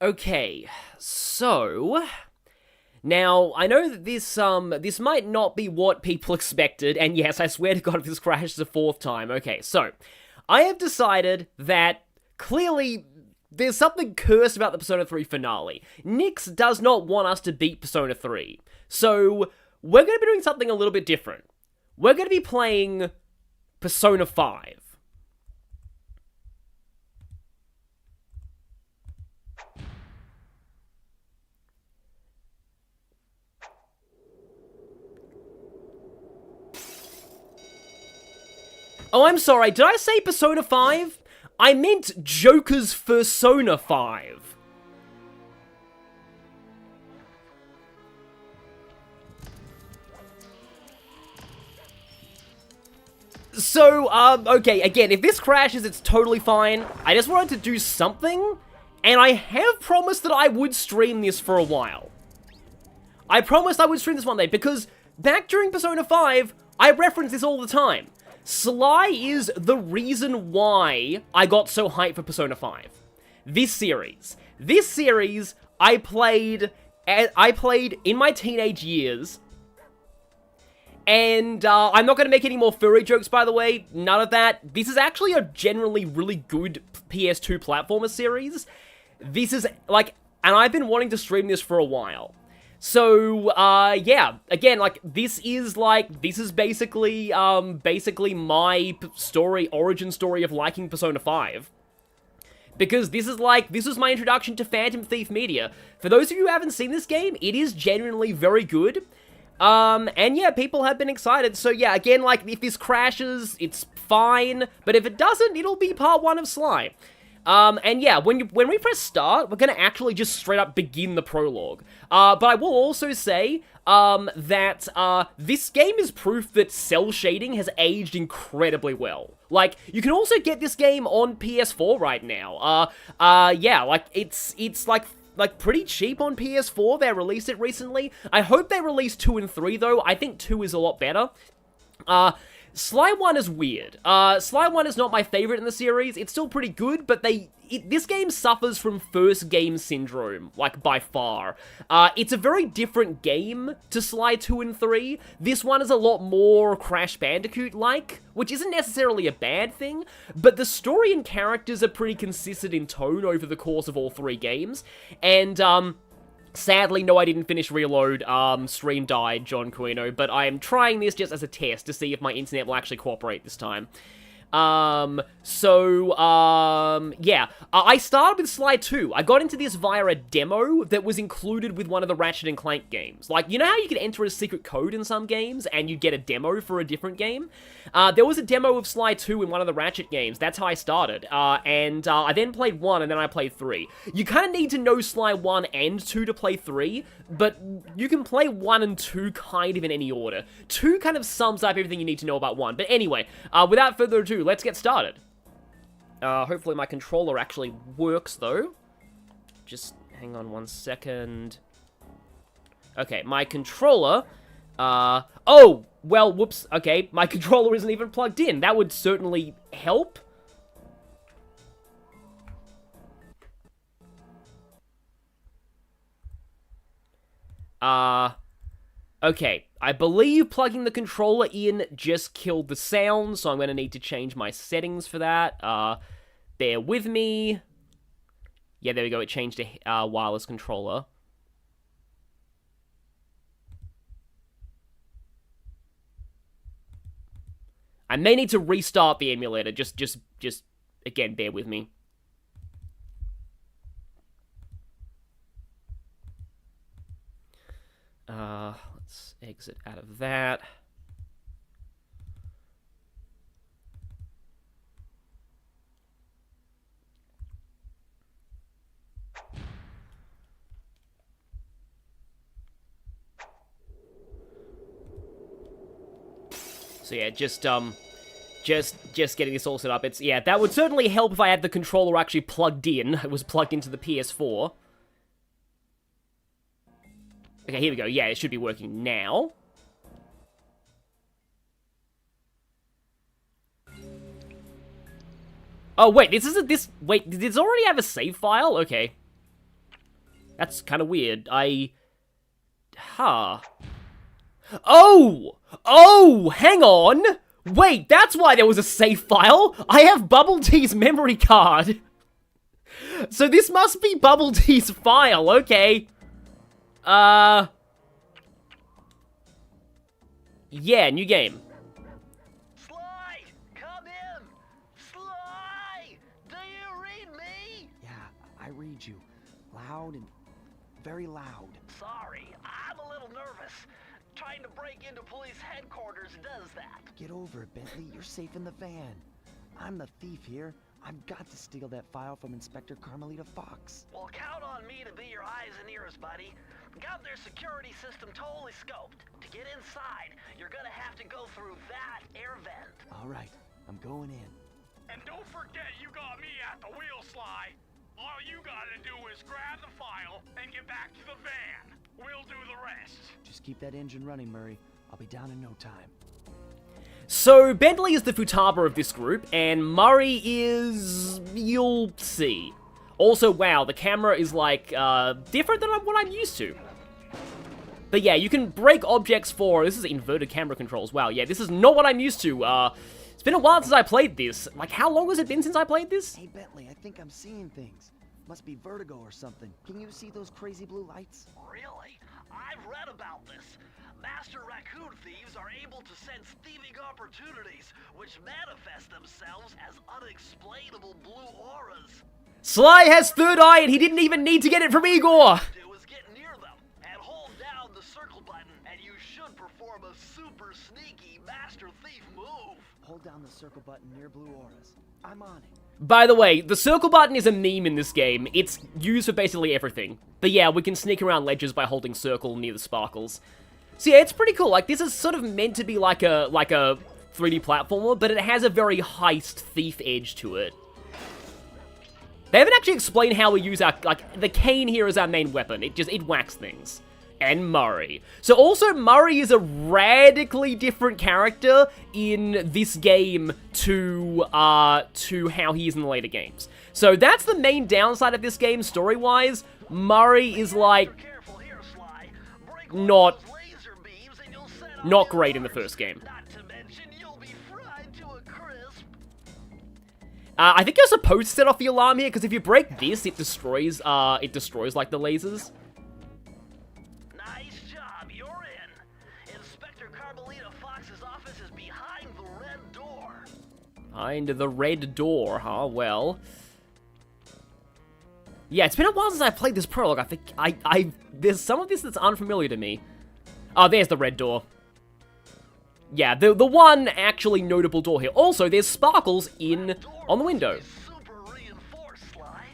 Okay, so now I know that this might not be what people expected, and yes, I swear to God, if this crashes a fourth time. Okay, so I have decided that clearly there's something cursed about the Persona 3 finale. Nyx does not want us to beat Persona 3, so we're going to be doing something a little bit different. We're going to be playing Persona 5. Oh, I'm sorry, did I say Persona 5? I meant Joker's Persona 5. So, okay, again, if this crashes, it's totally fine. I just wanted to do something, and I have promised that I would stream this for a while. I promised I would stream this one day, because back during Persona 5, I reference this all the time. Sly is the reason why I got so hyped for Persona 5. This series. This series, I played in my teenage years. And I'm not going to make any more furry jokes, by the way. None of that. This is actually a generally really good PS2 platformer series. This is, like, and I've been wanting to stream this for a while. So, yeah, again, like, this is basically, my origin story of liking Persona 5. Because this was my introduction to Phantom Thief media. For those of you who haven't seen this game, it is genuinely very good. And yeah, people have been excited, so yeah, again, like, if this crashes, it's fine, but if it doesn't, it'll be part 1 of Sly. And yeah, when we press start, we're gonna actually just straight up begin the prologue. But I will also say, that, this game is proof that cell shading has aged incredibly well. Like, you can also get this game on PS4 right now. Yeah, like, it's like, pretty cheap on PS4. They released it recently. I hope they release 2 and 3, though. I think 2 is a lot better. Sly 1 is weird. Sly 1 is not my favorite in the series. It's still pretty good, but this game suffers from first game syndrome, like, by far. It's a very different game to Sly 2 and 3. This one is a lot more Crash Bandicoot-like, which isn't necessarily a bad thing, but the story and characters are pretty consistent in tone over the course of all 3 games, and, sadly, no, I didn't finish Reload. Stream died, John Quino, but I am trying this just as a test to see if my internet will actually cooperate this time. Yeah. I started with Sly 2. I got into this via a demo that was included with one of the Ratchet & Clank games. Like, you know how you can enter a secret code in some games, and you get a demo for a different game? There was a demo of Sly 2 in one of the Ratchet games. That's how I started. I then played 1, and then I played 3. You kind of need to know Sly 1 and 2 to play 3, but you can play 1 and 2 kind of in any order. 2 kind of sums up everything you need to know about 1. But anyway, without further ado, let's get started. Hopefully my controller actually works, though. Just hang on 1 second. Okay, my controller... oh! Well, whoops. Okay, my controller isn't even plugged in. That would certainly help. Okay, I believe plugging the controller in just killed the sound, so I'm going to need to change my settings for that. Bear with me. Yeah, there we go, it changed to wireless controller. I may need to restart the emulator, just, again, bear with me. Let's exit out of that. So yeah, just getting this all set up. Yeah, that would certainly help if I had the controller actually plugged in. It was plugged into the PS4. Okay, here we go. Yeah, it should be working now. Oh, wait, wait, does this already have a save file? Okay. That's kind of weird. Huh. Oh, hang on! Wait, that's why there was a save file! I have Bubble Tea's memory card! So this must be Bubble Tea's file, okay. Yeah, new game. Sly, come in! Sly! Do you read me? Yeah, I read you. Loud and very loud. Sorry, I'm a little nervous. Trying to break into police headquarters does that. Get over it, Bentley. You're safe in the van. I'm the thief here. I've got to steal that file from Inspector Carmelita Fox. Well, count on me to be your eyes and ears, buddy. Got their security system totally scoped. To get inside, you're gonna have to go through that air vent. All right, I'm going in. And don't forget you got me at the wheel, Sly. All you gotta do is grab the file and get back to the van. We'll do the rest. Just keep that engine running, Murray. I'll be down in no time. So, Bentley is the Futaba of this group, and Murray is... you'll see. Also, wow, the camera is, like, different than what I'm used to. But yeah, you can break objects for... this is inverted camera controls. Wow, yeah, this is not what I'm used to. It's been a while since I played this. Like, how long has it been since I played this? Hey, Bentley, I think I'm seeing things. Must be vertigo or something. Can you see those crazy blue lights? Really? I've read about this. Master Raccoon thieves are able to sense thieving opportunities, which manifest themselves as unexplainable blue auras. Sly has third eye, and he didn't even need to get it from Igor! Do is get near them and hold down the circle button, and you should perform a super sneaky Master Thief move. Hold down the circle button near blue auras. I'm on it. By the way, the circle button is a meme in this game. It's used for basically everything. But yeah, we can sneak around ledges by holding circle near the sparkles. So yeah, it's pretty cool. Like, this is sort of meant to be like a 3D platformer, but it has a very heist thief edge to it. They haven't actually explained how we use our, like, the cane here is our main weapon. It whacks things. And Murray. So also, Murray is a radically different character in this game to how he is in the later games. So that's the main downside of this game, story-wise. Murray is, like, Careful here, Sly. Break not those laser beams and you'll set off not the great in the alarms. first game. Not to mention you'll be fried to a crisp. I think you're supposed to set off the alarm here, because if you break this, it destroys, like, the lasers. Nice job, you're in. Inspector Carmelita Fox's office is behind the red door. Behind the red door, huh? Well... yeah, it's been a while since I played this prologue. I think there's some of this that's unfamiliar to me. Oh, there's the red door. Yeah, the one actually notable door here. Also, there's sparkles on the window. It's super reinforced, Sly.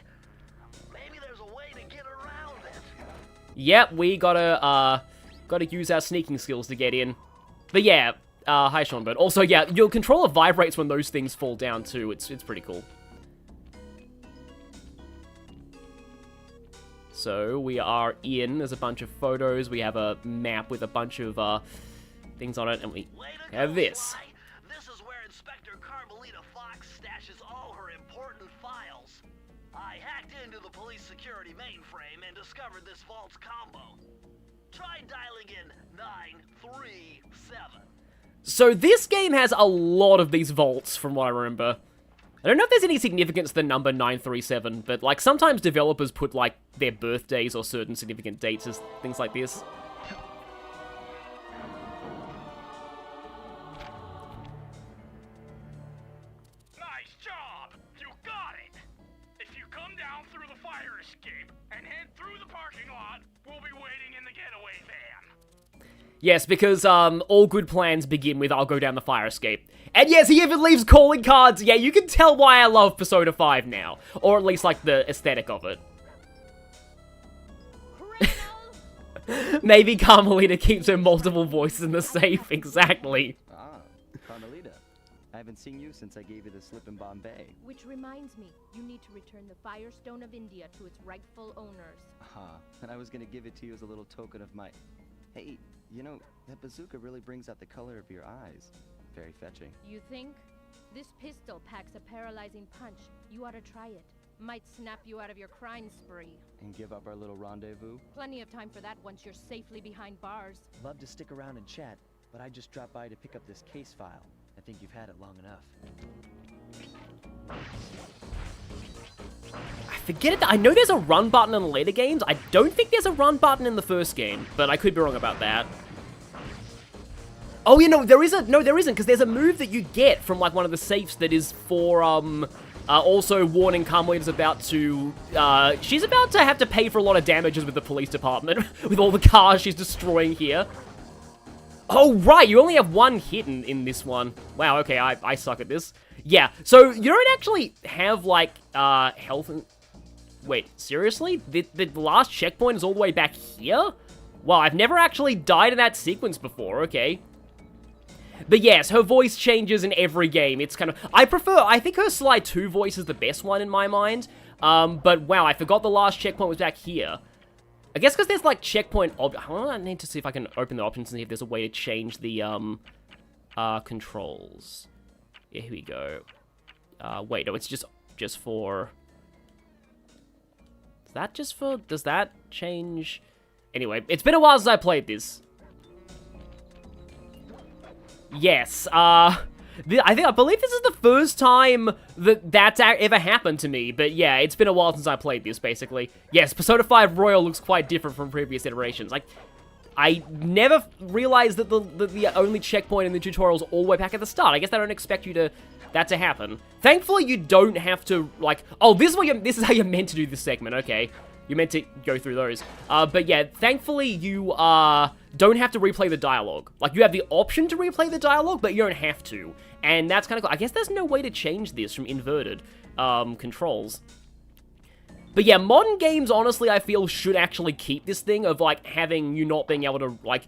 Maybe there's a way to get around it. Yep, we gotta use our sneaking skills to get in. But yeah, hi Seanbird. Also, yeah, your controller vibrates when those things fall down too. It's pretty cool. So, we are in. There's a bunch of photos. We have a map with a bunch of, things on it, and we have this. Sly. This is where Inspector Carmelita Fox stashes all her important files. I hacked into the police security mainframe and discovered this vault's combo. Try dialing in 937. So this game has a lot of these vaults, from what I remember. I don't know if there's any significance to the number 937, but, like, sometimes developers put, like, their birthdays or certain significant dates as things like this. Nice job! You got it! If you come down through the fire escape and head through the parking lot, we'll be waiting in the getaway van. Yes, because, all good plans begin with I'll go down the fire escape. And yes, he even leaves calling cards. Yeah, you can tell why I love Persona 5 now. Or at least, like, the aesthetic of it. Maybe Carmelita keeps her multiple voices in the safe. Exactly. Ah, Carmelita. I haven't seen you since I gave you the slip in Bombay. Which reminds me, you need to return the Firestone of India to its rightful owners. And I was gonna give it to you as a little token of my... Hey, you know, that bazooka really brings out the color of your eyes. Very fetching. You think? This pistol packs a paralyzing punch. You ought to try it. Might snap you out of your crime spree. And give up our little rendezvous? Plenty of time for that once you're safely behind bars. Love to stick around and chat, but I just dropped by to pick up this case file. I think you've had it long enough. I forget it. I know there's a run button in later games. I don't think there's a run button in the first game, but I could be wrong about that. Oh, there isn't. No, there isn't, because there's a move that you get from, like, one of the safes that is for, also warning Carmelita's about to, she's about to have to pay for a lot of damages with the police department, with all the cars she's destroying here. Oh, right, you only have one hit in this one. Wow, okay, I suck at this. Yeah, so you don't actually have, like, health and... Wait, seriously? The last checkpoint is all the way back here? Wow, I've never actually died in that sequence before, okay. But yes, her voice changes in every game. It's kind of... I think her Sly 2 voice is the best one in my mind. But wow, I forgot the last checkpoint was back here. I guess because there's like checkpoint... I need to see if I can open the options and see if there's a way to change the controls. Yeah, here we go. Wait, no, it's just for... Is that just for... Does that change... Anyway, it's been a while since I played this. Yes, I believe this is the first time that's ever happened to me, but yeah, it's been a while since I played this, basically. Yes, Persona 5 Royal looks quite different from previous iterations. Like, I never realized that the only checkpoint in the tutorial is all the way back at the start. I guess they don't expect that to happen. Thankfully, you don't have to, like... Oh, this is how you're meant to do this segment, okay. You're meant to go through those. But yeah, thankfully, you don't have to replay the dialogue. Like, you have the option to replay the dialogue, but you don't have to. And that's kind of cool. I guess there's no way to change this from inverted controls. But yeah, modern games, honestly, I feel should actually keep this thing of, like, having you not being able to, like...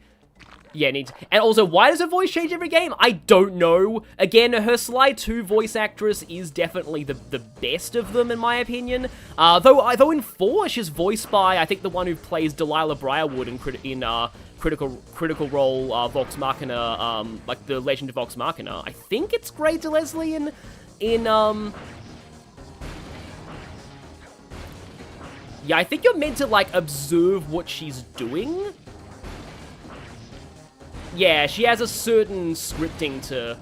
Yeah, and also, why does her voice change every game? I don't know. Again, her Sly 2 voice actress is definitely the best of them, in my opinion. Though in 4, she's voiced by, I think, the one who plays Delilah Briarwood in Critical Role Vox Machina, like the Legend of Vox Machina. I think it's Grey DeLeslie in Yeah, I think you're meant to, like, observe what she's doing. Yeah, she has a certain scripting to...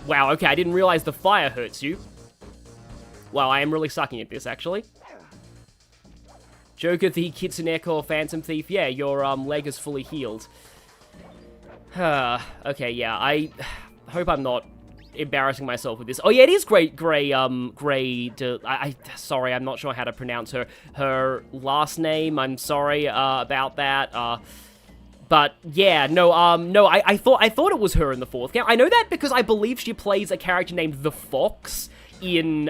Wow, okay, I didn't realize the fire hurts you. Wow, I am really sucking at this, actually. Joker, the Kitsuneko, Phantom Thief, yeah, your leg is fully healed. Okay, yeah, I hope I'm not embarrassing myself with this. Oh yeah, it is sorry, I'm not sure how to pronounce her last name. I'm sorry about that. But yeah, no, I thought it was her in the fourth game. I know that because I believe she plays a character named the Fox in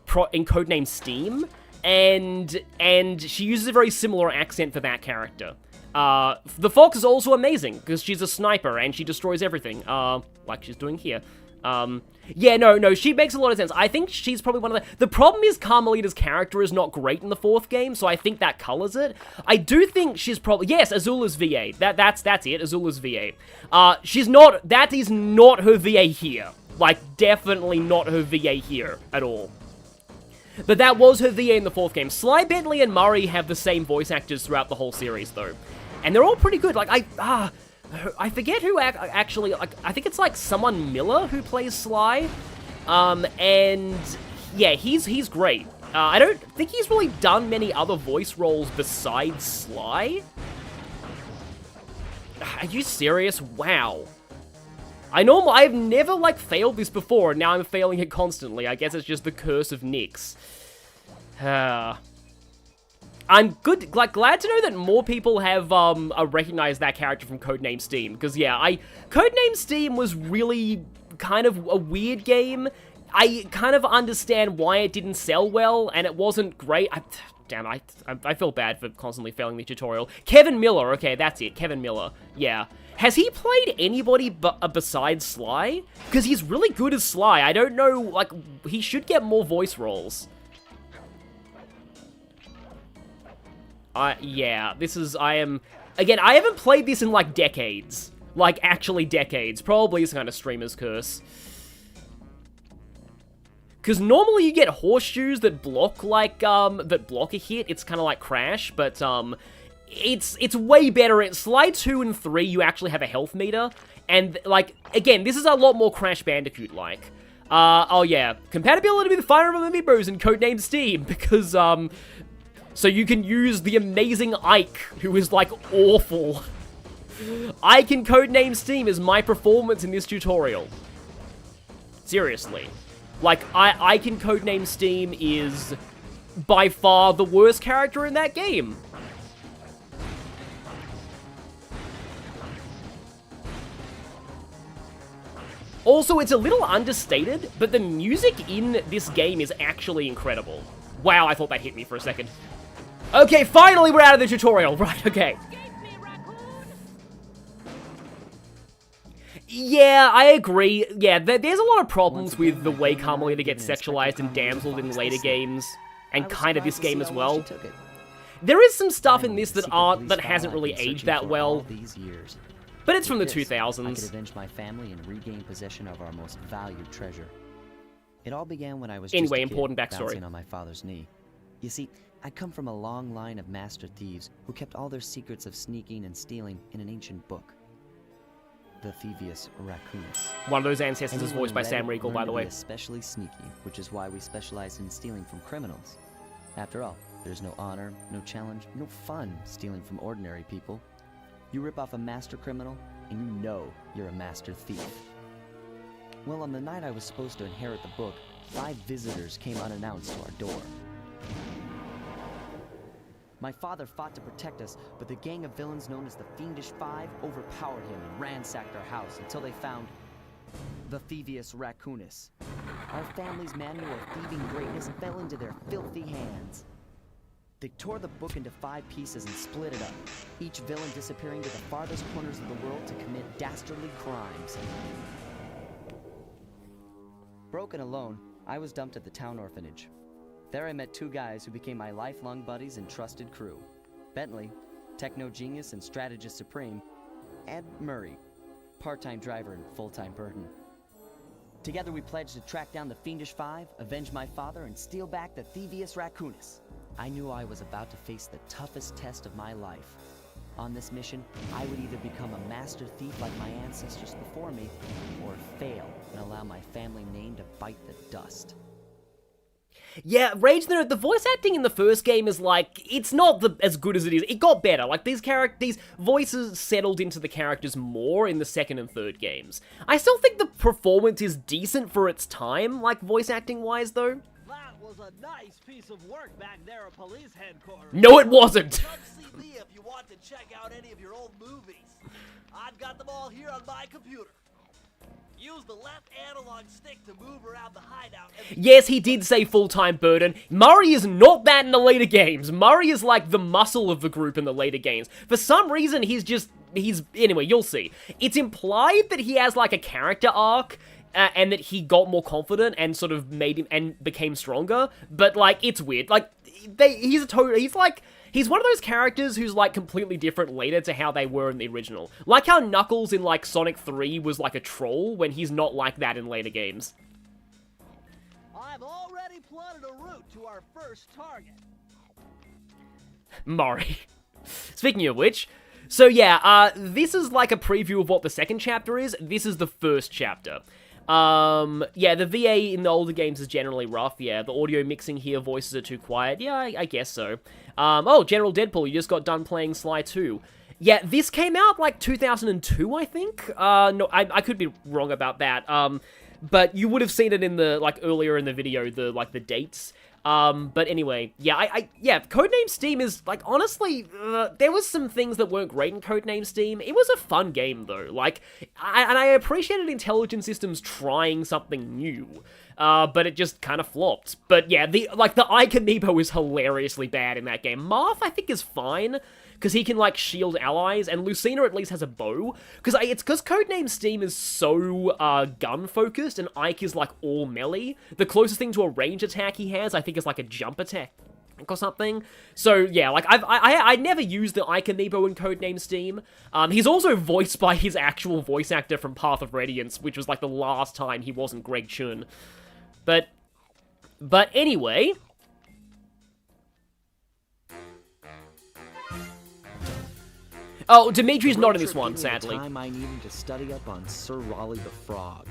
Codename Steam, and she uses a very similar accent for that character. The Fox is also amazing because she's a sniper and she destroys everything, like she's doing here. Yeah, no, she makes a lot of sense. I think she's probably one of the problem is Carmelita's character is not great in the fourth game, so I think that colors it. I do think she's probably, yes, Azula's VA. That's it, Azula's VA. That is not her VA here. Like, definitely not her VA here at all. But that was her VA in the fourth game. Sly, Bentley, and Murray have the same voice actors throughout the whole series, though. And they're all pretty good. Like, I forget who actually, like, I think it's like someone Miller who plays Sly. And yeah, he's great. I don't think he's really done many other voice roles besides Sly. Are you serious? Wow. I've never, like, failed this before, and now I'm failing it constantly. I guess it's just the curse of Nyx. I'm glad to know that more people have, recognized that character from Codename Steam, because, yeah, Codename Steam was really kind of a weird game. I kind of understand why it didn't sell well, and it wasn't great. Damn, I feel bad for constantly failing the tutorial. Kevin Miller, okay, that's it, Kevin Miller, yeah. Has he played anybody besides Sly? Because he's really good as Sly. I don't know, like, he should get more voice roles. Yeah, again, I haven't played this in, like, decades. Like, actually decades. Probably some kind of streamer's curse. Because normally you get horseshoes that block, like, that block a hit. It's kind of like Crash, but, it's way better. In Slide 2 and 3, you actually have a health meter. And, like, again, this is a lot more Crash Bandicoot-like. Oh yeah, compatibility with Fire Emblem Amiibos and Codename Steam, because, so you can use the amazing Ike, who is, like, awful. Ike in Codename Steam is my performance in this tutorial. Seriously. Like, Ike in Codename Steam is by far the worst character in that game. Also, it's a little understated, but the music in this game is actually incredible. Wow, I thought that hit me for a second. Okay, finally we're out of the tutorial. Right, okay. Yeah, I agree. Yeah, there's a lot of problems with the way Carmelita gets sexualized and damseled in later games, and kind of this game as well. There is some stuff in this that hasn't really aged that well, but it's from the 2000s. I could avenge my family and regain possession of our most valued treasure. It all began when I was Anyway, just a kid, important backstory. bouncing on my father's knee. You see, I come from a long line of master thieves who kept all their secrets of sneaking and stealing in an ancient book. The Thievius Racoonus. One of those ancestors is Anyone voiced by who read Sam it Riegel, by learned the to way. be especially sneaky, which is why we specialize in stealing from criminals. After all, there's no honor, no challenge, no fun stealing from ordinary people. You rip off a master criminal, and you know you're a master thief. Well, on the night I was supposed to inherit the book, 5 visitors came unannounced to our door. My father fought to protect us, but the gang of villains known as the Fiendish Five overpowered him and ransacked our house until they found the Thievius Racoonus. Our family's manual of thieving greatness fell into their filthy hands. They tore the book into 5 pieces and split it up, each villain disappearing to the farthest corners of the world to commit dastardly crimes. Broken alone, I was dumped at the town orphanage. There I met 2 guys who became my lifelong buddies and trusted crew. Bentley, techno genius and strategist supreme, and Murray, part-time driver and full-time burden. Together we pledged to track down the Fiendish Five, avenge my father, and steal back the Thievius Racoonus. I knew I was about to face the toughest test of my life. On this mission, I would either become a master thief like my ancestors before me, or fail and allow my family name to bite the dust. Yeah, Rage the voice acting in the first game is like, it's not as good as it is. It got better. Like, these voices settled into the characters more in the second and third games. I still think the performance is decent for its time, like, voice acting-wise, though. That was a nice piece of work back there at police headquarters. No, it wasn't! Come see me if you want to check out any of your old movies. I've got them all here on my computer. Use the left analog stick to move around the hideout. Yes, he did say full-time burden. Murray is not that in the later games. Murray is like the muscle of the group in the later games. For some reason, anyway, you'll see. It's implied that he has like a character arc, and that he got more confident and sort of made him, and became stronger, but like, it's weird. Like, he's one of those characters who's, like, completely different later to how they were in the original. Like how Knuckles in, like, Sonic 3 was, like, a troll, when he's not like that in later games. I've already plotted a route to our first target. Murray. Speaking of which, so yeah, this is, like, a preview of what the second chapter is. This is the first chapter. Yeah, the VA in the older games is generally rough. Yeah, the audio mixing here, voices are too quiet. Yeah, I guess so. Oh, General Deadpool, you just got done playing Sly 2. Yeah, this came out, like, 2002, I think? No, I could be wrong about that. But you would have seen it in the, like, earlier in the video, the dates. But anyway, yeah, yeah, Codename Steam is, like, honestly, there was some things that weren't great in Codename Steam. It was a fun game, though. Like, I appreciated Intelligent Systems trying something new. But it just kind of flopped. But yeah, the Ike Amiibo is hilariously bad in that game. Marth, I think, is fine, because he can, like, shield allies, and Lucina at least has a bow. It's because Codename Steam is so, gun-focused, and Ike is, like, all melee. The closest thing to a range attack he has, I think, is, like, a jump attack or something. So, yeah, like, I never used the Ike Amiibo in Codename Steam. He's also voiced by his actual voice actor from Path of Radiance, which was, like, the last time he wasn't Greg Chun. But, But anyway... Oh, Dimitri's not in this one, sadly. The time I needed to study up on Sir Raleigh the Frog.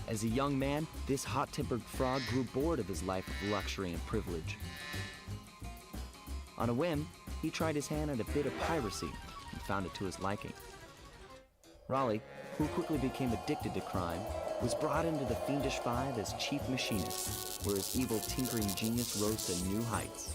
As a young man, this hot-tempered frog grew bored of his life of luxury and privilege. On a whim, he tried his hand at a bit of piracy and found it to his liking. Raleigh, who quickly became addicted to crime, was brought into the Fiendish Five as chief machinist, where his evil tinkering genius rose to new heights.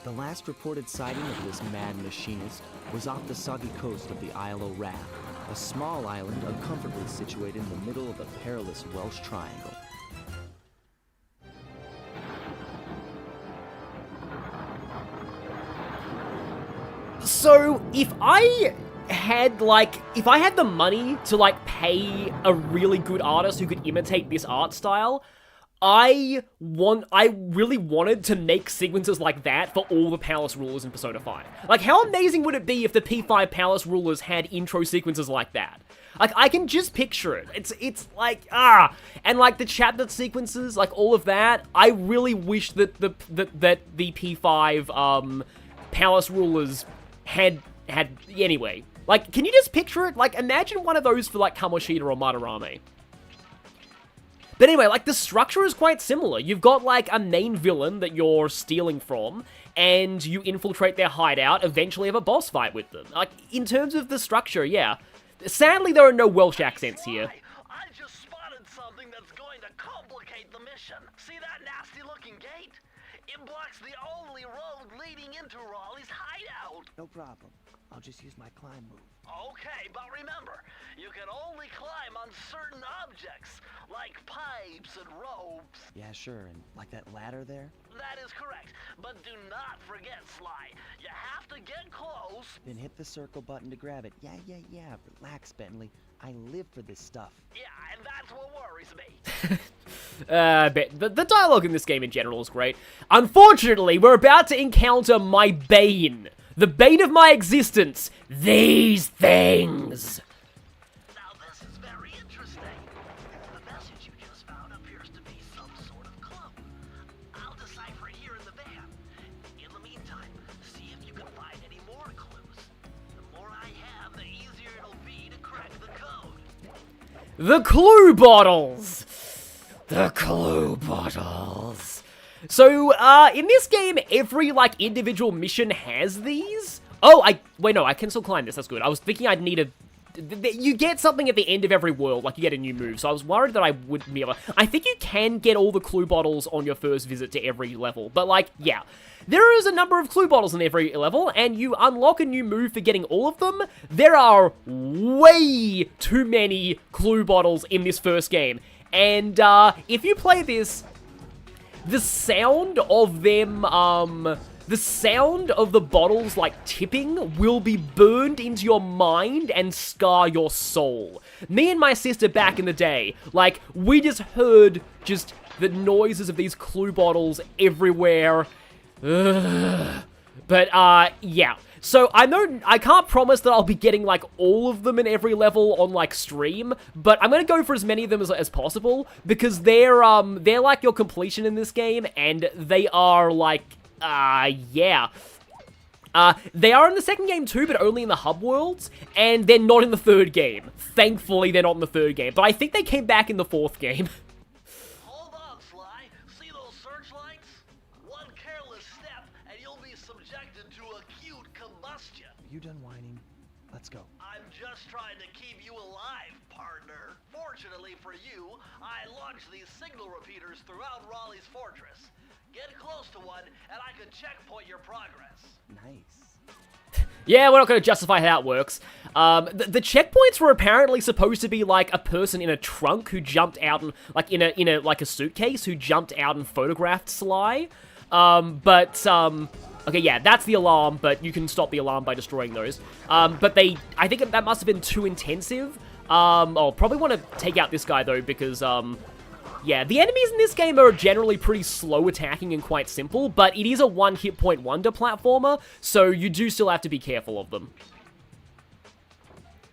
The last reported sighting of this mad machinist was off the soggy coast of the Isle o' Wrath, a small island uncomfortably situated in the middle of a perilous Welsh triangle. So, if I had the money to, like, pay a really good artist who could imitate this art style, I really wanted to make sequences like that for all the Palace Rulers in Persona 5. Like, how amazing would it be if the P5 Palace Rulers had intro sequences like that? Like, I can just picture it. It's like, and like the chapter sequences, like all of that, I really wish that the P5, Palace Rulers had, anyway. Like, can you just picture it? Like, imagine one of those for, like, Kamoshida or Madarame. But anyway, like, the structure is quite similar. You've got, like, a main villain that you're stealing from, and you infiltrate their hideout, eventually have a boss fight with them. Like, in terms of the structure, yeah. Sadly, there are no Welsh accents here. I just spotted something that's going to complicate the mission. See that nasty-looking gate? It blocks the only road leading into Raleigh's hideout. No problem. I'll just use my climb move. Okay, but remember, you can only climb on certain objects, like pipes and ropes. Yeah, sure, and like that ladder there? That is correct, but do not forget, Sly. You have to get close. Then hit the circle button to grab it. Yeah. Relax, Bentley. I live for this stuff. Yeah, and that's what worries me. But the dialogue in this game in general is great. Unfortunately, we're about to encounter my bane. The bane of my existence. These things. Now this is very interesting. The message you just found appears to be some sort of clue. I'll decipher it here in the van. In the meantime, see if you can find any more clues. The more I have, the easier it'll be to crack the code. The clue bottles. The clue bottles. So, in this game, every, like, individual mission has these. Oh, wait, no, I can still climb this, that's good. I was thinking I'd need you get something at the end of every world, like you get a new move, so I was worried that I wouldn't be able to. I think you can get all the clue bottles on your first visit to every level, but, like, yeah. There is a number of clue bottles in every level, and you unlock a new move for getting all of them. There are way too many clue bottles in this first game, and, if you play this, the sound of them, the sound of the bottles, like, tipping will be burned into your mind and scar your soul. Me and my sister back in the day, like, we just heard just the noises of these clue bottles everywhere. Ugh. But, yeah. So, I can't promise that I'll be getting, like, all of them in every level on, like, stream, but I'm gonna go for as many of them as possible, because they're like your completion in this game, and they are, like, yeah. They are in the second game too, but only in the hub worlds, and they're not in the third game. Thankfully, they're not in the third game, but I think they came back in the fourth game. Hold on, Sly. See those searchlights? One careless step, and you'll be subjected to acute combustion. You done whining? Let's go. I'm just trying to keep you alive, partner. Fortunately for you, I launched these signal repeaters throughout Raleigh's fortress. Get close to one, and I can checkpoint your progress. Nice. Yeah, we're not going to justify how it works. The checkpoints were apparently supposed to be like a person in a trunk who jumped out and like in a suitcase who jumped out and photographed Sly. Okay, yeah, that's the alarm, but you can stop the alarm by destroying those. But I think that must have been too intensive. I'll probably want to take out this guy though because yeah, the enemies in this game are generally pretty slow attacking and quite simple, but it is a one hit point wonder platformer, so you do still have to be careful of them.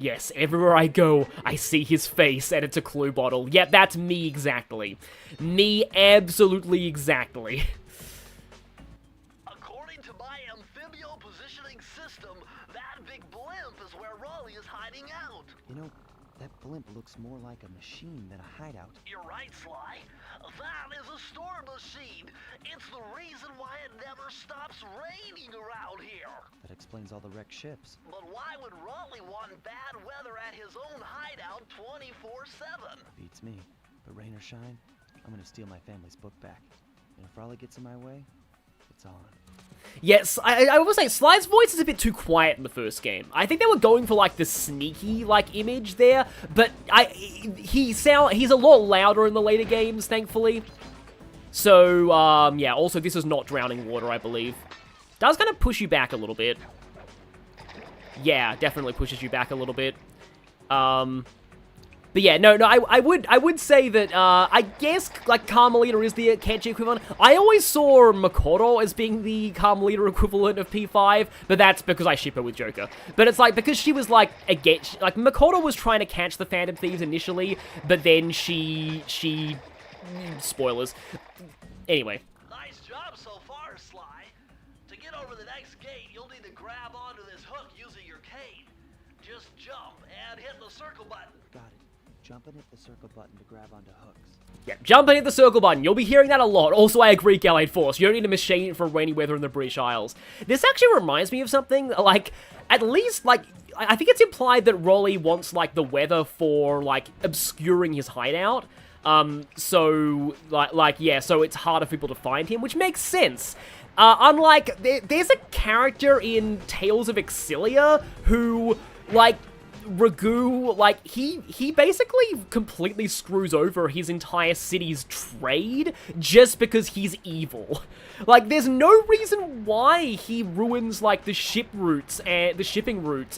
Yes, everywhere I go, I see his face, and it's a clue bottle. Yep, that's me exactly. Me absolutely exactly. According to my amphibio positioning system, that big blimp is where Raleigh is hiding out. You know, that blimp looks more like a machine than a hideout. You're right, Sly. That is a storm machine. It's the reason why it never stops raining around here. That explains all the wrecked ships. But why would Raleigh want bad weather at his own hideout 24/7? Beats me. But rain or shine, I'm gonna steal my family's book back. And if Raleigh gets in my way, it's on. Yes, I will say, Sly's voice is a bit too quiet in the first game. I think they were going for, like, the sneaky, like, image there, but he's a lot louder in the later games, thankfully. So, yeah, also, this is not drowning water, I believe. Does kind of push you back a little bit. Yeah, definitely pushes you back a little bit. But yeah, no, I would say that, I guess, like, Carmelita is the Kenji equivalent. I always saw Makoto as being the Carmelita equivalent of P5, but that's because I ship her with Joker. But it's like, because she was, like, Makoto was trying to catch the Phantom Thieves initially, but then she spoilers. Anyway. Nice job so far, Sly. To get over the next gate, you'll need to grab onto this hook using your cane. Just jump and hit the circle button. Got it. Jump and hit the circle button to grab onto hooks. Yeah, jump and hit the circle button. You'll be hearing that a lot. Also, I agree, Gallade Force. You don't need a machine for rainy weather in the British Isles. This actually reminds me of something, like, at least, like, I think it's implied that Raleigh wants, like, the weather for, like, obscuring his hideout. So, yeah, so it's harder for people to find him, which makes sense. Unlike, there's a character in Tales of Exilia who, like, Ragu, like, he basically completely screws over his entire city's trade just because he's evil. Like, there's no reason why he ruins, like, the shipping routes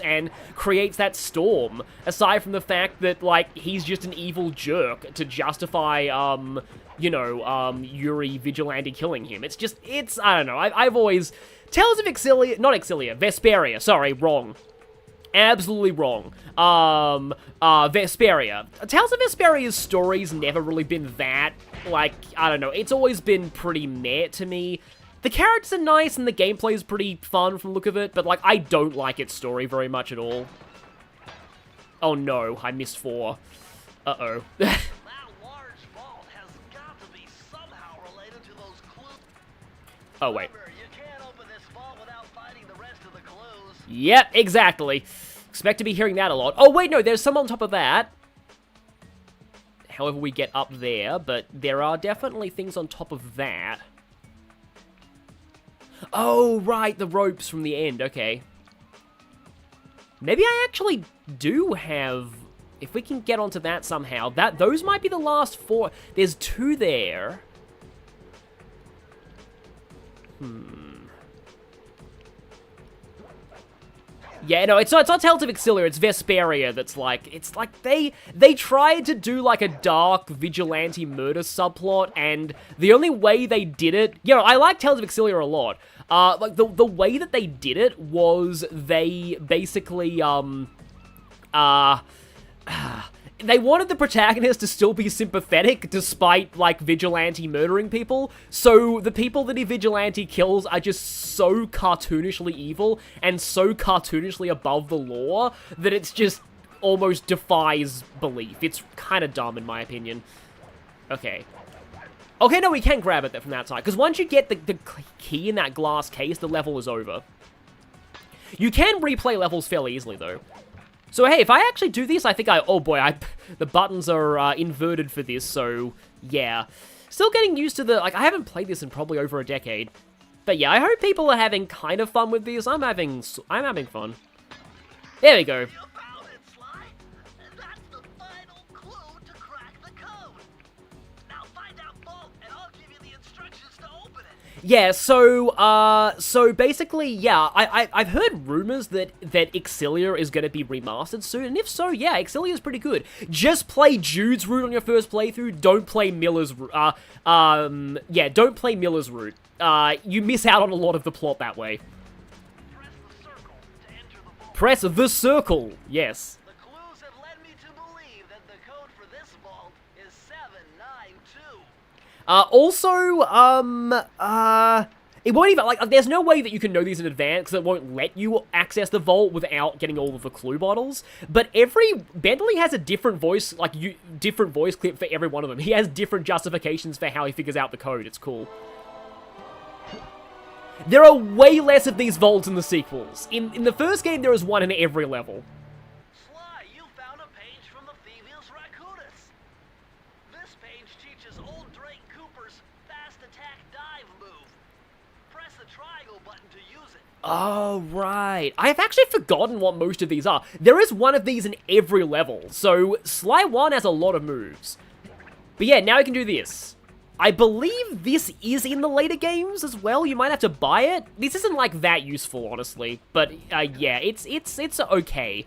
and creates that storm, aside from the fact that, like, he's just an evil jerk to justify, Yuri Vigilante killing him. It's, I don't know, I've always, Tales of Exilia, not Exilia, Vesperia, sorry, wrong. Absolutely wrong. Vesperia. Tales of Vesperia's story's never really been that, like, I don't know, it's always been pretty meh to me. The characters are nice and the gameplay is pretty fun from the look of it, but, like, I don't like its story very much at all. Oh no, I missed 4. Uh-oh. That large vault has got to be somehow related to those clues. Oh, wait. Remember, you can't open this vault without finding the rest of the clues. Yep, exactly. Expect to be hearing that a lot. Oh, wait, no, there's some on top of that. However we get up there, but there are definitely things on top of that. Oh, right, the ropes from the end, okay. Maybe I actually do have... If we can get onto that somehow, those might be the last 4. There's 2 there. Yeah, no, it's not Tales of Exilia, it's Vesperia that's like, it's like they tried to do like a dark vigilante murder subplot, and the only way they did it, you know, I like Tales of Exilia a lot. Like the way that they did it was they basically, they wanted the protagonist to still be sympathetic despite, like, vigilante murdering people. So the people that he vigilante kills are just so cartoonishly evil and so cartoonishly above the law that it's just almost defies belief. It's kind of dumb, in my opinion. Okay. Okay, no, we can grab it from that side, because once you get the key in that glass case, the level is over. You can replay levels fairly easily, though. So, hey, if I actually do this, I think oh boy, the buttons are inverted for this, so, yeah. Still getting used to I haven't played this in probably over a decade. But yeah, I hope people are having kind of fun with this. I'm having fun. There we go. You found it, Sly. That's the final clue to crack the code. Now find out both, and I'll give you the instructions to open it. Yeah, so basically, yeah, I've heard rumors that Exilia is going to be remastered soon, and if so, yeah, Exilia is pretty good. Just play Jude's route on your first playthrough, don't play Miller's, yeah, don't play Miller's route. You miss out on a lot of the plot that way. Press the circle to enter the vault. Press the circle, yes. The It won't even, like, there's no way that you can know these in advance, because it won't let you access the vault without getting all of the clue bottles. But Bentley has a different voice, like, different voice clip for every one of them. He has different justifications for how he figures out the code. It's cool. There are way less of these vaults in the sequels. In the first game, there was one in every level. Sly, you found a page from the Thievius Racoonus. This page teaches old Drake Cooper's fast attack dive move. Press the triangle button to use it. Oh, right. I've actually forgotten what most of these are. There is one of these in every level, so Sly 1 has a lot of moves. But yeah, now I can do this. I believe this is in the later games as well. You might have to buy it. This isn't, like, that useful, honestly. But, yeah, it's okay.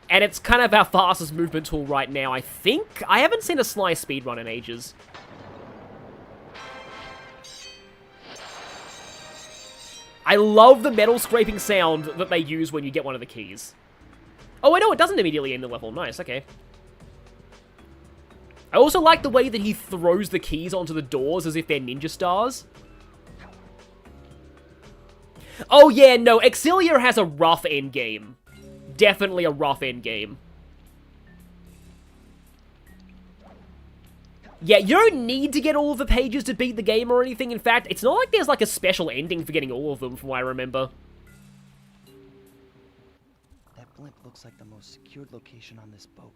And it's kind of our fastest movement tool right now, I think. I haven't seen a Sly speedrun in ages. I love the metal scraping sound that they use when you get one of the keys. Oh, wait, no, it doesn't immediately end the level. Nice, okay. I also like the way that he throws the keys onto the doors as if they're ninja stars. Oh, yeah, no, Exilia has a rough endgame. Definitely a rough endgame. Yeah, you don't need to get all of the pages to beat the game or anything. In fact, it's not like there's like a special ending for getting all of them, from what I remember. That blimp looks like the most secured location on this boat.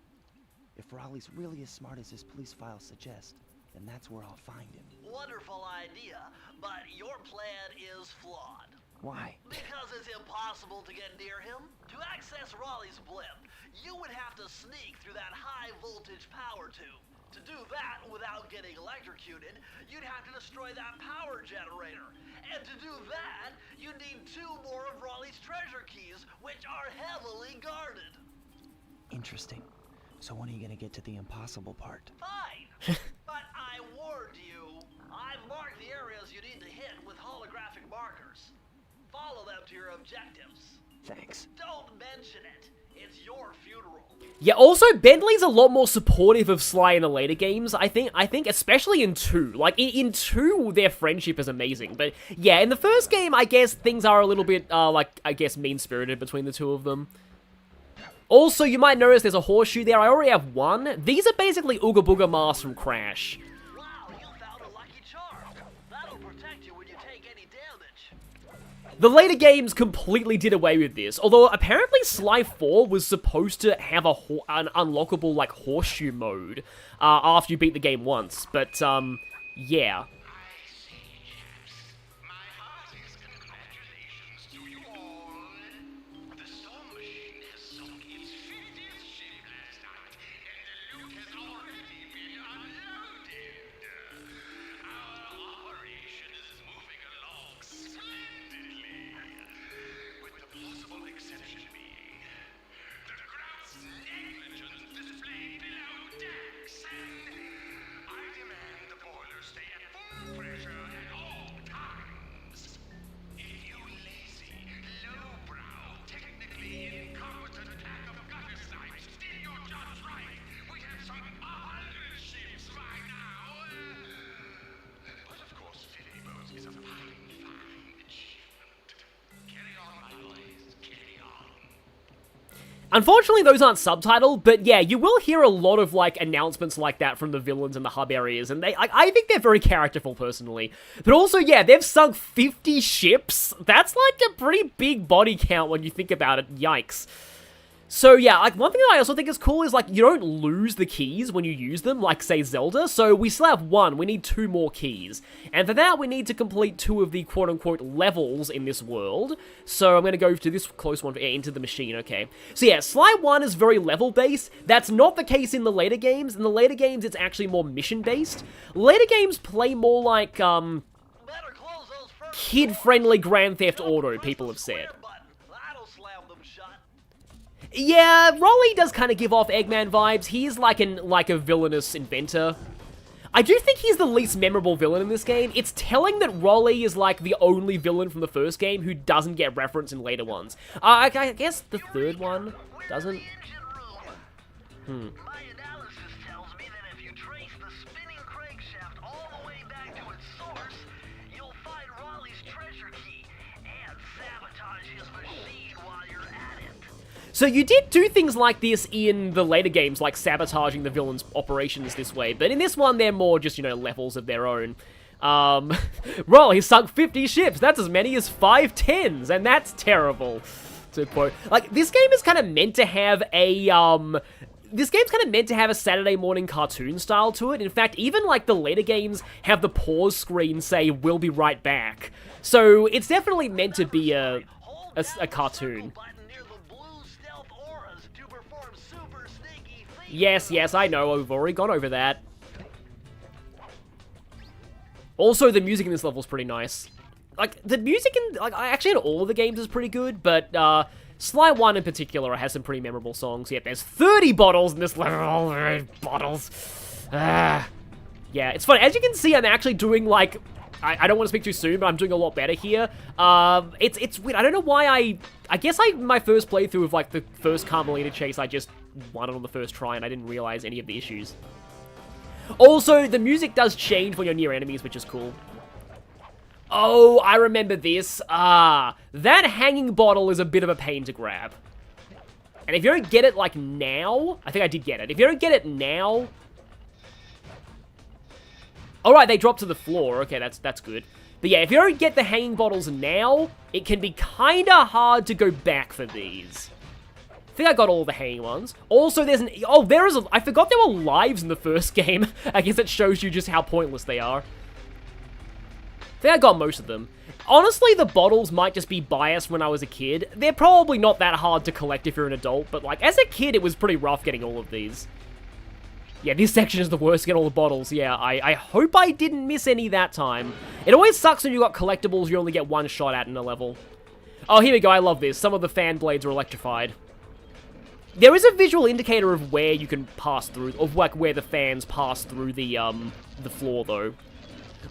If Raleigh's really as smart as his police files suggest, then that's where I'll find him. Wonderful idea, but your plan is flawed. Why? Because it's impossible to get near him. To access Raleigh's blimp, you would have to sneak through that high-voltage power tube. To do that without getting electrocuted, you'd have to destroy that power generator. And to do that, you need 2 more of Raleigh's treasure keys, which are heavily guarded. Interesting. So when are you gonna get to the impossible part? Fine, but I warned you. I've marked the areas you need to hit with holographic markers. Follow them to your objectives. Thanks. Don't mention it. It's your funeral. Yeah, also, Bentley's a lot more supportive of Sly in the later games, I think especially in 2. Like, in 2, their friendship is amazing. But, yeah, in the first game, I guess things are a little bit, mean-spirited between the two of them. Also, you might notice there's a horseshoe there. I already have one. These are basically Ooga Booga masks from Crash. Wow, you found a lucky charm. That'll protect you when you take any damage. The later games completely did away with this, although apparently Sly 4 was supposed to have an unlockable, like, horseshoe mode after you beat the game once, but, yeah. Unfortunately, those aren't subtitled, but yeah, you will hear a lot of, like, announcements like that from the villains in the hub areas, and I think they're very characterful, personally. But also, yeah, they've sunk 50 ships. That's, like, a pretty big body count when you think about it. Yikes. So yeah, like, one thing that I also think is cool is, like, you don't lose the keys when you use them, like, say, Zelda, so we still have 1, we need 2 more keys. And for that, we need to complete 2 of the quote-unquote levels in this world, so I'm gonna go to this close one, into the machine, okay. So yeah, Sly 1 is very level-based. That's not the case in the later games. In the later games, it's actually more mission-based. Later games play more like, kid-friendly Grand Theft Auto, people have said. Yeah, Raleigh does kind of give off Eggman vibes. He's like a villainous inventor. I do think he's the least memorable villain in this game. It's telling that Raleigh is like the only villain from the first game who doesn't get referenced in later ones. I guess the third one doesn't. My analysis tells me that if you trace the spinning crankshaft all the way his machine while you're at it. So you did do things like this in the later games, like sabotaging the villain's operations this way, but in this one, they're more just, levels of their own. Raleigh sunk 50 ships. That's as many as 5 10s, and that's terrible. To quote, like, this game is kind of meant to have a, Saturday morning cartoon style to it. In fact, even, like, the later games have the pause screen say, "We'll be right back." So, it's definitely meant to be a cartoon. Yes, I know, we've already gone over that. Also, the music in this level is pretty nice. Like, the music in, actually in all of the games is pretty good, but, Sly 1 in particular has some pretty memorable songs. Yep, there's 30 bottles in this level. Bottles. Yeah, it's funny. As you can see, I'm actually doing, like, I don't want to speak too soon, but I'm doing a lot better here. It's weird. I don't know why I guess my first playthrough of, like, the first Carmelita chase, I just won it on the first try, and I didn't realize any of the issues. Also, the music does change when you're near enemies, which is cool. Oh, I remember this. That hanging bottle is a bit of a pain to grab. And if you don't get it, like, now... I think I did get it. If you don't get it now... Alright, they drop to the floor. Okay, that's good. But yeah, if you don't get the hanging bottles now, it can be kinda hard to go back for these. I think I got all the hanging ones. Also, there's an... Oh, there is a... I forgot there were lives in the first game. I guess it shows you just how pointless they are. I think I got most of them. Honestly, the bottles might just be biased when I was a kid. They're probably not that hard to collect if you're an adult, but, like, as a kid, it was pretty rough getting all of these. Yeah, this section is the worst to get all the bottles. Yeah, I hope I didn't miss any that time. It always sucks when you got collectibles you only get one shot at in a level. Oh, here we go. I love this. Some of the fan blades are electrified. There is a visual indicator of where you can pass through, of, like, where the fans pass through the floor, though.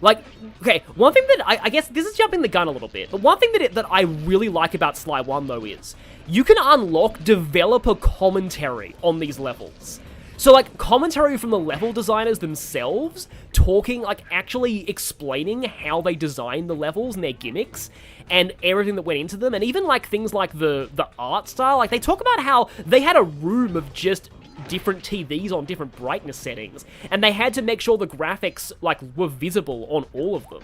Like, okay, one thing that, I guess this is jumping the gun a little bit, but one thing that I really like about Sly 1, though, is you can unlock developer commentary on these levels. So, like, commentary from the level designers themselves, talking, like, actually explaining how they designed the levels and their gimmicks, and everything that went into them, and even, like, things like the art style. Like, they talk about how they had a room of just different TVs on different brightness settings, and they had to make sure the graphics, like, were visible on all of them.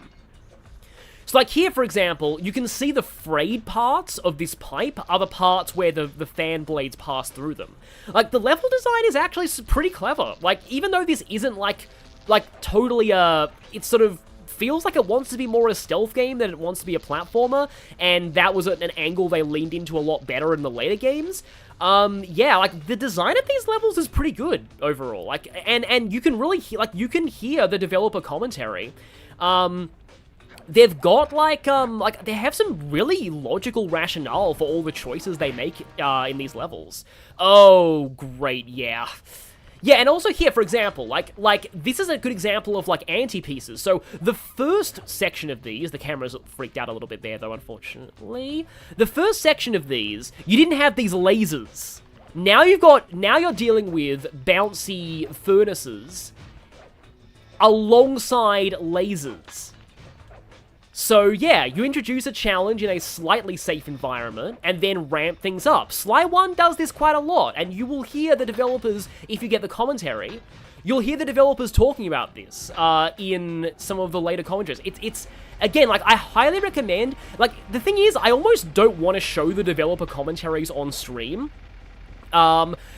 So, like, here, for example, you can see the frayed parts of this pipe are the parts where the fan blades pass through them. Like, the level design is actually pretty clever. Like, even though this isn't, like totally, it sort of feels like it wants to be more a stealth game than it wants to be a platformer, and that was an angle they leaned into a lot better in the later games. Yeah, like, the design of these levels is pretty good overall. Like, and you can really you can hear the developer commentary. They've got, they have some really logical rationale for all the choices they make, in these levels. Oh, great, yeah. Yeah, and also here, for example, like, this is a good example of, like, anti-pieces. So, the first section of these, the camera's freaked out a little bit there, though, unfortunately. The first section of these, you didn't have these lasers. Now you're dealing with bouncy furnaces alongside lasers. So, yeah, you introduce a challenge in a slightly safe environment, and then ramp things up. Sly 1 does this quite a lot, and you will hear the developers, if you get the commentary, you'll hear the developers talking about this, in some of the later commentaries. It's again, like, I highly recommend, like, the thing is, I almost don't want to show the developer commentaries on stream,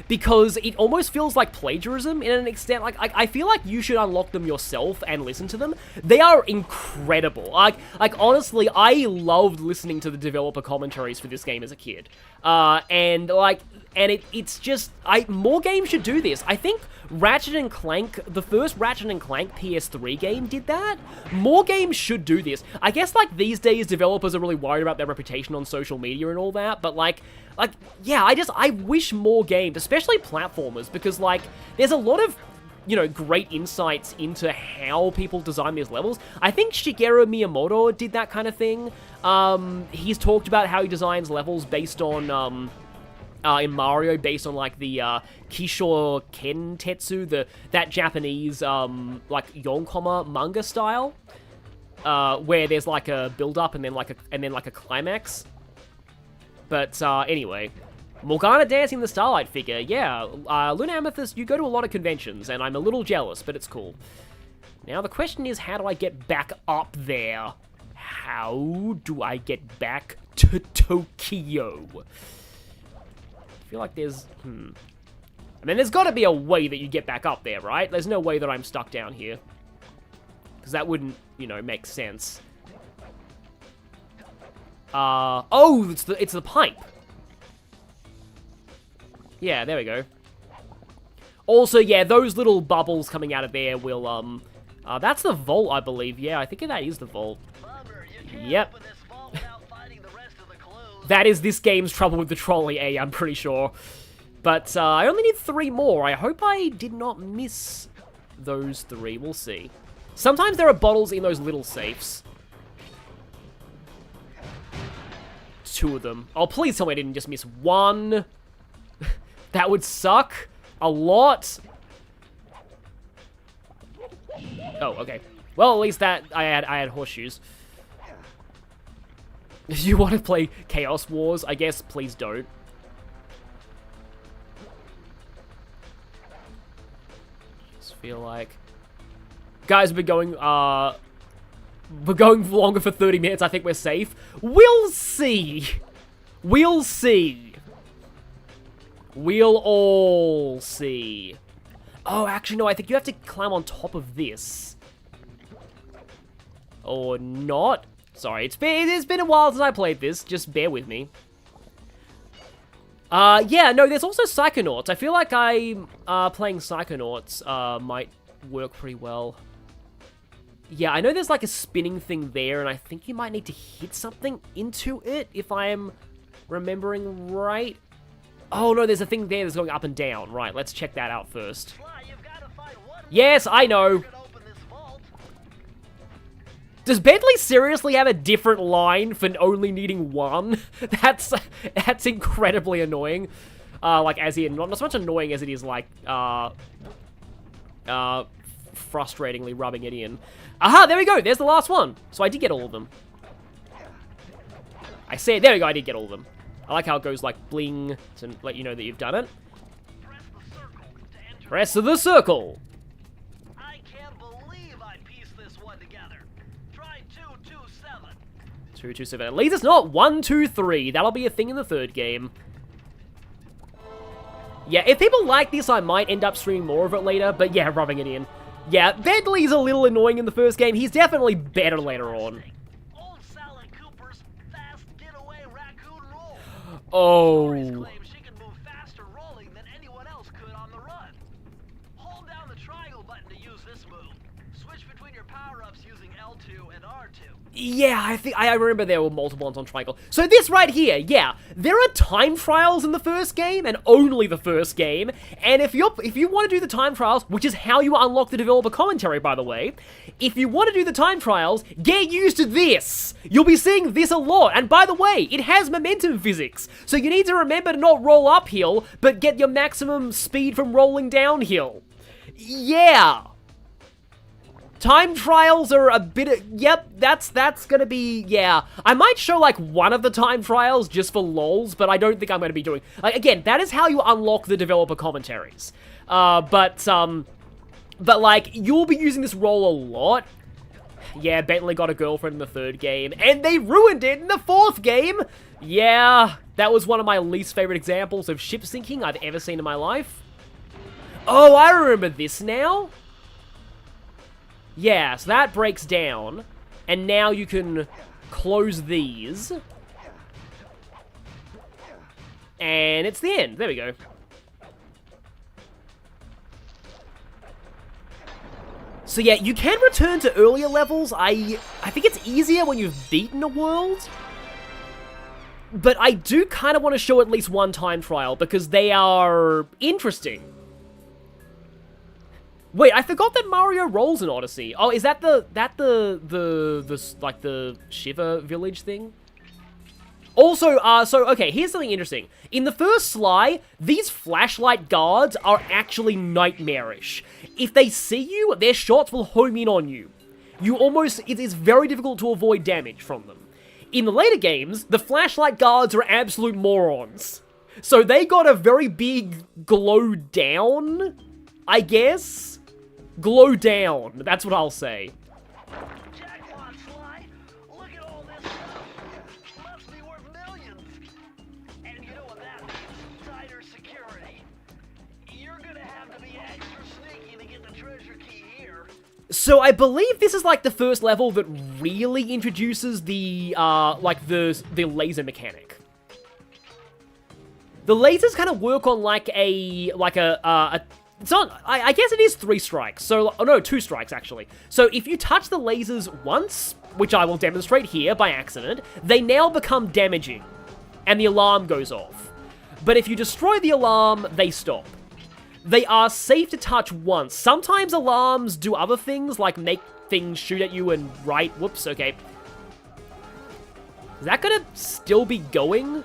because it almost feels like plagiarism in an extent. Like, I feel like you should unlock them yourself and listen to them. They are incredible. Like honestly, I loved listening to the developer commentaries for this game as a kid. It's just, more games should do this. I think Ratchet & Clank, the first Ratchet & Clank PS3 game did that. More games should do this. I guess, like, these days, developers are really worried about their reputation on social media and all that, but, yeah, I wish more games, especially platformers, because, like, there's a lot of, great insights into how people design these levels. I think Shigeru Miyamoto did that kind of thing. He's talked about how he designs levels based on, in Mario, based on, like, the, Kishore Kentetsu, that Japanese, like, Yonkoma manga style, where there's, like, a build-up and then, like, a climax. But, anyway. Morgana dancing the Starlight figure. Yeah, Luna Amethyst, you go to a lot of conventions, and I'm a little jealous, but it's cool. Now, the question is, how do I get back up there? How do I get back to Tokyo? I feel like there's... I mean, there's got to be a way that you get back up there, right? There's no way that I'm stuck down here. Because that wouldn't, you know, make sense. Oh, it's the pipe. Yeah, there we go. Also, yeah, those little bubbles coming out of there will, that's the vault, I believe. Yeah, I think that is the vault. Yep. That is this game's trouble with the trolley, I'm pretty sure. But, I only need 3 more. I hope I did not miss those 3. We'll see. Sometimes there are bottles in those little safes. 2 of them. Oh, please tell me I didn't just miss 1. That would suck a lot. Oh, okay. Well, at least that I had horseshoes. If you want to play Chaos Wars, I guess please don't. Just feel like guys, we're going longer for 30 minutes. I think we're safe. We'll see. We'll see. We'll all see. Oh, actually, no, I think you have to climb on top of this. Or not. Sorry, it's been a while since I played this. Just bear with me. Yeah, no, there's also Psychonauts. I feel like playing Psychonauts might work pretty well. Yeah, I know there's like a spinning thing there, and I think you might need to hit something into it, if I'm remembering right. Oh, no, there's a thing there that's going up and down. Right, let's check that out first. Yes, I know. Does Bentley seriously have a different line for only needing 1? That's incredibly annoying. Like, as in, not so much annoying as it is, like, frustratingly rubbing it in. Aha, there we go. There's the last one. So I did get all of them. There we go, I did get all of them. I like how it goes like bling to let you know that you've done it. Press the circle. I can't believe I pieced this one together. Try 227. 227. At least it's not 1, 2, 3. That'll be a thing in the 3rd game. Yeah, if people like this, I might end up streaming more of it later. But yeah, rubbing it in. Yeah, Bentley's a little annoying in the 1st game. He's definitely better later on. Oh. Claims she can move faster rolling than anyone else could on the run. Hold down the triangle button to use this move. Switch between your power-ups using L2 and R2. Yeah, I remember there were multiple ones on triangle. So this right here, yeah, there are time trials in the 1st game, and only the 1st game. And if you want to do the time trials, which is how you unlock the developer commentary, by the way, if you want to do the time trials, get used to this. You'll be seeing this a lot. And by the way, it has momentum physics, so you need to remember to not roll uphill, but get your maximum speed from rolling downhill. Yeah. Time trials are a bit of, yep, that's gonna be, yeah. I might show, like, one of the time trials just for lols, but I don't think I'm gonna be doing, like, again, that is how you unlock the developer commentaries. But, like, you'll be using this role a lot. Yeah, Bentley got a girlfriend in the 3rd game, and they ruined it in the 4th game! Yeah, that was one of my least favorite examples of ship sinking I've ever seen in my life. Oh, I remember this now. Yeah, so that breaks down, and now you can close these. And it's the end. There we go. So yeah, you can return to earlier levels. I think it's easier when you've beaten a world. But I do kind of want to show at least one time trial, because they are interesting. Wait, I forgot that Mario rolls in Odyssey. Oh, is that the like the Shiver village thing? Also, so, okay, here's something interesting. In the first Sly, these flashlight guards are actually nightmarish. If they see you, their shots will home in on you. It is very difficult to avoid damage from them. In the later games, the flashlight guards are absolute morons. So they got a very big glow down, I guess? Glow down, that's what I'll say. Jackpot, Sly! Look at all this stuff! Must be worth millions! And you know what that means? Tighter security. You're gonna have to be extra sneaky to get the treasure key here. So I believe this is like the first level that really introduces the, like the laser mechanic. The lasers kind of work on like it's not, I guess it is 3 strikes, so, oh no, 2 strikes actually. So if you touch the lasers once, which I will demonstrate here by accident, they now become damaging, and the alarm goes off. But if you destroy the alarm, they stop. They are safe to touch once. Sometimes alarms do other things, like make things shoot at you and whoops, okay. Is that gonna still be going?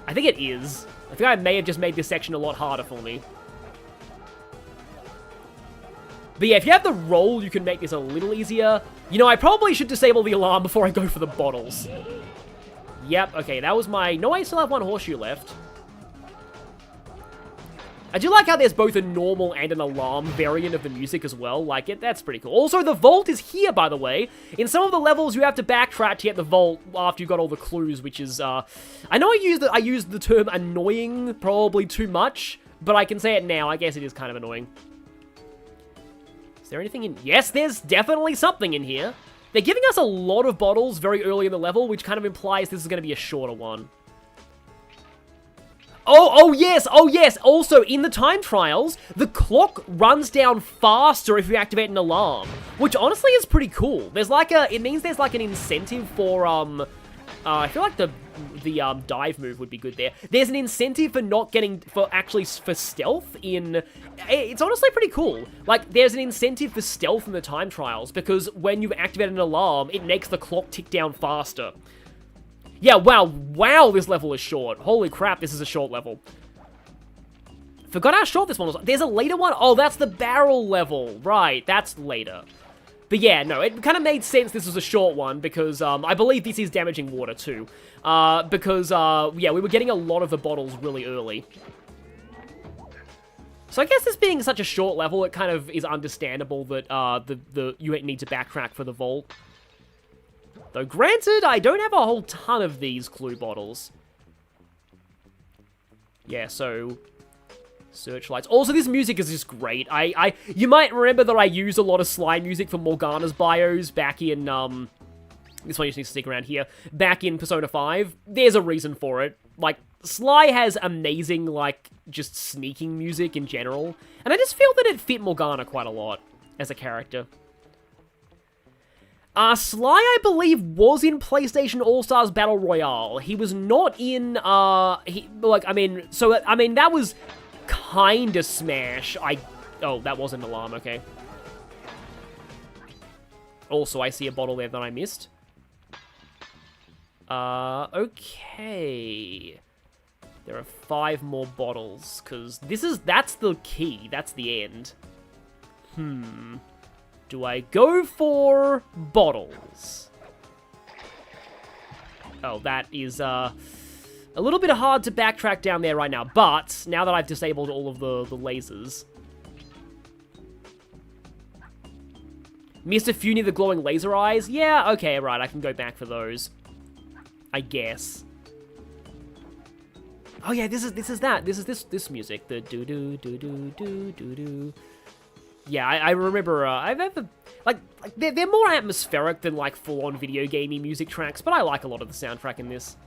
I think it is. I think I may have just made this section a lot harder for me. But yeah, if you have the roll, you can make this a little easier. You know, I probably should disable the alarm before I go for the bottles. Yep, okay, that was my... No, I still have 1 horseshoe left. I do like how there's both a normal and an alarm variant of the music as well. Like, that's pretty cool. Also, the vault is here, by the way. In some of the levels, you have to backtrack to get the vault after you got all the clues, which is, I know I used the term annoying probably too much, but I can say it now. I guess it is kind of annoying. Is there anything in... Yes, there's definitely something in here. They're giving us a lot of bottles very early in the level, which kind of implies this is going to be a shorter one. Oh yes! Also, in the time trials, the clock runs down faster if you activate an alarm, which honestly is pretty cool. There's like it means there's like an incentive for, I feel like the dive move would be good there. There's an incentive for stealth in, it's honestly pretty cool. Like, there's an incentive for stealth in the time trials, because when you've activated an alarm, it makes the clock tick down faster. Yeah, wow, this level is short. Holy crap, this is a short level. Forgot how short this one was. There's a later one? Oh, that's the barrel level. Right, that's later. But yeah, no, it kind of made sense this was a short one, because I believe this is damaging water too. Yeah, we were getting a lot of the bottles really early. So I guess this being such a short level, it kind of is understandable that you need to backtrack for the vault. Though granted, I don't have a whole ton of these clue bottles. Yeah, so... Searchlights. Also, this music is just great. You might remember that I used a lot of Sly music for Morgana's bios back in, this one just needs to stick around here. Back in Persona 5. There's a reason for it. Like, Sly has amazing, like, just sneaking music in general. And I just feel that it fit Morgana quite a lot as a character. Sly, I believe, was in PlayStation All-Stars Battle Royale. He was not in, that was kinda Smash. Oh, that wasn't an alarm, okay. Also, I see a bottle there that I missed. Okay. There are 5 more bottles, because that's the key. That's the end. Do I go for bottles? Oh, that is, a little bit hard to backtrack down there right now, but now that I've disabled all of the lasers. Missed a few near the glowing laser eyes? Yeah, okay, right, I can go back for those. I guess. Oh yeah, this is this music. The do-do-do-do-do-do-do. Yeah, I remember, they're more atmospheric than, like, full-on video gamey music tracks, but I like a lot of the soundtrack in this.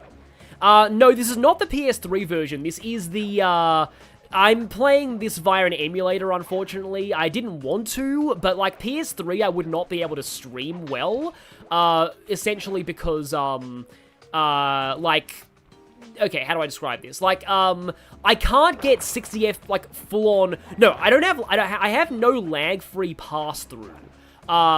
No, this is not the PS3 version. This is the, I'm playing this via an emulator, unfortunately. I didn't want to, but, like, PS3, I would not be able to stream well, essentially because, okay, how do I describe this? Like, I can't get 60F, like, full-on... No, I have no lag-free pass-through,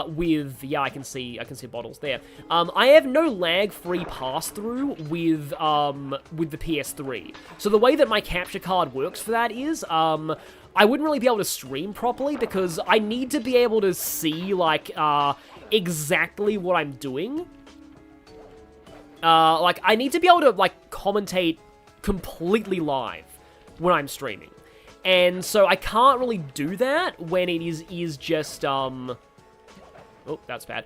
with... Yeah, I can see bottles there. I have no lag-free pass-through with the PS3. So the way that my capture card works for that is, I wouldn't really be able to stream properly, because I need to be able to see, like, exactly what I'm doing. like, I need to be able to, like, commentate completely live when I'm streaming. And so I can't really do that when it is just, oh, that's bad.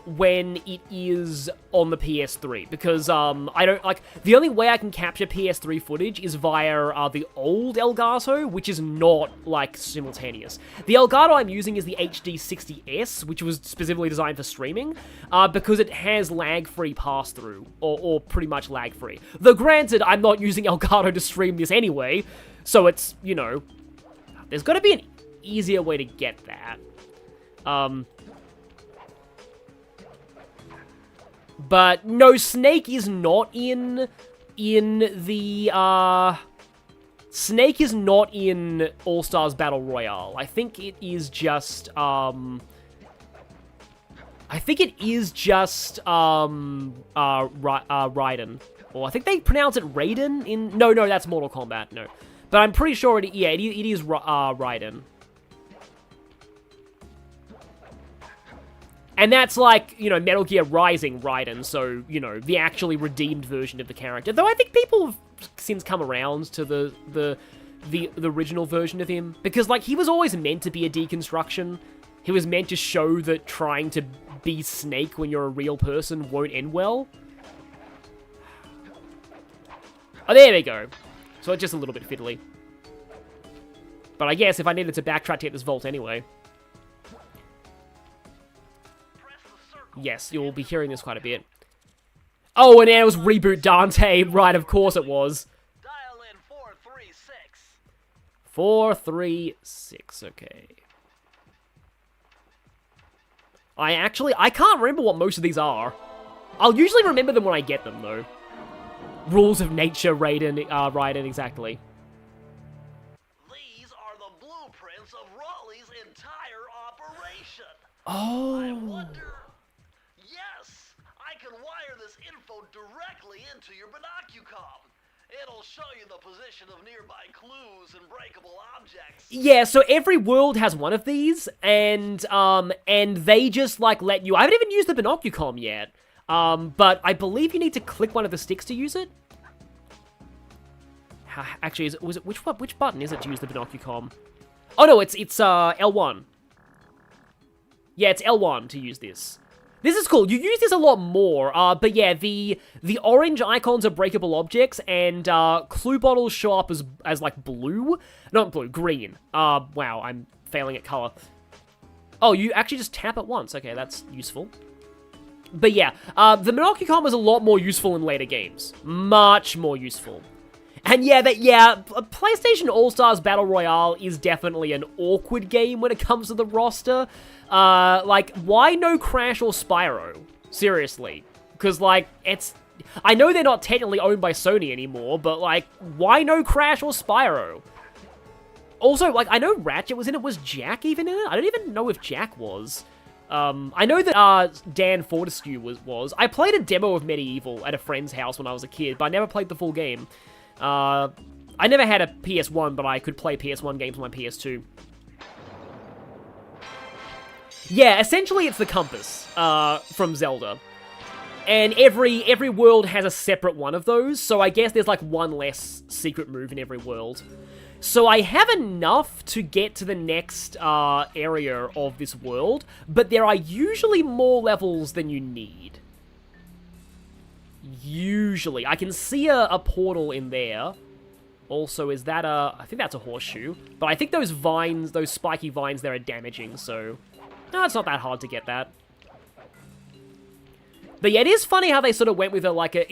When it is on the PS3, because, I don't, like, the only way I can capture PS3 footage is via, the old Elgato, which is not, like, simultaneous. The Elgato I'm using is the HD60S, which was specifically designed for streaming, because it has lag-free pass-through, or pretty much lag-free. Though, granted, I'm not using Elgato to stream this anyway, so it's, you know, there's gotta be an easier way to get that. But no, Snake is not in the, Snake is not in All-Stars Battle Royale. I think it is just, Raiden. Or I think they pronounce it Raiden in, no, that's Mortal Kombat, no. But I'm pretty sure it is Raiden. And that's like, you know, Metal Gear Rising Raiden, so, you know, the actually redeemed version of the character. Though I think people have since come around to the original version of him. Because, like, he was always meant to be a deconstruction. He was meant to show that trying to be Snake when you're a real person won't end well. Oh, there we go. So it's just a little bit fiddly. But I guess if I needed to backtrack to get this vault anyway. Yes, you'll be hearing this quite a bit. Oh, and it was Reboot Dante. Right, of course it was. Dial in 436. 436, okay. I can't remember what most of these are. I'll usually remember them when I get them, though. Rules of Nature, Raiden, exactly. These are the blueprints of Raleigh's entire operation. Oh. I wonder... Yes, I can wire this info directly into your binocucom. It'll show you the position of nearby clues and breakable objects. Yeah, so every world has one of these, and they just, like, let you... I haven't even used the binocucom yet, but I believe you need to click one of the sticks to use it. Actually, which button is it to use the binocucom? Oh no, it's L1. Yeah, it's L1 to use this. This is cool. You use this a lot more, but yeah, the orange icons are breakable objects, and clue bottles show up as like blue. Not blue, green. Wow, I'm failing at color. Oh, you actually just tap it once. Okay, that's useful. But yeah, the binocucom is a lot more useful in later games. Much more useful. And yeah, PlayStation All-Stars Battle Royale is definitely an awkward game when it comes to the roster. Like, why no Crash or Spyro? Seriously. Because, like, I know they're not technically owned by Sony anymore, but, like, why no Crash or Spyro? Also, like, I know Ratchet was in it. Was Jack even in it? I don't even know if Jack was. I know that, Dan Fortescue was. I played a demo of Medieval at a friend's house when I was a kid, but I never played the full game. I never had a PS1, but I could play PS1 games on my PS2. Yeah, essentially it's the compass, from Zelda. And every world has a separate one of those, so I guess there's like one less secret move in every world. So I have enough to get to the next, area of this world, but there are usually more levels than you need. Usually. I can see a portal in there. Also, is that I think that's a horseshoe. But I think those vines, those spiky vines there are damaging, so... No, it's not that hard to get that. But yeah, it is funny how they sort of went with like a...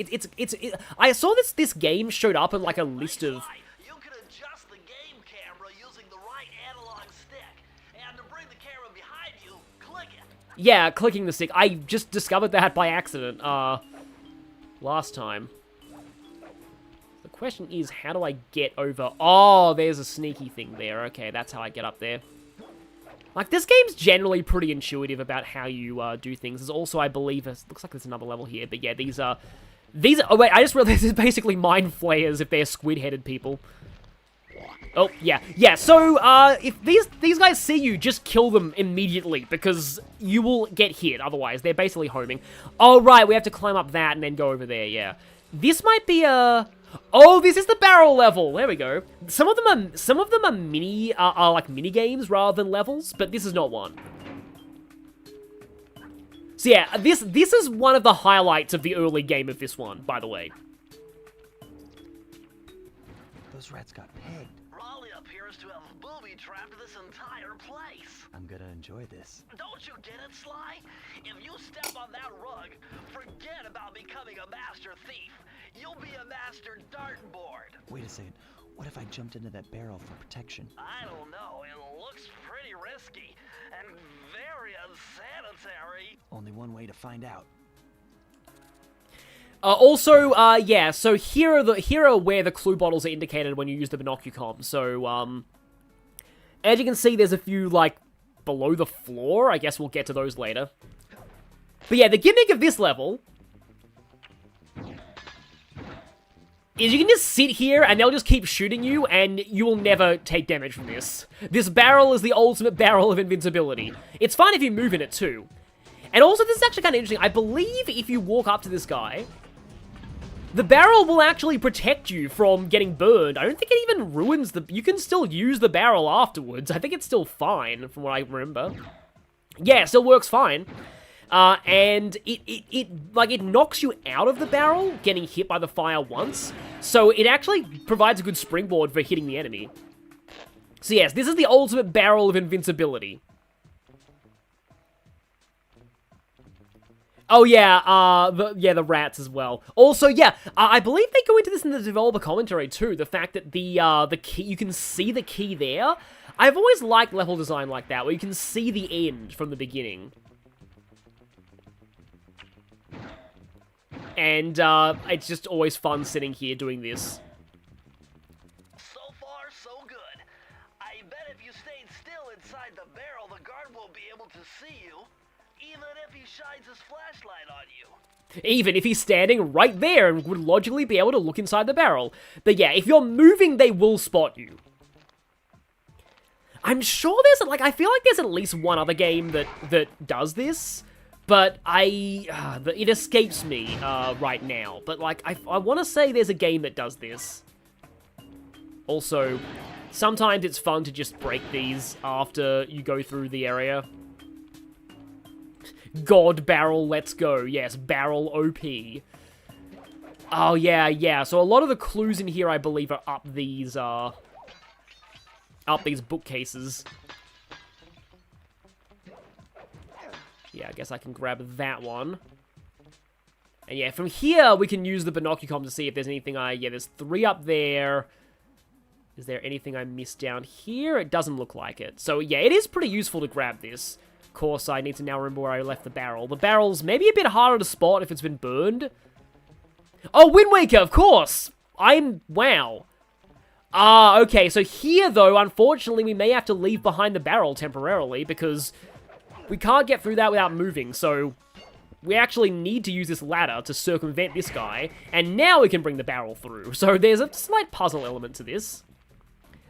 I saw this game showed up in like a list of... You can adjust the game camera using the right analog stick. And to bring the camera behind you, click it. Yeah, clicking the stick. I just discovered that by accident, last time. The question is, how do I get over... Oh, there's a sneaky thing there. Okay, that's how I get up there. Like, this game's generally pretty intuitive about how you, do things. There's also, I believe, looks like there's another level here, but yeah, these are... Oh, wait, I just realized this is basically mind flayers if they're squid-headed people. Oh, yeah, so, if these guys see you, just kill them immediately, because you will get hit, otherwise. They're basically homing. Oh, right, we have to climb up that and then go over there, yeah. This might be a... Oh, this is the barrel level. There we go. Some of them are like mini games rather than levels, but this is not one. So yeah, this is one of the highlights of the early game of this one, by the way. Those rats got pegged. Raleigh appears to have booby-trapped this entire place. I'm gonna enjoy this. Don't you get it, Sly? If you step on that rug, forget about becoming a master thief. You'll be a master dartboard. Wait a second. What if I jumped into that barrel for protection? I don't know. It looks pretty risky and very unsanitary. Only one way to find out. Yeah, so here are where the clue bottles are indicated when you use the binocucom. So, as you can see, there's a few, like, below the floor. I guess we'll get to those later. But yeah, the gimmick of this level is you can just sit here and they'll just keep shooting you and you will never take damage from this. This barrel is the ultimate barrel of invincibility. It's fine if you move in it too. And also, this is actually kind of interesting. I believe if you walk up to this guy, the barrel will actually protect you from getting burned. I don't think it even ruins the... You can still use the barrel afterwards. I think it's still fine, from what I remember. Yeah, it still works fine. And it knocks you out of the barrel, getting hit by the fire once. So it actually provides a good springboard for hitting the enemy. So yes, this is the ultimate barrel of invincibility. Oh yeah, the rats as well. Also, yeah, I believe they go into this in the developer commentary too. The fact that the key, you can see the key there. I've always liked level design like that, where you can see the end from the beginning. And it's just always fun sitting here doing this. So far, so good. I bet if you stayed still inside the barrel, the guard won't be able to see you. Even if he shines his flashlight on you. Even if he's standing right there and would logically be able to look inside the barrel. But yeah, if you're moving, they will spot you. I'm sure there's, like, I feel like there's at least one other game that does this. But it escapes me right now. But, like, I want to say there's a game that does this. Also, sometimes it's fun to just break these after you go through the area. God barrel, let's go. Yes, barrel OP. Oh, yeah. So a lot of the clues in here, I believe, are up these bookcases. Yeah, I guess I can grab that one. And yeah, from here, we can use the binocucom to see if there's anything yeah, there's 3 up there. Is there anything I missed down here? It doesn't look like it. So yeah, it is pretty useful to grab this. Of course, I need to now remember where I left the barrel. The barrel's maybe a bit harder to spot if it's been burned. Oh, Wind Waker, of course! Wow. Okay, so here, though, unfortunately, we may have to leave behind the barrel temporarily, because we can't get through that without moving, so we actually need to use this ladder to circumvent this guy, and now we can bring the barrel through. So there's a slight puzzle element to this.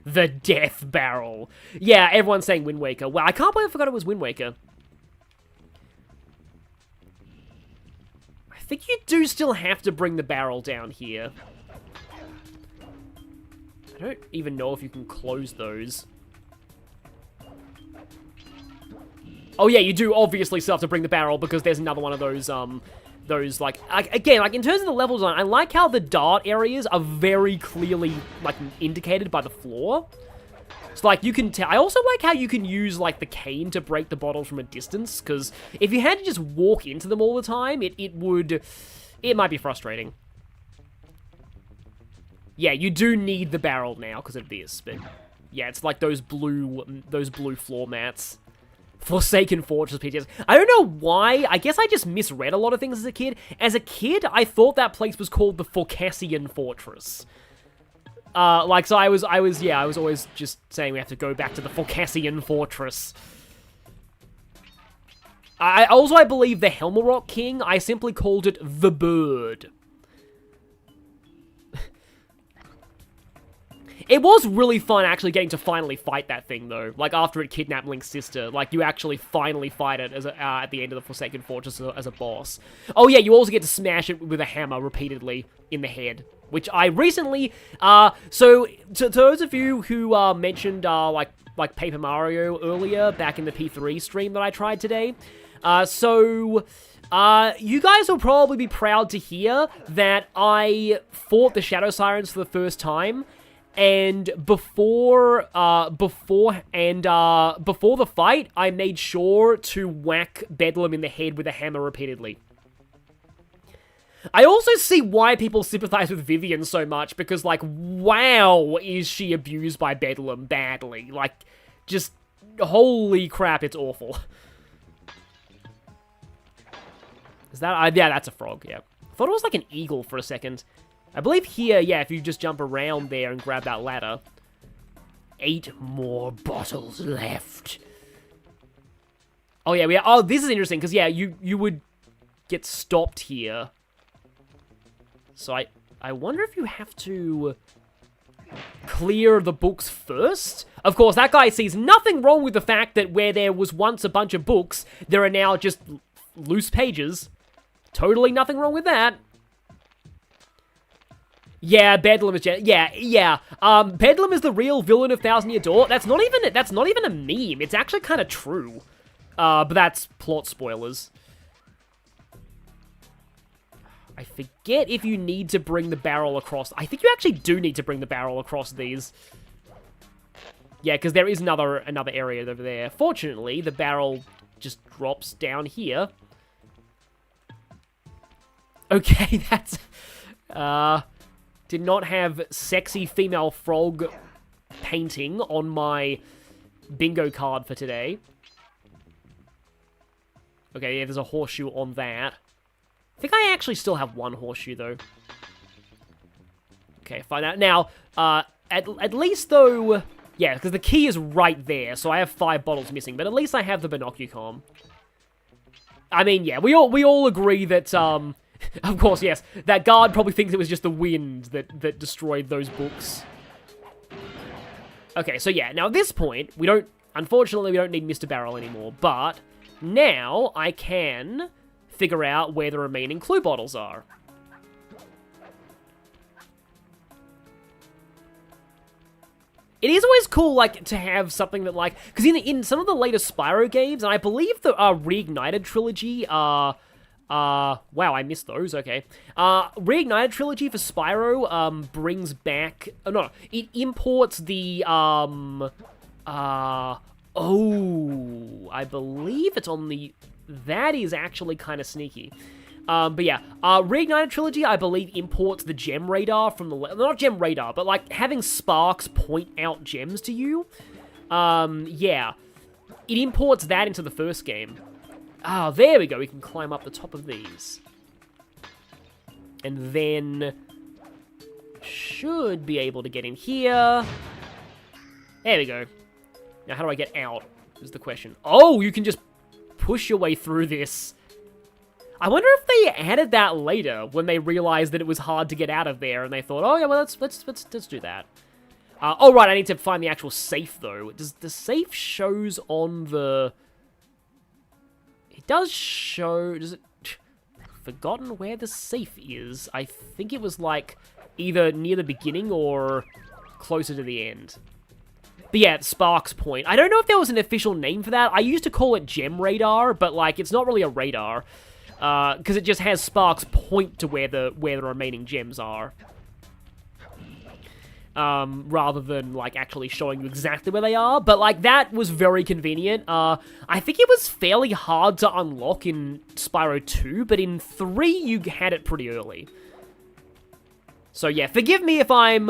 The Death Barrel. Yeah, everyone's saying Wind Waker. Wow, I can't believe I forgot it was Wind Waker. I think you do still have to bring the barrel down here. I don't even know if you can close those. Oh yeah, you do obviously still have to bring the barrel because there's another one of those, like, again, like, in terms of the level design, I like how the dart areas are very clearly, like, indicated by the floor. So, like, you can tell. I also like how you can use, like, the cane to break the bottles from a distance, because if you had to just walk into them all the time, it might be frustrating. Yeah, you do need the barrel now because of this, but yeah, it's like those blue floor mats. Forsaken Fortress PTS. I don't know why. I guess I just misread a lot of things as a kid. As a kid, I thought that place was called the Forcassian Fortress. Like, so I was always just saying we have to go back to the Forcassian Fortress. I believe the Helmarock King, I simply called it the Bird. It was really fun actually getting to finally fight that thing, though. Like, after it kidnapped Link's sister. Like, you actually finally fight it as at the end of the Forsaken Fortress as a boss. Oh yeah, you also get to smash it with a hammer repeatedly in the head. Which I recently... so, to those of you who mentioned, like Paper Mario earlier, back in the P3 stream that I tried today. You guys will probably be proud to hear that I fought the Shadow Sirens for the first time, and before the fight, I made sure to whack Bedlam in the head with a hammer repeatedly. I also see why people sympathize with Vivian so much, because, like, wow, is she abused by Bedlam badly. Like, just, holy crap, it's awful. Is that... yeah, that's a frog, yeah. I thought it was like an eagle for a second. I believe here, yeah, if you just jump around there and grab that ladder. 8 more bottles left. Oh, yeah, oh, this is interesting, because, yeah, you would get stopped here. So I wonder if you have to clear the books first? Of course, that guy sees nothing wrong with the fact that where there was once a bunch of books, there are now just loose pages. Totally nothing wrong with that. Yeah, Bedlam is Bedlam is the real villain of Thousand Year Door. That's not even a meme. It's actually kind of true. But that's plot spoilers. I forget if you need to bring the barrel across. I think you actually do need to bring the barrel across these. Yeah, because there is another area over there. Fortunately, the barrel just drops down here. Okay, that's... did not have sexy female frog painting on my bingo card for today. Okay, yeah, there's a horseshoe on that. I think I actually still have 1 horseshoe, though. Okay, find out. Now, at least, though... Yeah, because the key is right there, so I have 5 bottles missing, but at least I have the binocucom. I mean, yeah, we all agree that, of course, yes, that guard probably thinks it was just the wind that destroyed those books. Okay, so yeah, now at this point, unfortunately, we don't need Mr. Barrel anymore, but now I can figure out where the remaining clue bottles are. It is always cool, like, to have something that, like... Because in some of the later Spyro games, and I believe the Reignited trilogy, wow, I missed those, okay. Reignited trilogy for Spyro, brings back... Oh, no, it imports the, oh, I believe it's on the... That is actually kind of sneaky. But yeah, Reignited Trilogy, I believe, imports the gem radar from the... Not gem radar, but, like, having sparks point out gems to you. Yeah. It imports that into the first game. Ah, there we go. We can climb up the top of these. And then... should be able to get in here. There we go. Now, how do I get out, is the question. Oh, you can just push your way through this. I wonder if they added that later when they realized that it was hard to get out of there, and they thought, oh yeah, well let's do that. Oh right, I need to find the actual safe though. Does the safe shows on the? It does show. Does it? Forgotten where the safe is. I think it was like either near the beginning or closer to the end. But yeah, Sparks Point. I don't know if there was an official name for that. I used to call it Gem Radar, but like it's not really a radar. Because it just has sparks point to where the remaining gems are. Rather than, like, actually showing you exactly where they are. But, like, that was very convenient. I think it was fairly hard to unlock in Spyro 2, but in 3, you had it pretty early. So, yeah, forgive me if I'm,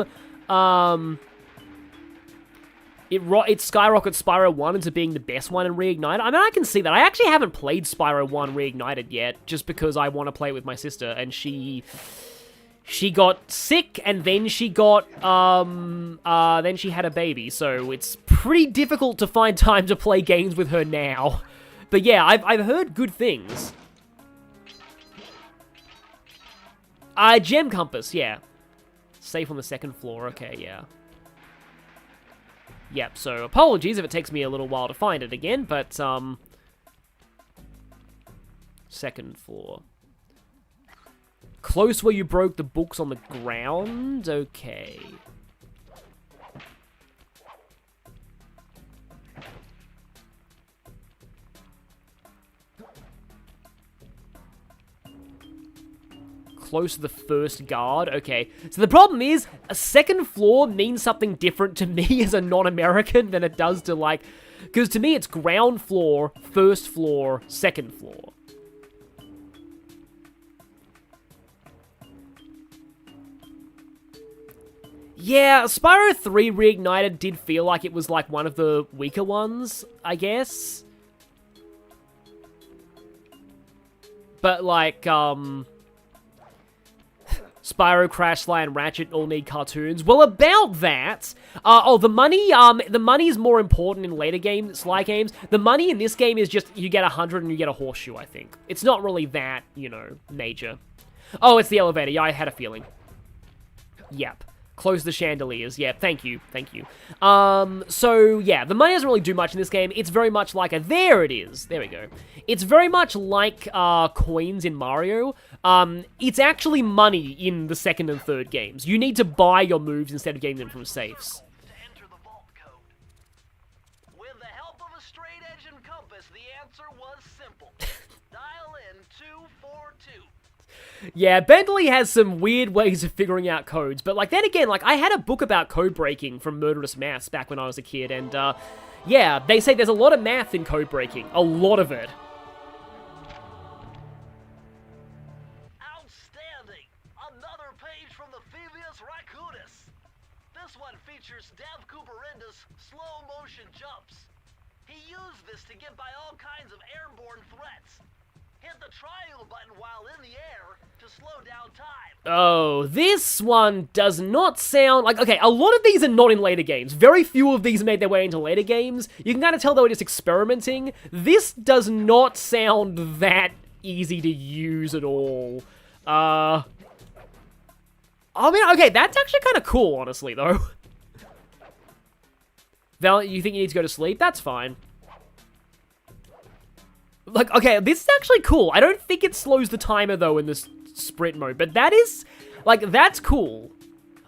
it skyrockets Spyro 1 into being the best one in Reignited. I mean, I can see that. I actually haven't played Spyro 1 Reignited yet, just because I want to play it with my sister, and she got sick, and then she got, then she had a baby, so it's pretty difficult to find time to play games with her now. But yeah, I've heard good things. Gem Compass, yeah. Safe on the 2nd floor, okay, yeah. Yep, so apologies if it takes me a little while to find it again, but, second floor. Close where you broke the books on the ground? Okay. Close to the first guard. Okay. So the problem is, a second floor means something different to me as a non-American than it does to, like... Because to me, it's ground floor, first floor, second floor. Yeah, Spyro 3 Reignited did feel like it was, like, one of the weaker ones, I guess. But, like, Spyro, Crash, Sly, and Ratchet all need cartoons. Well, about that, the money is more important in later games, Sly games. The money in this game is just, you get 100 and you get a horseshoe, I think. It's not really that, you know, major. Oh, it's the elevator. Yeah, I had a feeling. Yep. Close the chandeliers. Yeah, thank you. Thank you. So, yeah, the money doesn't really do much in this game. It's very much like a... There it is. There we go. It's very much like coins in Mario. It's actually money in the second and third games. You need to buy your moves instead of getting them from safes. To enter the vault code. With the help of a straight edge and compass, the answer was simple. Dial in 242. Yeah, Bentley has some weird ways of figuring out codes, but, like, then again, like, I had a book about code breaking from Murderous Maths back when I was a kid, and, yeah, they say there's a lot of math in code breaking. A lot of it. Outstanding! Another page from the Thievius Racoonus. This one features Dev Cooperenda's slow-motion jumps. He used this to get by all kinds of airborne threats. Hit the triangle button while in the air to slow down time. Oh, this one does not sound like... Okay, a lot of these are not in later games. Very few of these made their way into later games. You can kind of tell they were just experimenting. This does not sound that easy to use at all. I mean, okay, that's actually kind of cool, honestly, though. Val, you think you need to go to sleep? That's fine. Like, okay, this is actually cool. I don't think it slows the timer, though, in this sprint mode, but that is, like, that's cool.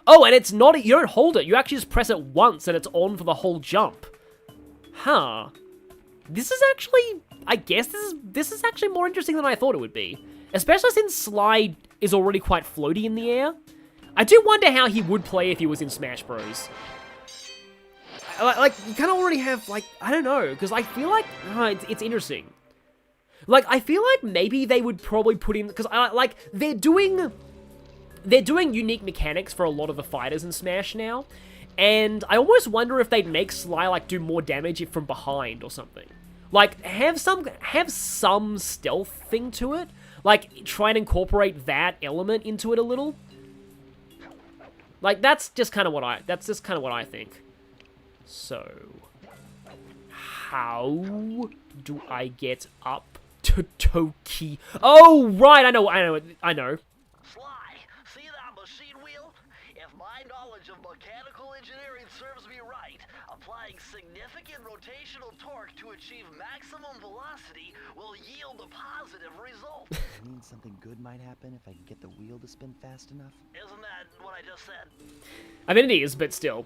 Oh, and it's not, you don't hold it. You actually just press it once, and it's on for the whole jump. Huh. This is actually, I guess this is actually more interesting than I thought it would be. Especially since Slide is already quite floaty in the air. I do wonder how he would play if he was in Smash Bros. Like, you kind of already have, like, I don't know, because I feel like, it's interesting. Like, I feel like maybe they would probably put in... Because, like, they're doing unique mechanics for a lot of the fighters in Smash now. And I almost wonder if they'd make Sly, like, do more damage from behind or something. Like, have some stealth thing to it. Like, try and incorporate that element into it a little. Like, that's just kind of what I think. So... How do I get up to Toki? Oh, right, I know. Sly, see that machine wheel? If my knowledge of mechanical engineering serves me right, applying significant rotational torque to achieve maximum velocity will yield a positive result. That means something good might happen if I can get the wheel to spin fast enough? Isn't that what I just said? I mean, it is, but still.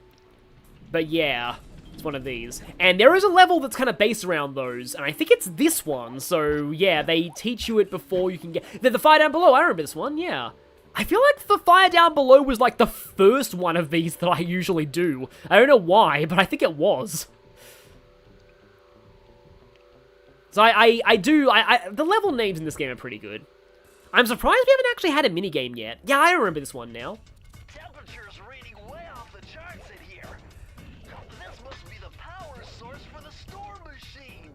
But yeah, it's one of these. And there is a level that's kind of based around those, and I think it's this one. So yeah, they teach you it before you can get... The Fire Down Below, I remember this one, yeah. I feel like the Fire Down Below was like the first one of these that I usually do. I don't know why, but I think it was. So the level names in this game are pretty good. I'm surprised we haven't actually had a minigame yet. Yeah, I remember this one now. Temperature's reading way off the charts in here. This must be the power source for the storm machine.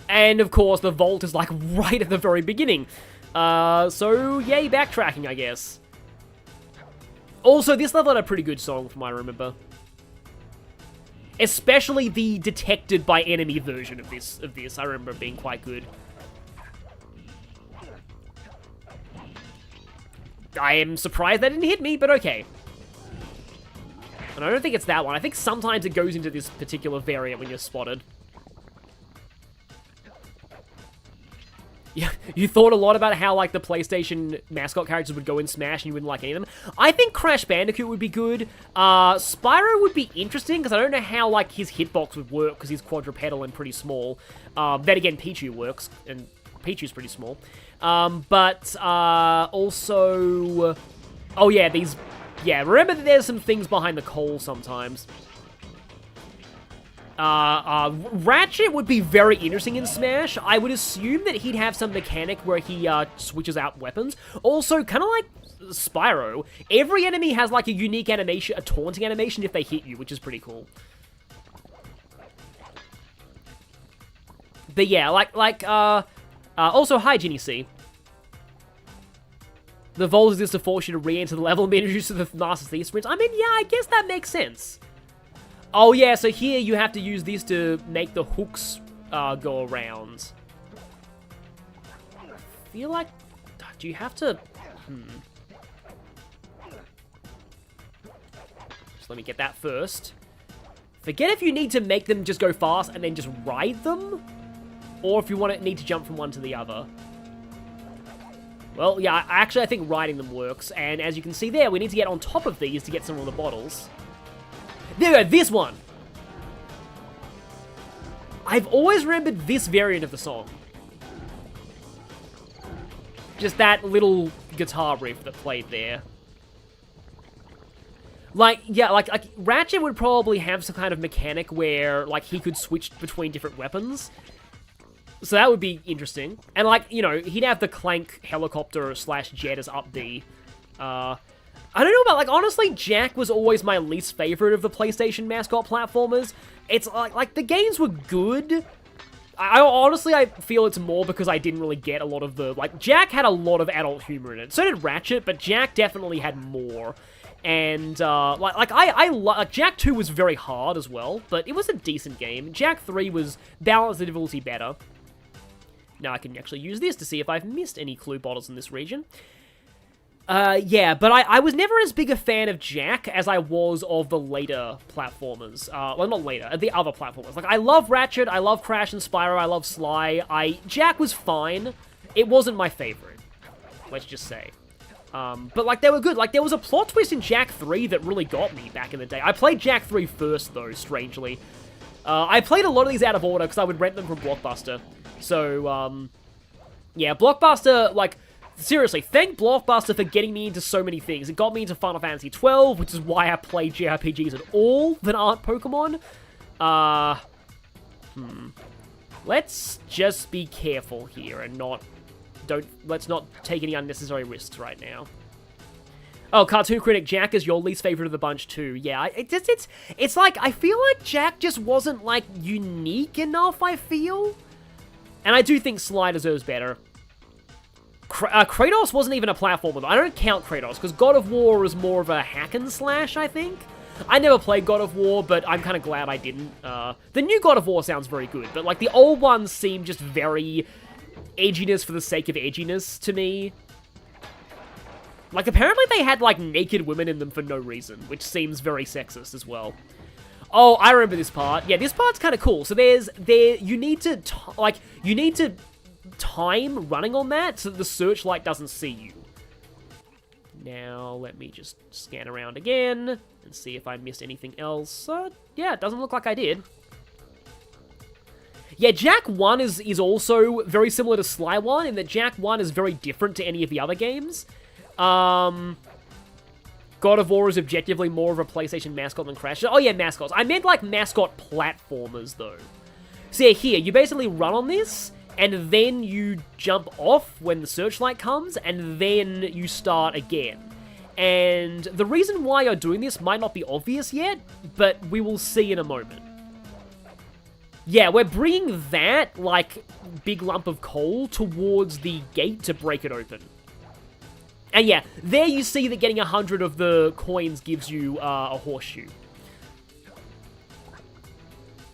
And of course, the vault is like right at the very beginning. So yay, backtracking, I guess. Also, this level had a pretty good song from what I remember. Especially the detected by enemy version of this. I remember it being quite good. I am surprised that didn't hit me, but okay. And I don't think it's that one. I think sometimes it goes into this particular variant when you're spotted. Yeah, you thought a lot about how, like, the PlayStation mascot characters would go in Smash and you wouldn't like any of them. I think Crash Bandicoot would be good. Spyro would be interesting, because I don't know how, like, his hitbox would work, because he's quadrupedal and pretty small. Then again, Pichu works, and Pichu's pretty small. Also... Oh, yeah, these... Yeah, remember that there's some things behind the coal sometimes. Ratchet would be very interesting in Smash. I would assume that he'd have some mechanic where he switches out weapons. Also, kind of like Spyro, every enemy has like a unique animation, a taunting animation if they hit you, which is pretty cool. But yeah, also, hi, Ginny C. The vault is just to force you to re-enter the level and be introduced to the Master Thief sprints. I mean, yeah, I guess that makes sense. Oh yeah, so here you have to use this to make the hooks go around. I feel like... Do you have to... Just let me get that first. Forget if you need to make them just go fast and then just ride them, or if you need to jump from one to the other. Well, yeah, actually I think riding them works, and as you can see there, we need to get on top of these to get some of the bottles. There we go, this one! I've always remembered this variant of the song. Just that little guitar riff that played there. Like, yeah, like Ratchet would probably have some kind of mechanic where, like, he could switch between different weapons. So that would be interesting. And, like, you know, he'd have the Clank helicopter / jet as up B. I don't know about, like, honestly, Jack was always my least favorite of the PlayStation mascot platformers. It's, like the games were good. Honestly, I feel it's more because I didn't really get a lot of the, like, Jack had a lot of adult humor in it. So did Ratchet, but Jack definitely had more. And, like, Jack 2 was very hard as well, but it was a decent game. Jack 3 was balanced the difficulty better. Now I can actually use this to see if I've missed any clue bottles in this region. Yeah, but I was never as big a fan of Jack as I was of the later platformers. Well, not later, the other platformers. Like, I love Ratchet, I love Crash and Spyro, I love Sly. Jack was fine. It wasn't my favorite, let's just say. But, like, they were good. Like, there was a plot twist in Jack 3 that really got me back in the day. I played Jack 3 first, though, strangely. I played a lot of these out of order because I would rent them from Blockbuster. So, yeah, Blockbuster, like, seriously, thank Blockbuster for getting me into so many things. It got me into Final Fantasy XII, which is why I play JRPGs at all that aren't Pokemon. Let's just be careful here and let's not take any unnecessary risks right now. Oh, Cartoon Critic, Jack is your least favorite of the bunch too. Yeah, it's like, I feel like Jack just wasn't, like, unique enough, I feel. And I do think Sly deserves better. Kratos wasn't even a platformer. I don't count Kratos, because God of War is more of a hack and slash, I think. I never played God of War, but I'm kind of glad I didn't. The new God of War sounds very good, but, like, the old ones seem just very edginess for the sake of edginess to me. Like, apparently they had, like, naked women in them for no reason, which seems very sexist as well. Oh, I remember this part. Yeah, this part's kind of cool. So you need to time running on that so that the searchlight doesn't see you. Now, let me just scan around again and see if I missed anything else. Yeah, it doesn't look like I did. Yeah, Jack 1 is also very similar to Sly 1 in that Jack 1 is very different to any of the other games. God of War is objectively more of a PlayStation mascot than Crash. Oh yeah, mascots. I meant like mascot platformers though. So yeah, here, you basically run on this, and then you jump off when the searchlight comes, and then you start again. And the reason why you're doing this might not be obvious yet, but we will see in a moment. Yeah, we're bringing that, like, big lump of coal towards the gate to break it open. And yeah, there you see that getting 100 of the coins gives you a horseshoe.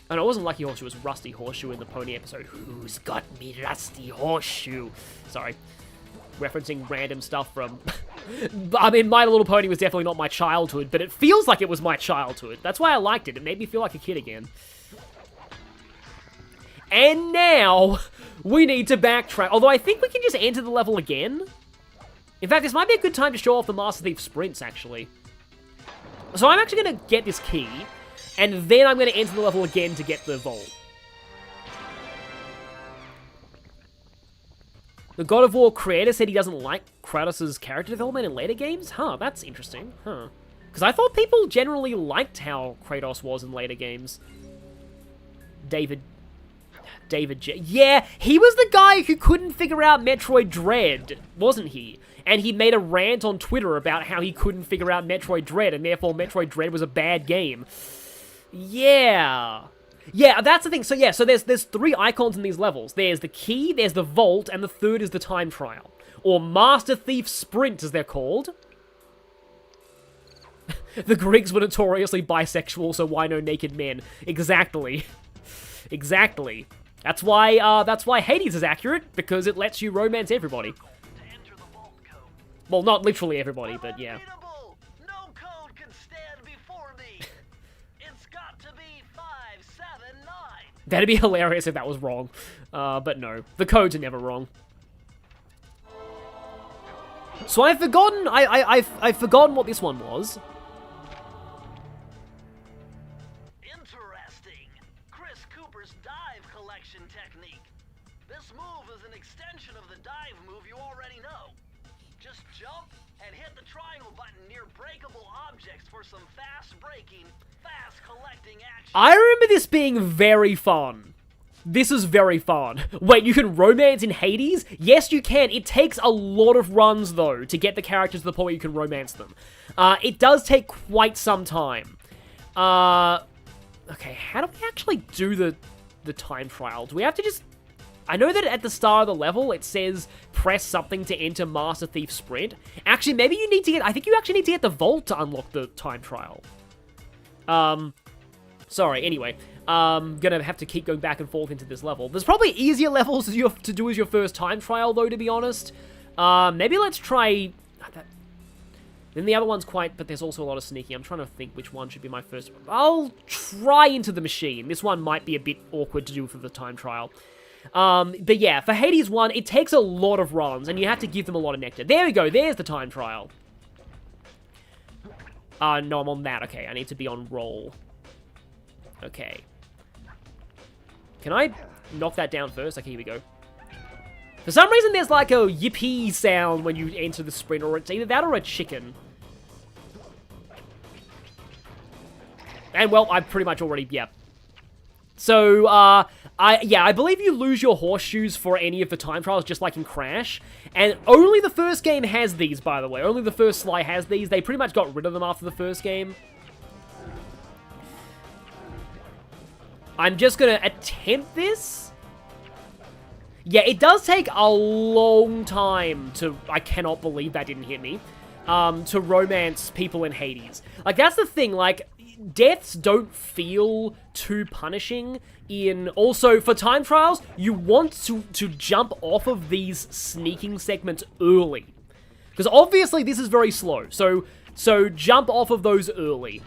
Oh no, it wasn't Lucky Horseshoe, it was Rusty Horseshoe in the Pony episode. Who's got me Rusty Horseshoe? Sorry. Referencing random stuff from I mean, My Little Pony was definitely not my childhood, but it feels like it was my childhood. That's why I liked it. It made me feel like a kid again. And now, we need to backtrack. Although I think we can just enter the level again. In fact, this might be a good time to show off the Master Thief sprints, actually. So I'm actually going to get this key, and then I'm going to enter the level again to get the vault. The God of War creator said he doesn't like Kratos' character development in later games? Huh, that's interesting. Huh. Because I thought people generally liked how Kratos was in later games. David J. Yeah, he was the guy who couldn't figure out Metroid Dread, wasn't he? And he made a rant on Twitter about how he couldn't figure out Metroid Dread, and therefore Metroid Dread was a bad game. Yeah. Yeah, that's the thing. So yeah, so there's 3 icons in these levels. There's the key, there's the vault, and the third is the time trial. Or Master Thief Sprint, as they're called. The Greeks were notoriously bisexual, so why no naked men? Exactly. Exactly. That's why Hades is accurate, because it lets you romance everybody. Well, not literally everybody, but yeah. No code can stand before me. It's got to be 579. That'd be hilarious if that was wrong. But no, the codes are never wrong. So I've forgotten, I've forgotten what this one was. Interesting. Chris Cooper's dive collection technique. This move is an extension of the dive move you already know. Just jump and hit the triangle button near breakable objects for some fast braking, fast collecting action. I remember this being very fun. This is very fun. Wait, you can romance in Hades? Yes, you can. It takes a lot of runs, though, to get the characters to the point where you can romance them. It does take quite some time. Okay, how do we actually do the time trial? Do we have to just... I know that at the start of the level, it says press something to enter Master Thief Sprint. Actually, maybe you need to get... I think you actually need to get the vault to unlock the time trial. Sorry, anyway. Gonna have to keep going back and forth into this level. There's probably easier levels to do as your first time trial, though, to be honest. Maybe let's try... Then the other one's quite... But there's also a lot of sneaking. I'm trying to think which one should be my first... I'll try Into the Machine. This one might be a bit awkward to do for the time trial. But yeah, for Hades 1, it takes a lot of runs, and you have to give them a lot of nectar. There we go, there's the time trial. No, I'm on that. Okay, I need to be on roll. Okay. Can I knock that down first? Okay, here we go. For some reason, there's like a yippee sound when you enter the sprint, or it's either that or a chicken. And, well, I've pretty much already, yeah. So, I believe you lose your horseshoes for any of the time trials, just like in Crash. And only the first game has these, by the way. Only the first Sly has these. They pretty much got rid of them after the first game. I'm just gonna attempt this. Yeah, it does take a long time to... I cannot believe that didn't hit me. To romance people in Hades. Like, that's the thing, like... Deaths don't feel too punishing in... Also, for time trials, you want to jump off of these sneaking segments early. Because obviously this is very slow, so jump off of those early.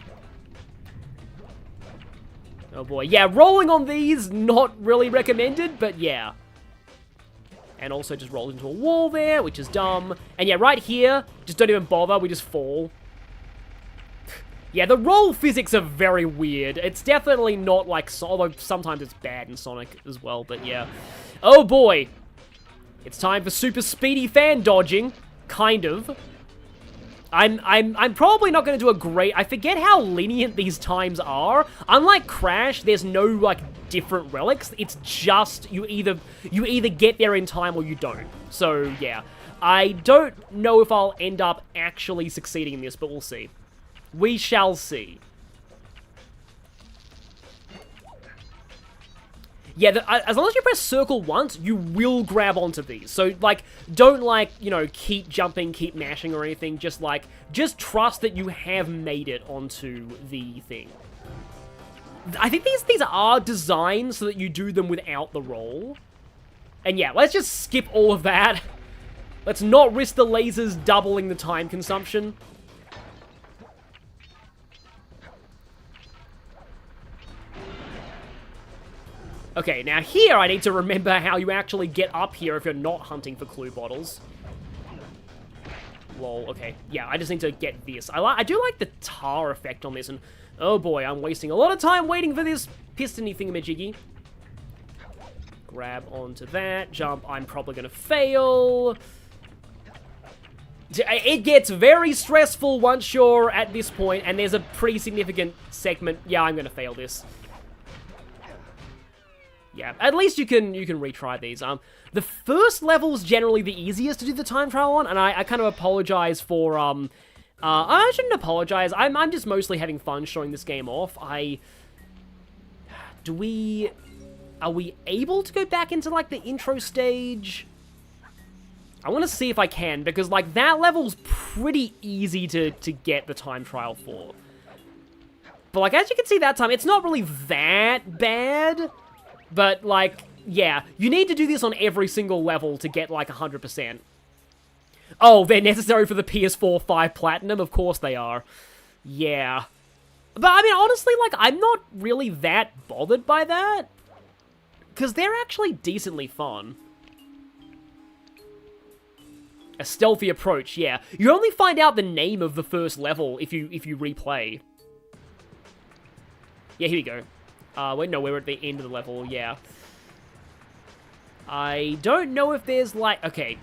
Oh boy, yeah, rolling on these, not really recommended, but yeah. And also just rolled into a wall there, which is dumb. And yeah, right here, just don't even bother, we just fall. Yeah, the roll physics are very weird. It's definitely not like... Although sometimes it's bad in Sonic as well, but yeah. Oh boy! It's time for super speedy fan dodging. Kind of. I'm probably not going to do a great... I forget how lenient these times are. Unlike Crash, there's no, like, different relics. It's just... You either get there in time or you don't. So, yeah. I don't know if I'll end up actually succeeding in this, but we'll see. We shall see. Yeah, as long as you press circle once, you will grab onto these. So, like, don't, like, you know, keep jumping, keep mashing or anything. Just, like, just trust that you have made it onto the thing. I think these are designed so that you do them without the roll. And yeah, let's just skip all of that. Let's not risk the lasers doubling the time consumption. Okay, now here I need to remember how you actually get up here if you're not hunting for clue bottles. Lol, okay. Yeah, I just need to get this. I do like the tar effect on this, and oh boy, I'm wasting a lot of time waiting for this pistony thingamajiggy. Grab onto that, jump, I'm probably gonna fail. It gets very stressful once you're at this point, and there's a pretty significant segment. Yeah, I'm gonna fail this. Yeah, at least you can retry these. The first level's generally the easiest to do the time trial on, and I kind of apologize for, I shouldn't apologize. I'm just mostly having fun showing this game off. Are we able to go back into, like, the intro stage? I want to see if I can, because, like, that level's pretty easy to get the time trial for. But, like, as you can see that time, it's not really that bad. But, like, yeah, you need to do this on every single level to get, like, 100%. Oh, they're necessary for the PS4 5 Platinum? Of course they are. Yeah. But, I mean, honestly, like, I'm not really that bothered by that. Because they're actually decently fun. A stealthy approach, yeah. You only find out the name of the first level if you replay. Yeah, here we go. Wait, no, we're at the end of the level, yeah. I don't know if there's, like, okay,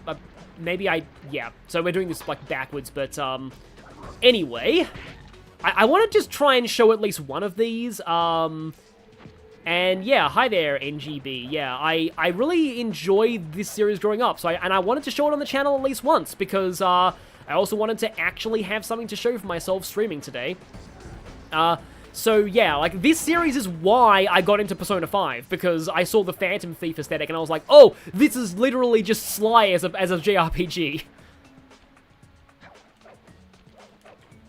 maybe yeah. So we're doing this, like, backwards, but, anyway. I want to just try and show at least one of these, and yeah, hi there, NGB. Yeah, I really enjoyed this series growing up, so I wanted to show it on the channel at least once, because, I also wanted to actually have something to show for myself streaming today. So yeah, like, this series is why I got into Persona 5, because I saw the Phantom Thief aesthetic, and I was like, oh, this is literally just Sly as a JRPG.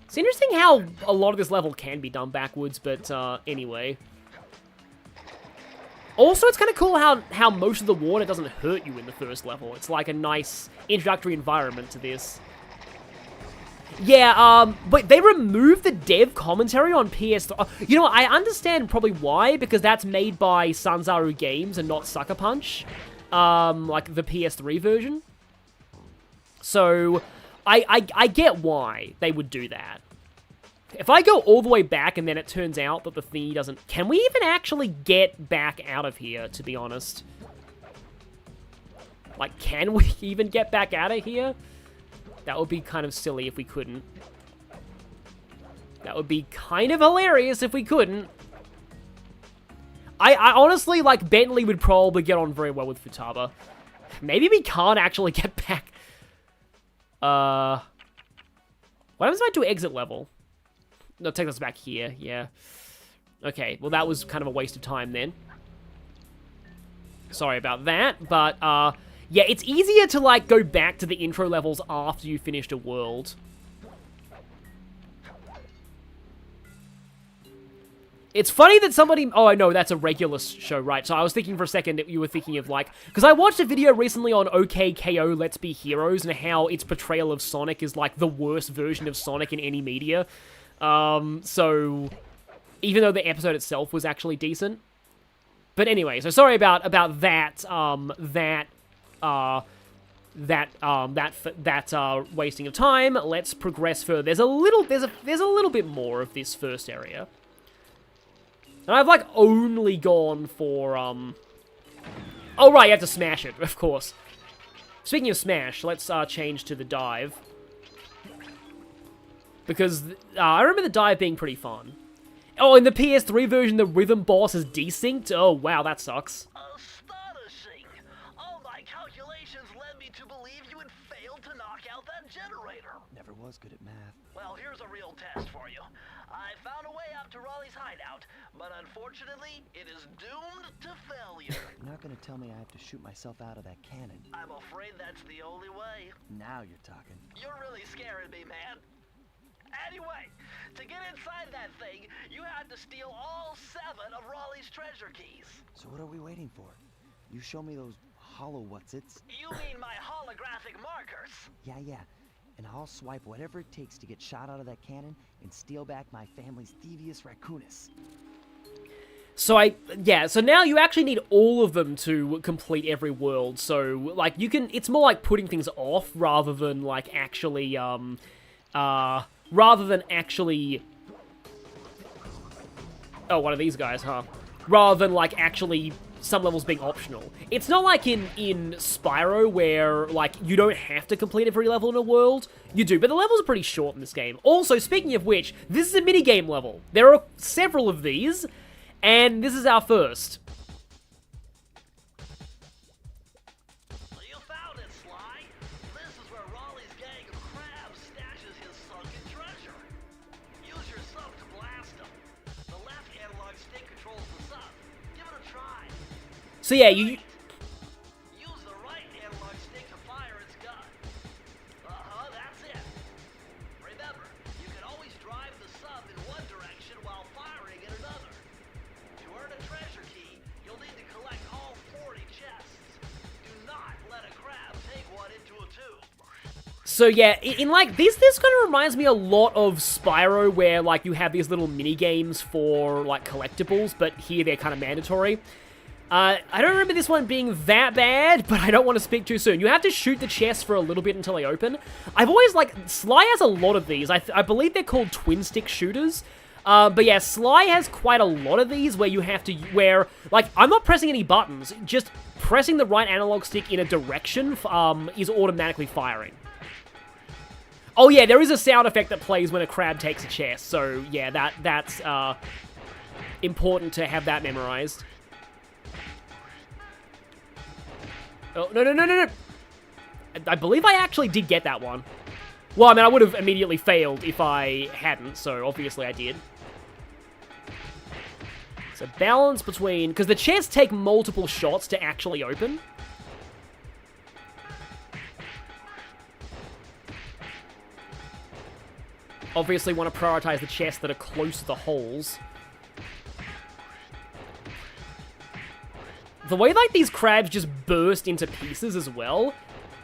It's interesting how a lot of this level can be done backwards, but, anyway. Also, it's kind of cool how most of the water doesn't hurt you in the first level. It's like a nice introductory environment to this. Yeah, but they removed the dev commentary on PS3. You know what, I understand probably why, because that's made by Sanzaru Games and not Sucker Punch. Like the PS3 version. So, I get why they would do that. If I go all the way back and then it turns out that the thingy doesn't... Can we even actually get back out of here, to be honest? Like, can we even get back out of here? That would be kind of silly if we couldn't. That would be kind of hilarious if we couldn't. I honestly, like, Bentley would probably get on very well with Futaba. Maybe we can't actually get back. What happens if I do exit level? No, take us back here, yeah. Okay, well, that was kind of a waste of time then. Sorry about that, but, yeah, it's easier to, like, go back to the intro levels after you finished a world. It's funny that somebody... Oh, I know, that's a Regulus show, right? So I was thinking for a second that you were thinking of, like... Because I watched a video recently on OKKO Let's Be Heroes and how its portrayal of Sonic is, like, the worst version of Sonic in any media. So... Even though the episode itself was actually decent. But anyway, so sorry about that, wasting of time. Let's progress further. There's a little bit more of this first area. And I've, like, only gone for, Oh, right, you have to smash it, of course. Speaking of smash, let's, change to the dive. Because, I remember the dive being pretty fun. Oh, in the PS3 version, the rhythm boss is desynced? Oh, wow, that sucks. Astonishing! All my calculations led me to believe you had failed to knock out that generator. Never was good at math. Well, here's a real test for you. I found a way up to Raleigh's hideout, but unfortunately, it is doomed to failure. You're not gonna tell me I have to shoot myself out of that cannon. I'm afraid that's the only way. Now you're talking. You're really scaring me, man. Anyway, to get inside that thing, you had to steal all 7 of Raleigh's treasure keys. So what are we waiting for? You show me those hollow what's-its. You mean my holographic markers? Yeah. And I'll swipe whatever it takes to get shot out of that cannon and steal back my family's Thievius Racoonus. So now you actually need all of them to complete every world, so, like, it's more like putting things off rather than, like, actually, oh, one of these guys, huh? Rather than, like, actually some levels being optional. It's not like in Spyro where, like, you don't have to complete every level in a world. You do, but the levels are pretty short in this game. Also, speaking of which, this is a minigame level. There are several of these, and this is our first. You found it, Sly. This is where Raleigh's gang of crabs stashes his sunken treasure. Use your sub to blast them. The left analog stick controls the sub. Give it a try. So yeah, you... Use the right analog stick to fire its gun. That's it. Remember, you can always drive the sub in one direction while firing in another. To earn a treasure key, you'll need to collect all 40 chests. Do not let a crab take one into a tube. So yeah, in like, this kind of reminds me a lot of Spyro, where, like, you have these little mini-games for, like, collectibles, but here they're kind of mandatory. I don't remember this one being that bad, but I don't want to speak too soon. You have to shoot the chests for a little bit until they open. I've always, like, Sly has a lot of these. I believe they're called twin-stick shooters. But yeah, Sly has quite a lot of these where you have to, like, I'm not pressing any buttons, just pressing the right analog stick in a direction, is automatically firing. Oh yeah, there is a sound effect that plays when a crab takes a chest, so yeah, that's important to have that memorized. Oh, no. I believe I actually did get that one. Well, I mean, I would have immediately failed if I hadn't, so obviously I did. So balance between... because the chests take multiple shots to actually open. Obviously want to prioritize the chests that are close to the holes. The way, like, these crabs just burst into pieces as well,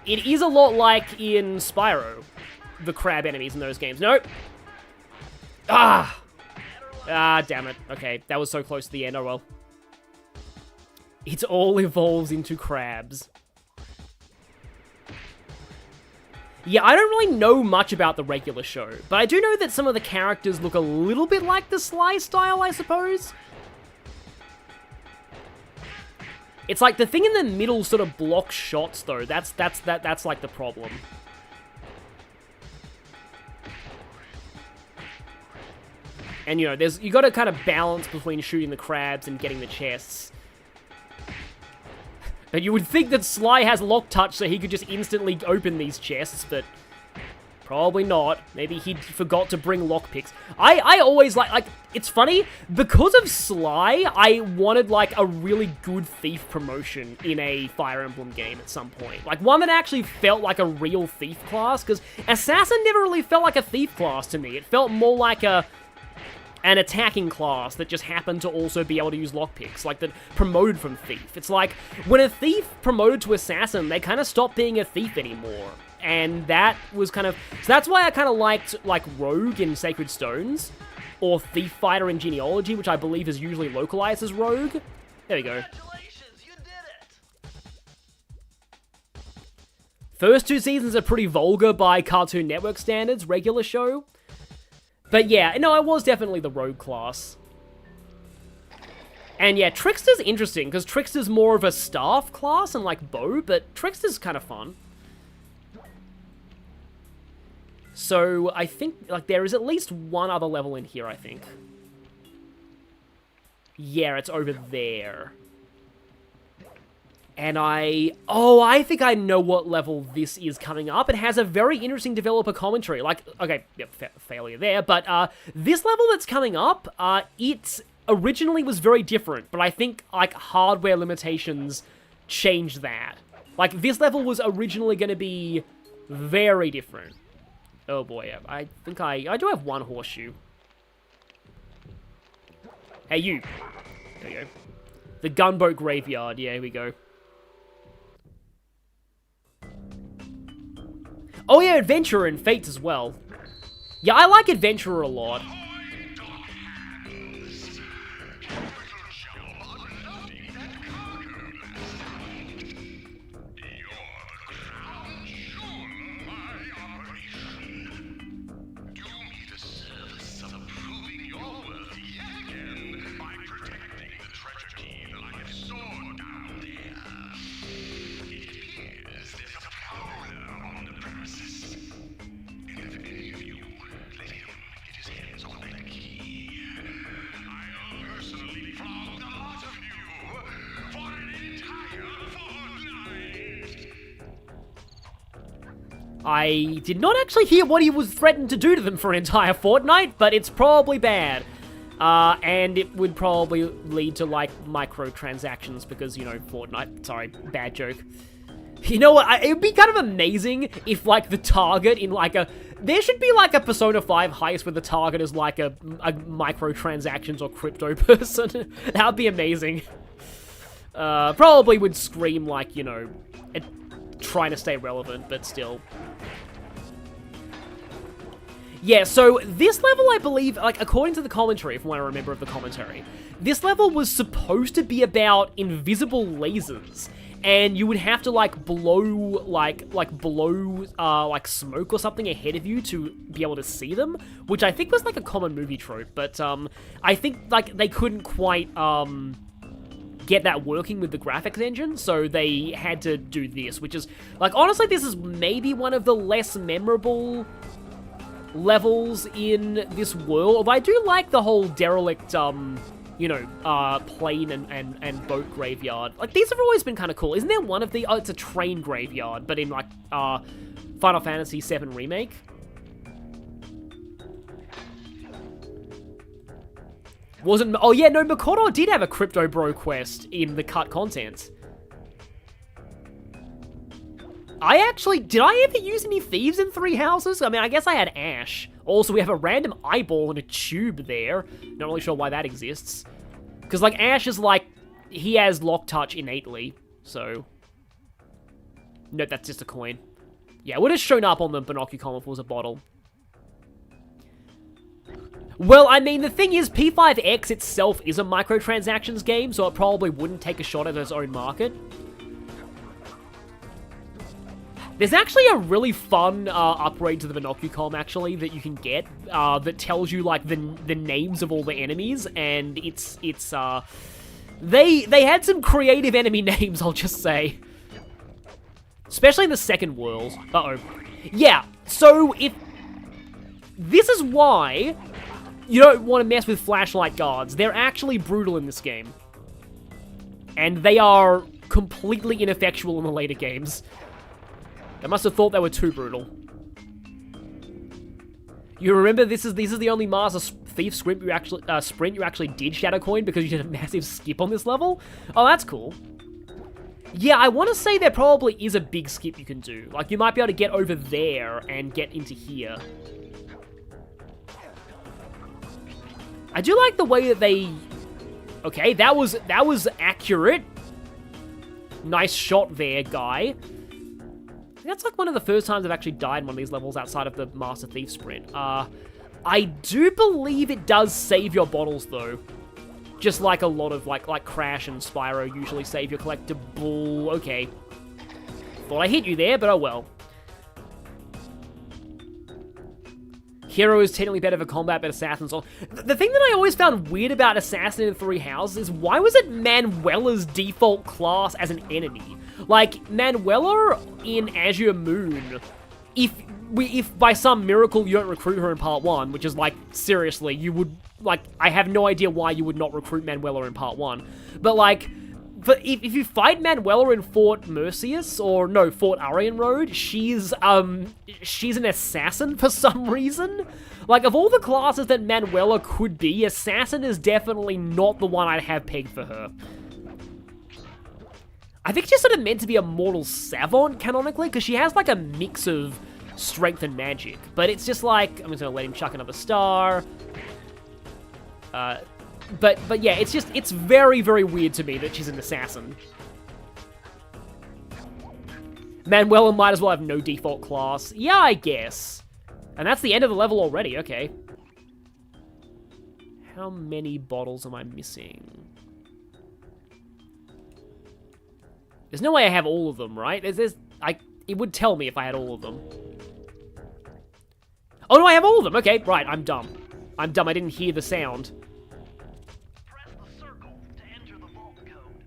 it is a lot like in Spyro, the crab enemies in those games. Nope. Ah, damn it. Okay, that was so close to the end. Oh, well. It all evolves into crabs. Yeah, I don't really know much about the regular show, but I do know that some of the characters look a little bit like the Sly style, I suppose. It's like the thing in the middle sort of blocks shots, though. That's like the problem. And, you know, you got to kind of balance between shooting the crabs and getting the chests. And you would think that Sly has lock touch so he could just instantly open these chests, but probably not. Maybe he forgot to bring lockpicks. I always like, it's funny, because of Sly, I wanted, like, a really good thief promotion in a Fire Emblem game at some point. Like, one that actually felt like a real thief class, because Assassin never really felt like a thief class to me. It felt more like an attacking class that just happened to also be able to use lockpicks, like that promoted from thief. It's like, when a thief promoted to assassin, they kind of stopped being a thief anymore. And that was kind of... so that's why I kind of liked, like, Rogue in Sacred Stones, or Thief Fighter in Genealogy, which I believe is usually localized as Rogue. There we go. Congratulations, you did it! First two seasons are pretty vulgar by Cartoon Network standards, regular show. But yeah, no, I was definitely the Rogue class. And yeah, Trickster's interesting, because Trickster's more of a staff class, and like Bo, but Trickster's kind of fun. So, I think, like, there is at least one other level in here, I think. Yeah, it's over there. And I think I know what level this is coming up. It has a very interesting developer commentary. Like, okay, yep, failure there. But this level that's coming up, it originally was very different. But I think, like, hardware limitations changed that. Like, this level was originally going to be very different. Oh boy, I think I do have one horseshoe. Hey, you. There you go. The gunboat graveyard, yeah, here we go. yeah, Adventurer and Fates as well. Yeah, I like Adventurer a lot. I did not actually hear what he was threatened to do to them for an entire fortnight, but it's probably bad. And it would probably lead to, like, microtransactions because, you know, Fortnite. Sorry, bad joke. You know what? It would be kind of amazing if, like, the target in, like, a... There should be, like, a Persona 5 heist where the target is, like, a microtransactions or crypto person. That would be amazing. Probably would scream, like, you know... trying to stay relevant, but still. Yeah, so this level, I believe, like, according to the commentary, from what I remember of the commentary, this level was supposed to be about invisible lasers, and you would have to, like, blow smoke or something ahead of you to be able to see them, which I think was, like, a common movie trope, but, I think, like, they couldn't quite, get that working with the graphics engine, so they had to do this, which is, like, honestly, this is maybe one of the less memorable levels in this world, although I do like the whole derelict, you know, plane and boat graveyard. Like, these have always been kind of cool. Isn't there one of the, oh, it's a train graveyard, but in, like, Final Fantasy VII Remake? Wasn't... Oh, yeah, no, Makoto did have a Crypto Bro quest in the cut content. I actually... Did I ever use any thieves in Three Houses? I mean, I guess I had Ash. Also, we have a random eyeball and a tube there. Not really sure why that exists. Because, like, Ash is, like... He has lock touch innately, so... Nope, that's just a coin. Yeah, it would have shown up on the Binoculcom if it was a bottle. Well, I mean, the thing is, P5X itself is a microtransactions game, so it probably wouldn't take a shot at its own market. There's actually a really fun upgrade to the Binoculcom, actually, that you can get, that tells you, like, the names of all the enemies, and it's they had some creative enemy names, I'll just say. Especially in the second world. Uh-oh. Yeah, so if... This is why... You don't want to mess with flashlight guards. They're actually brutal in this game. And they are completely ineffectual in the later games. They must have thought they were too brutal. You remember this is the only Master Thief sprint you actually did Shadow Coin because you did a massive skip on this level? Oh, that's cool. Yeah, I want to say there probably is a big skip you can do. Like, you might be able to get over there and get into here. I do like the way that they... Okay, that was accurate. Nice shot there, guy. That's like one of the first times I've actually died in one of these levels outside of the Master Thief sprint. I do believe it does save your bottles, though. Just like a lot of, like Crash and Spyro usually save your collectible... Okay. Thought I hit you there, but oh well. Hero is technically better for combat, but Assassin's on. The thing that I always found weird about Assassin in Three Houses is why was it Manuela's default class as an enemy? Like, Manuela in Azure Moon, if by some miracle you don't recruit her in Part 1, which is like, seriously, you would, like, I have no idea why you would not recruit Manuela in Part 1. But like, but if you fight Manuela in Fort Merceus, or no, Fort Aryan Road, she's an assassin for some reason. Like, of all the classes that Manuela could be, assassin is definitely not the one I'd have pegged for her. I think she's sort of meant to be a mortal savant, canonically, because she has, like, a mix of strength and magic. But it's just like, I'm just gonna let him chuck another star. But yeah, it's very, very weird to me that she's an assassin. Manuela might as well have no default class. Yeah, I guess. And that's the end of the level already, okay. How many bottles am I missing? There's no way I have all of them, right? It would tell me if I had all of them. Oh, no, I have all of them. Okay, right, I'm dumb. I'm dumb, I didn't hear the sound. Press the circle to enter the vault code.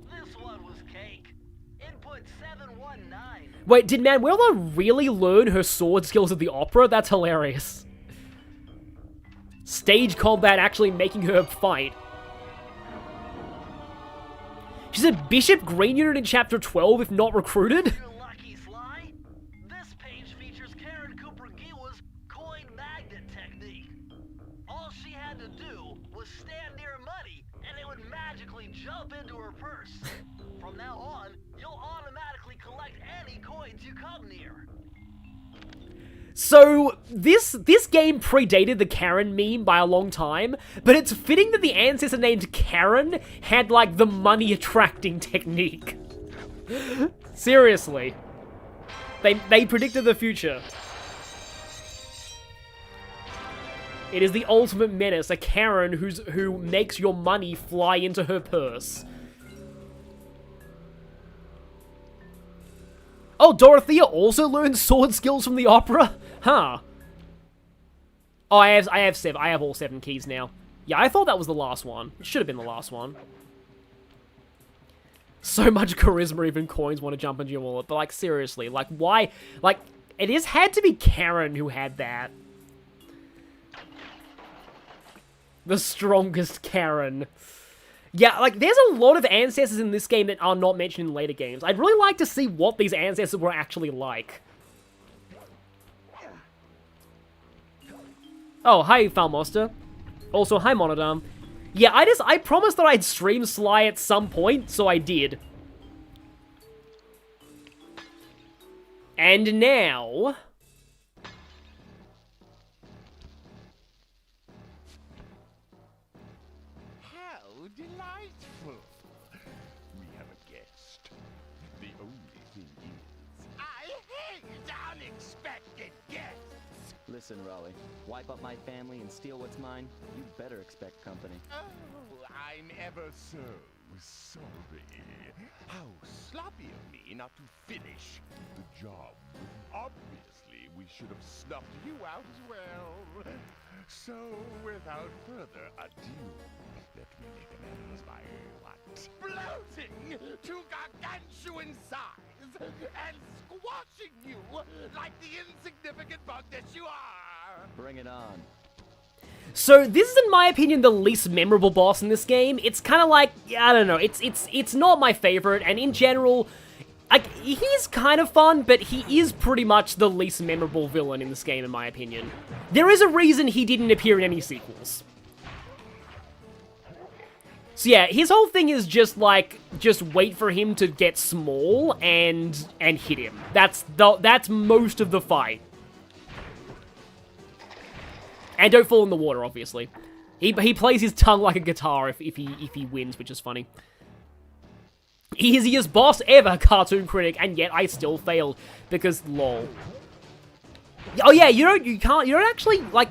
This one was cake. Input 719. Wait, did Manuela really learn her sword skills at the opera? That's hilarious. Stage combat actually making her fight. She's a Bishop Green unit in Chapter 12 if not recruited? You're lucky, Sly. This page features Karen Cooper-Giwa's coin magnet technique. All she had to do was stand near money, and it would magically jump into her purse. From now on, you'll automatically collect any coins you come near. So, this game predated the Karen meme by a long time, but it's fitting that the ancestor named Karen had, like, the money-attracting technique. Seriously. They predicted the future. It is the ultimate menace, a Karen who makes your money fly into her purse. Oh, Dorothea also learned sword skills from the opera? Huh. Oh, I have all 7 keys now. Yeah, I thought that was the last one. It should have been the last one. So much charisma, even coins want to jump into your wallet. But, like, seriously, like, why? Like, it had to be Karen who had that. The strongest Karen. Yeah, like, there's a lot of ancestors in this game that are not mentioned in later games. I'd really like to see what these ancestors were actually like. Oh, hi, Falmoster. Also, hi, Monodam. Yeah, I promised that I'd stream Sly at some point, so I did. And now... Delightful. We have a guest. The only thing is, I hate unexpected guests. Listen, Raleigh, wipe up my family and steal what's mine, you better expect company. Oh, I'm ever so sorry. How sloppy of me not to finish the job. Obviously, we should have snuffed you out as well. So, without further ado, let me make amends by what? Bloating to gargantuan size and squashing you like the insignificant bug that you are! Bring it on. So, this is, in my opinion, the least memorable boss in this game. It's kind of like, I don't know, it's not my favorite, and in general, like, he's kind of fun, but he is pretty much the least memorable villain in this game, in my opinion. There is a reason he didn't appear in any sequels. So yeah, his whole thing is just, like, just wait for him to get small and hit him. That's most of the fight. And don't fall in the water, obviously. He plays his tongue like a guitar if he wins, which is funny. Easiest boss ever, cartoon critic, and yet I still failed because lol. Oh yeah, you don't actually, like,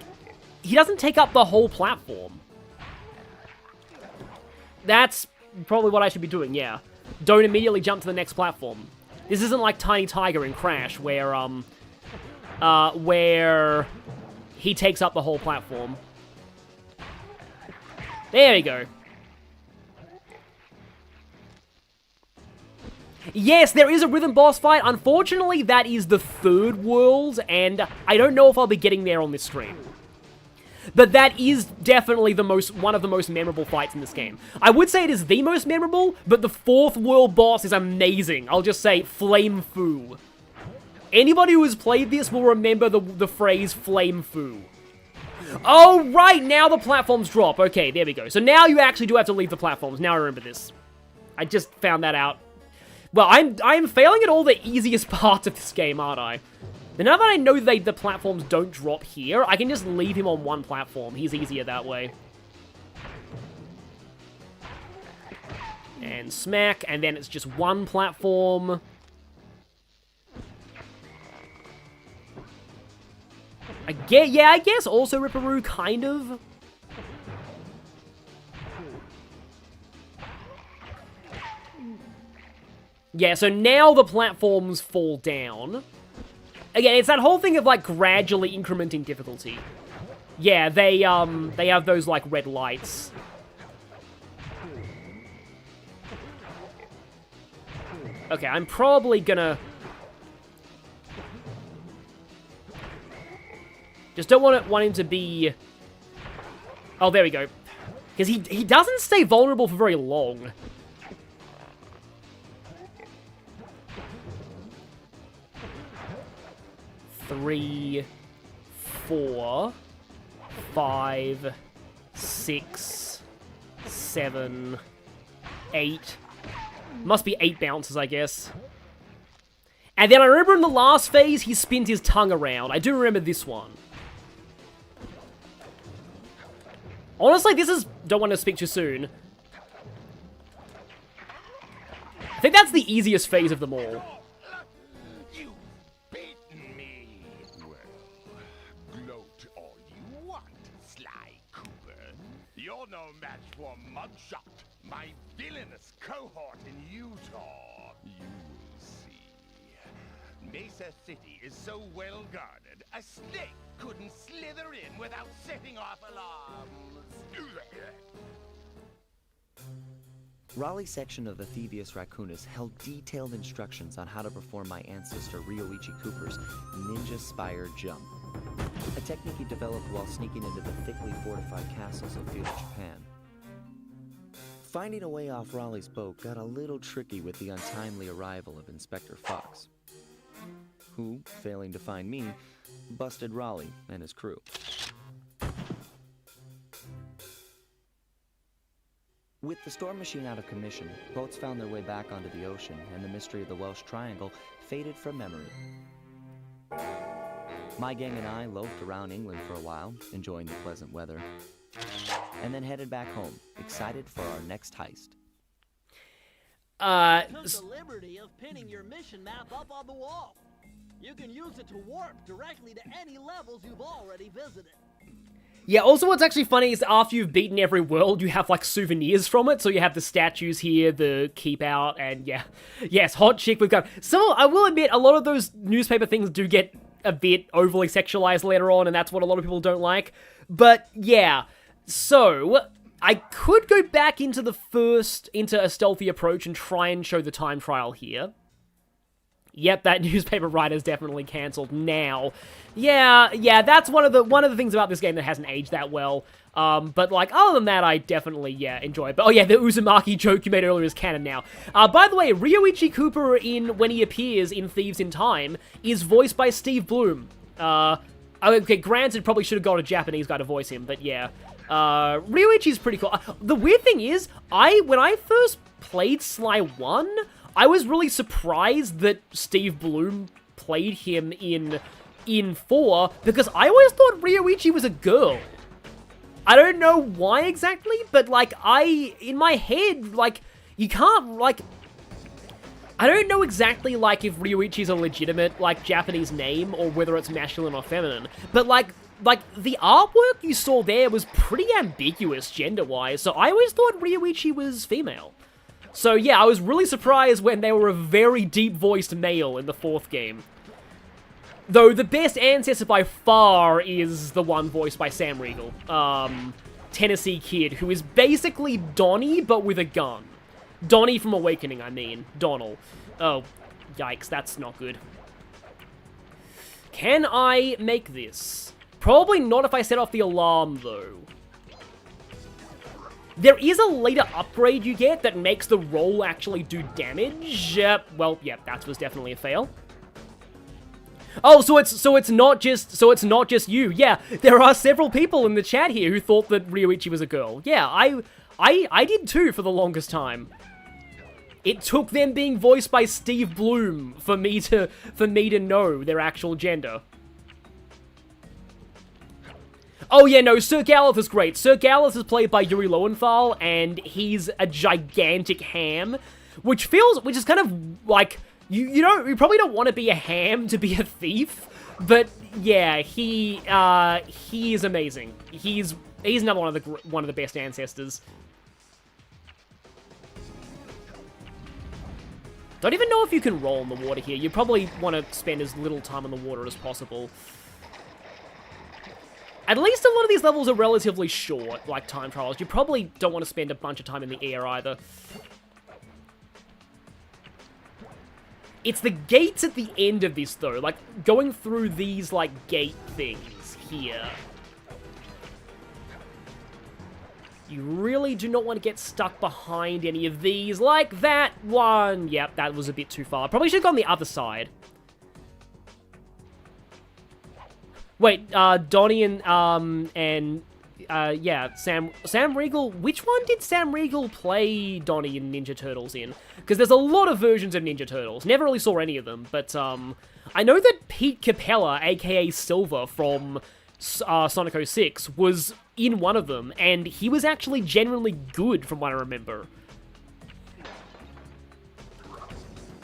he doesn't take up the whole platform. That's probably what I should be doing, yeah. Don't immediately jump to the next platform. This isn't like Tiny Tiger in Crash where he takes up the whole platform. There we go. Yes, there is a rhythm boss fight. Unfortunately, that is the third world, and I don't know if I'll be getting there on this stream. But that is definitely one of the most memorable fights in this game. I would say it is the most memorable, but the fourth world boss is amazing. I'll just say, Flame Fu. Anybody who has played this will remember the phrase Flame Fu. Oh, right, now the platforms drop. Okay, there we go. So now you actually do have to leave the platforms. Now I remember this. I just found that out. Well, I'm failing at all the easiest parts of this game, aren't I? But now that I know that the platforms don't drop here, I can just leave him on one platform. He's easier that way. And smack, and then it's just one platform. I guess also Ripperoo, kind of. Yeah, so now the platforms fall down. Again, it's that whole thing of, like, gradually incrementing difficulty. Yeah, they have those, like, red lights. Okay, I'm probably gonna... Just don't want him to be... Oh, there we go. Because he doesn't stay vulnerable for very long. Three, 4, 5, 6, 7, 8. Must be 8 bounces, I guess. And then I remember in the last phase, he spins his tongue around. I do remember this one. Honestly, this is... Don't want to speak too soon. I think that's the easiest phase of them all. You've beaten me. Well, gloat all you want, Sly Cooper. You're no match for Mudshot, my villainous cohort in Utah. You will see. Mesa City is so well guarded, a snake couldn't slither in without setting off alarms. Raleigh's section of the Thievius Racoonus held detailed instructions on how to perform my ancestor Ryoichi Cooper's ninja spire jump, a technique he developed while sneaking into the thickly fortified castles of feudal Japan. Finding a way off Raleigh's boat got a little tricky with the untimely arrival of Inspector Fox, who, failing to find me, busted Raleigh and his crew. With the storm machine out of commission, boats found their way back onto the ocean, and the mystery of the Welsh Triangle faded from memory. My gang and I loafed around England for a while, enjoying the pleasant weather, and then headed back home, excited for our next heist. Took the liberty of pinning your mission map up on the wall. You can use it to warp directly to any levels you've already visited. Yeah, also what's actually funny is after you've beaten every world, you have, like, souvenirs from it. So you have the statues here, the keep out, and yeah. Yes, hot chick we've got. So, I will admit, a lot of those newspaper things do get a bit overly sexualized later on, and that's what a lot of people don't like. But, yeah. So, I could go back into into a stealthy approach and try and show the time trial here. Yep, that newspaper writer's definitely cancelled now. Yeah, that's one of the things about this game that hasn't aged that well. But, like, other than that, I definitely, enjoy it. But, oh yeah, the Uzumaki joke you made earlier is canon now. By the way, Ryoichi Cooper, when he appears in Thieves in Time, is voiced by Steve Bloom. Okay, granted, probably should have got a Japanese guy to voice him, but yeah. Ryoichi's pretty cool. The weird thing is, when I first played Sly 1... I was really surprised that Steve Bloom played him in 4, because I always thought Ryoichi was a girl. I don't know why exactly, but, like, in my head, like, you can't, like... I don't know exactly, like, if Ryoichi's a legitimate, like, Japanese name, or whether it's masculine or feminine, but, like, the artwork you saw there was pretty ambiguous gender-wise, so I always thought Ryoichi was female. So yeah, I was really surprised when they were a very deep-voiced male in the 4th game. Though the best ancestor by far is the one voiced by Sam Riegel. Tennessee Kid, who is basically Donnie, but with a gun. Donnie from Awakening, I mean. Donald. Oh, yikes, that's not good. Can I make this? Probably not if I set off the alarm, though. There is a later upgrade you get that makes the roll actually do damage. Well, yeah, that was definitely a fail. Oh, so it's not just you. Yeah, there are several people in the chat here who thought that Ryoichi was a girl. Yeah, I did too for the longest time. It took them being voiced by Steve Bloom for me to know their actual gender. Oh yeah, no, Sir Galeth is great. Sir Galeth is played by Yuri Lowenthal, and he's a gigantic ham, which is kind of like, you probably don't want to be a ham to be a thief, But yeah, he is amazing. He's another one of the best ancestors. Don't even know if you can roll in the water here. You probably want to spend as little time in the water as possible. At least a lot of these levels are relatively short, like time trials. You probably don't want to spend a bunch of time in the air either. It's the gates at the end of this, though. Like, going through these, like, gate things here. You really do not want to get stuck behind any of these, like that one. Yep, that was a bit too far. Probably should have gone the other side. Wait, Donnie and yeah, Sam Riegel. Which one did Sam Riegel play Donnie in Ninja Turtles in? Because there's a lot of versions of Ninja Turtles. Never really saw any of them, but I know that Pete Capella, aka Silver from Sonic 06, was in one of them, and he was actually genuinely good from what I remember.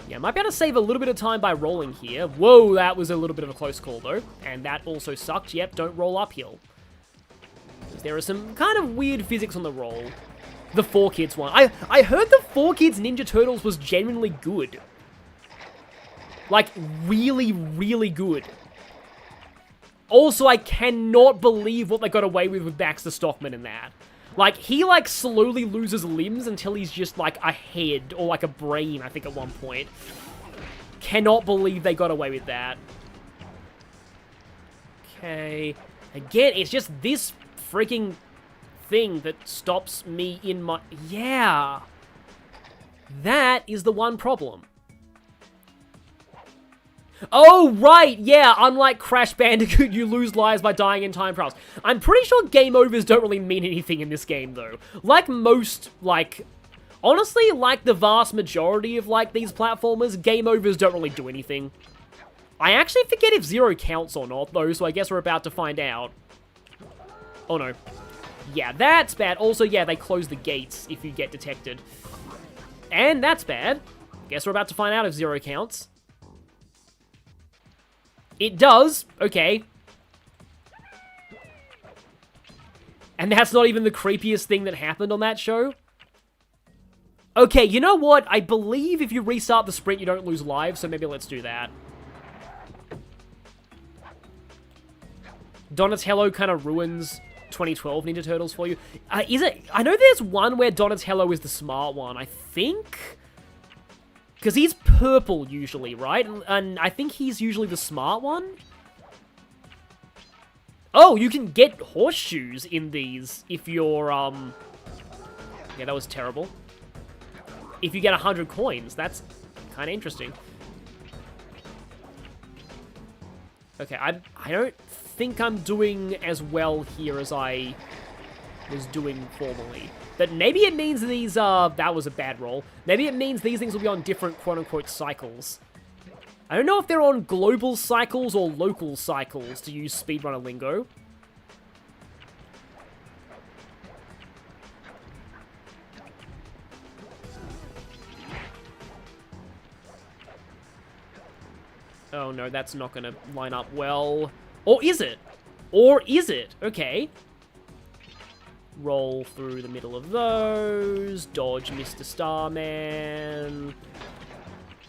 Yeah, might be able to save a little bit of time by rolling here. Whoa, that was a little bit of a close call, though. And that also sucked. Yep, don't roll uphill. There are some kind of weird physics on the roll. The 4Kids one. I heard the 4Kids Ninja Turtles was genuinely good. Like, really, really good. Also, I cannot believe what they got away with Baxter Stockman in that. Like, he, like, slowly loses limbs until he's just, like, a head or, like, a brain, I think, at one point. Cannot believe they got away with that. Okay. Again, it's just this freaking thing that stops me in my... Yeah. That is the one problem. Oh, right, yeah, unlike Crash Bandicoot, you lose lives by dying in time trials. I'm pretty sure game overs don't really mean anything in this game, though. Like most, like... Honestly, like the vast majority of, like, these platformers, game overs don't really do anything. I actually forget if zero counts or not, though, so I guess we're about to find out. Oh, no. Yeah, that's bad. Also, yeah, they close the gates if you get detected. And that's bad. Guess we're about to find out if zero counts. It does. Okay. And that's not even the creepiest thing that happened on that show. Okay, you know what? I believe if you restart the sprint, you don't lose lives, so maybe let's do that. Donatello kind of ruins 2012 Ninja Turtles for you. Is it? I know there's one where Donatello is the smart one, I think. Because he's purple usually, right? And I think he's usually the smart one. Oh, you can get horseshoes in these if you're, Yeah, that was terrible. If you get 100 coins, that's kind of interesting. Okay, I don't think I'm doing as well here as I was doing formerly. But maybe it means these, that was a bad roll. Maybe it means these things will be on different quote-unquote cycles. I don't know if they're on global cycles or local cycles, to use speedrunner lingo. Oh no, that's not gonna line up well. Or is it? Or is it? Okay. Roll through the middle of those. Dodge Mr. Starman.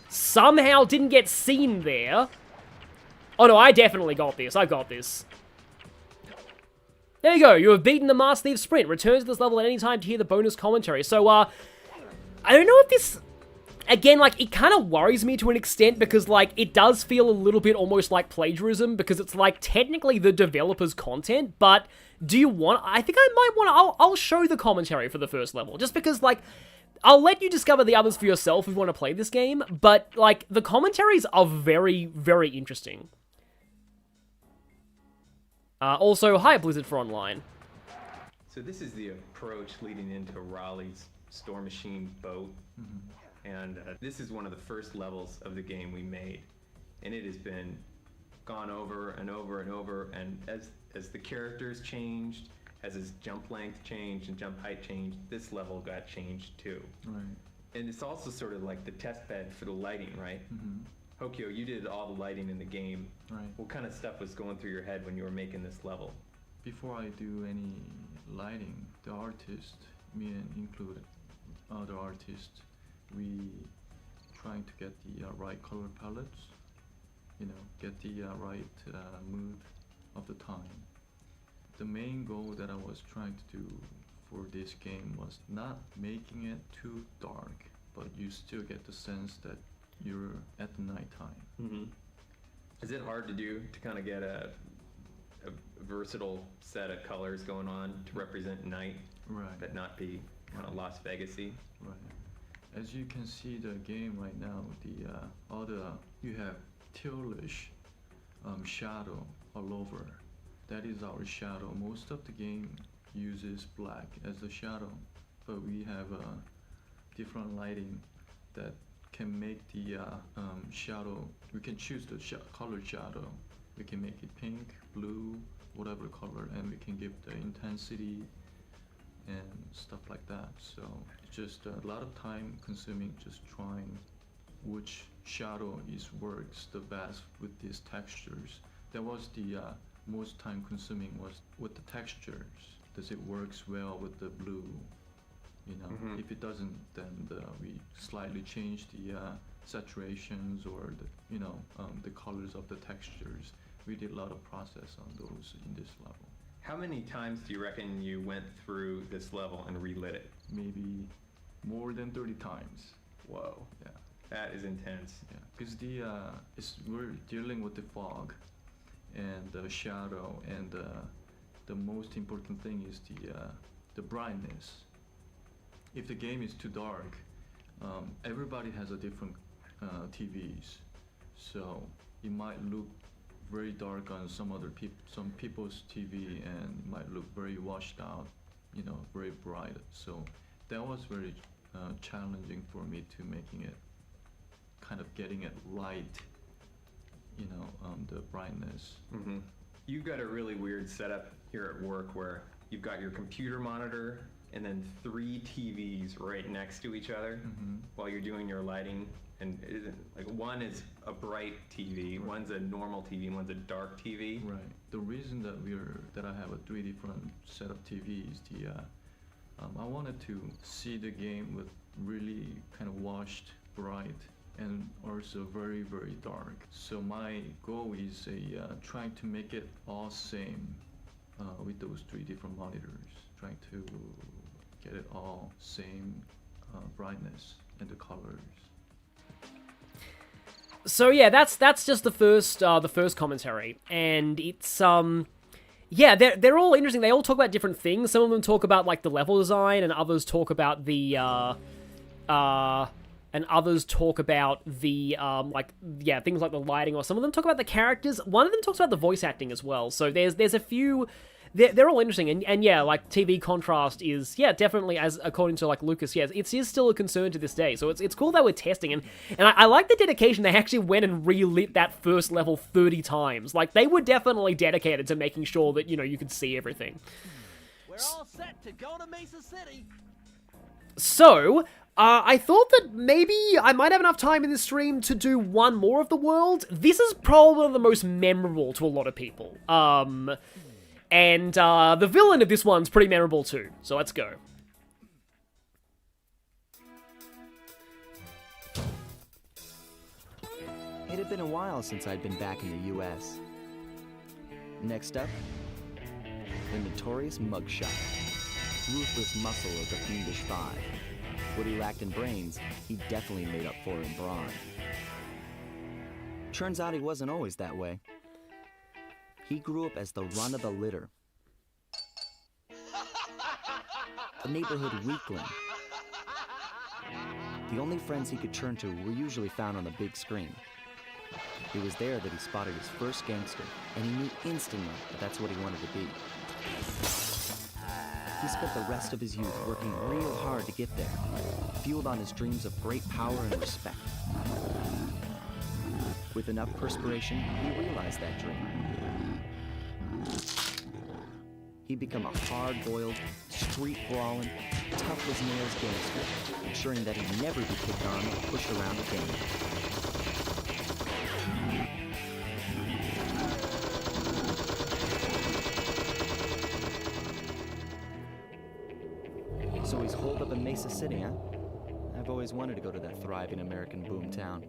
Somehow didn't get seen there. Oh no, I definitely got this. I got this. There you go. You have beaten the Master Thief Sprint. Return to this level at any time to hear the bonus commentary. So, I don't know if this... Again, like, it kind of worries me to an extent because, like, it does feel a little bit almost like plagiarism because it's, like, technically the developer's content, but do you want... I think I might want to... I'll show the commentary for the first level, just because, like, I'll let you discover the others for yourself if you want to play this game, but, like, the commentaries are very, very interesting. Also, hi, Blizzard for Online. So this is the approach leading into Raleigh's Store Machine boat. And this is one of the first levels of the game we made. And it has been gone over and over and over. And as the characters changed, as his jump length changed and jump height changed, this level got changed too. Right. And it's also sort of like the test bed for the lighting, right? Hokyo, you did all the lighting in the game. Right. What kind of stuff was going through your head when you were making this level? Before I do any lighting, the artist, me and included other artists, we trying to get the right color palettes, get the right mood of the time. The main goal that I was trying to do for this game was not making it too dark, but you still get the sense that you're at the nighttime. Mm-hmm. Is it hard to do to kind of get a versatile set of colors going on to represent night, Right. but not be kind of Las Vegas-y? Right. As you can see the game right now, you have tealish shadow all over. That is our shadow. Most of the game uses black as the shadow, but we have different lighting that can make the shadow. We can choose the color shadow. We can make it pink, blue, whatever color, and we can give the intensity and stuff like that. So it's just a lot of time consuming just trying which shadow works the best with these textures. That was the most time consuming was with the textures. Does it works well with the blue? Mm-hmm. If it doesn't, then we slightly change the saturations or the colors of the textures. We did a lot of process on those in this level. How many times do you reckon you went through this level and relit it? Maybe more than 30 times. Whoa. Yeah. That is intense. Yeah, because we're dealing with the fog and the shadow, and the most important thing is the brightness. If the game is too dark, everybody has a different TVs, so it might look very dark on some people's TV, and it might look very washed out, very bright. So that was very challenging for me to making it kind of getting it right, the brightness. Mm-hmm. You've got a really weird setup here at work where you've got your computer monitor and then 3 TVs right next to each other while you're doing your lighting. And it isn't like one is a bright TV, Right. One's a normal TV, and one's a dark TV. Right. The reason that I have a 3 different set of TVs, I wanted to see the game with really kind of washed, bright, and also very, very dark. So my goal is trying to make it all same with those 3 different monitors, trying to get it all same brightness and the colors. So yeah, that's just the first commentary, and it's yeah, they're all interesting. They all talk about different things. Some of them talk about like the level design, and others talk about the things like the lighting, or some of them talk about the characters. One of them talks about the voice acting as well. So there's a few. They're all interesting, and yeah, like TV contrast is definitely, as according to like Lucas, it is still a concern to this day. So it's cool that we're testing, and I like the dedication. They actually went and relit that first level 30 times. Like they were definitely dedicated to making sure that you could see everything. We're all set to go to Mesa City. So I thought that maybe I might have enough time in this stream to do one more of the world. This is probably one of the most memorable to a lot of people. And the villain of this one's pretty memorable too, so let's go. It had been a while since I'd been back in the US. Next up, the notorious mugshot. Ruthless muscle of the Fiendish Five. What he lacked in brains, he definitely made up for in brawn. Turns out he wasn't always that way. He grew up as the run of the litter. A neighborhood weakling. The only friends he could turn to were usually found on the big screen. It was there that he spotted his first gangster, and he knew instantly that that's what he wanted to be. He spent the rest of his youth working real hard to get there, fueled on his dreams of great power and respect. With enough perspiration, he realized that dream. He'd become a hard-boiled, street-brawling, tough-as-nails gangster, ensuring that he'd never be picked on or pushed around again. he's holed up in Mesa City, huh? I've always wanted to go to that thriving American boom town.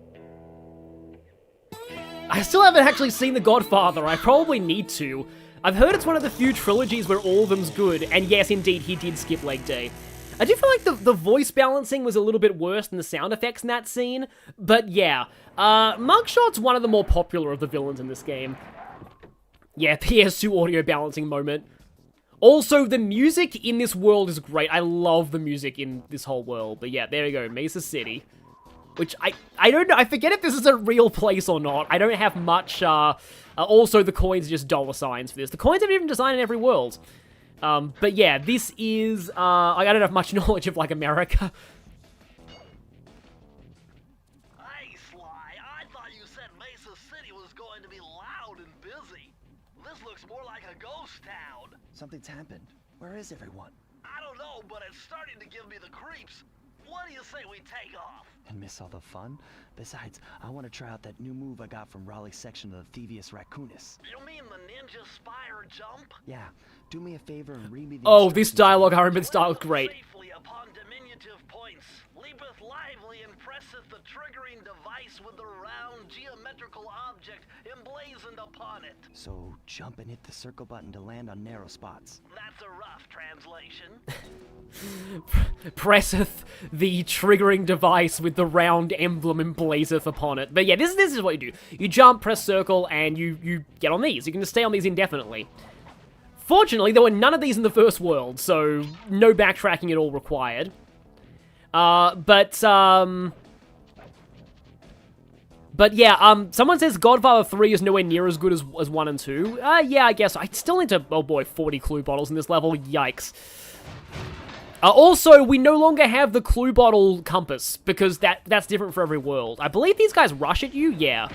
I still haven't actually seen The Godfather. I probably need to. I've heard it's one of the few trilogies where all of them's good, and yes, indeed, he did skip leg day. I do feel like the voice balancing was a little bit worse than the sound effects in that scene, but yeah. Mugshot's one of the more popular of the villains in this game. Yeah, PS2 audio balancing moment. Also, the music in this world is great. I love the music in this whole world. But yeah, there we go, Mesa City. Which, I don't know, I forget if this is a real place or not. I don't have much, also the coins are just dollar signs for this. The coins have a different design in every world. But yeah, this is, I don't have much knowledge of, like, America. Hey, Sly, I thought you said Mesa City was going to be loud and busy. This looks more like a ghost town. Something's happened. Where is everyone? I don't know, but it's starting to give me the creeps. What do you say we take off? And miss all the fun? Besides, I want to try out that new move I got from Raleigh's section of the Thievius Racoonus. You mean the ninja spire jump? Yeah, do me a favor and read me the Oh, this instructions. dialogue, I remember this dialogue, great. Safely upon diminutive points, leapeth lively and presseth the triggering device with the round geometrical object emblazoned upon it. So, jump and hit the circle button to land on narrow spots. That's a rough translation. Presseth the triggering device with the round emblem emblazeth upon it. But yeah, this is what you do. You jump, press circle, and you get on these. You can just stay on these indefinitely. Fortunately, there were none of these in the first world, so no backtracking at all required. But yeah, someone says Godfather 3 is nowhere near as good as 1 and 2. Yeah, I guess. I still need to, oh boy, 40 clue bottles in this level. Yikes. Also, we no longer have the clue bottle compass, because that's different for every world. I believe these guys rush at you, yeah.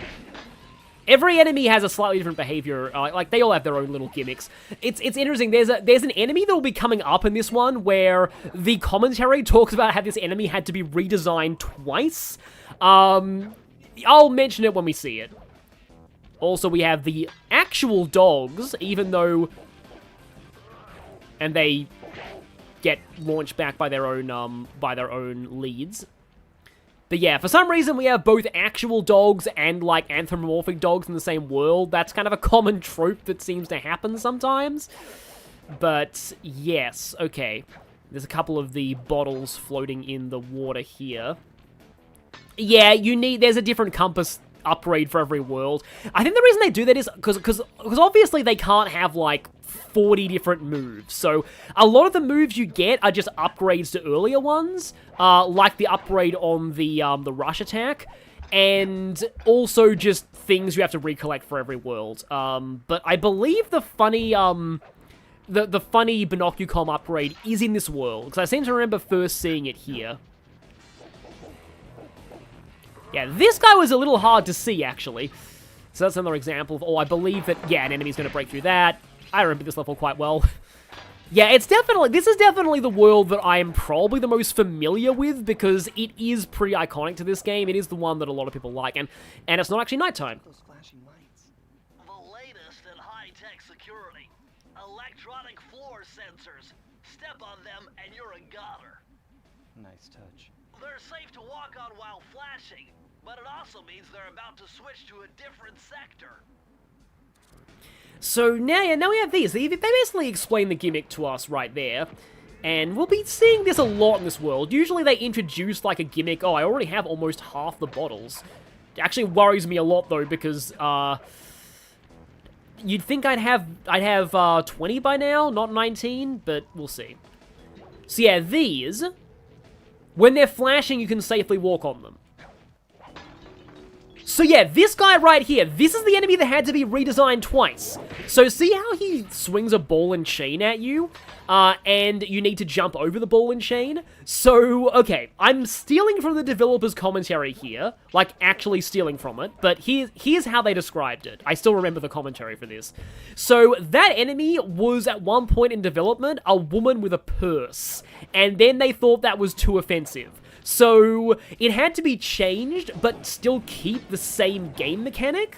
Every enemy has a slightly different behavior, like, they all have their own little gimmicks. It's interesting, there's an enemy that will be coming up in this one, where the commentary talks about how this enemy had to be redesigned twice. I'll mention it when we see it. Also, we have the actual dogs, even though... And they get launched back by their own leads. But yeah, for some reason we have both actual dogs and, like, anthropomorphic dogs in the same world. That's kind of a common trope that seems to happen sometimes. But, yes, okay. There's a couple of the bottles floating in the water here. Yeah, there's a different compass upgrade for every world. I think the reason they do that is because obviously they can't have, like, 40 different moves. So a lot of the moves you get are just upgrades to earlier ones, like the upgrade on the rush attack, and also just things you have to recollect for every world. But I believe the funny the funny Binocucom upgrade is in this world, because I seem to remember first seeing it here. Yeah, this guy was a little hard to see, actually. So that's another example of, I believe that, yeah, an enemy's going to break through that. I remember this level quite well. Yeah, this is definitely the world that I am probably the most familiar with, because it is pretty iconic to this game. It is the one that a lot of people like, and it's not actually nighttime. Those flashing lights. The latest in high-tech security. Electronic floor sensors. Step on them and you're a goner. Nice touch. They're safe to walk on while flashing, but it also means they're about to switch to a different sector. So now we have these. They basically explain the gimmick to us right there. And we'll be seeing this a lot in this world. Usually they introduce like a gimmick. Oh, I already have almost half the bottles. It actually worries me a lot though, because you'd think I'd have 20 by now, not 19, but we'll see. So yeah, these, when they're flashing, you can safely walk on them. So yeah, this guy right here, this is the enemy that had to be redesigned twice. So see how he swings a ball and chain at you, and you need to jump over the ball and chain? So, okay, I'm stealing from the developer's commentary here, like actually stealing from it, but here's how they described it. I still remember the commentary for this. So that enemy was at one point in development a woman with a purse, and then they thought that was too offensive. So it had to be changed, but still keep the same game mechanic.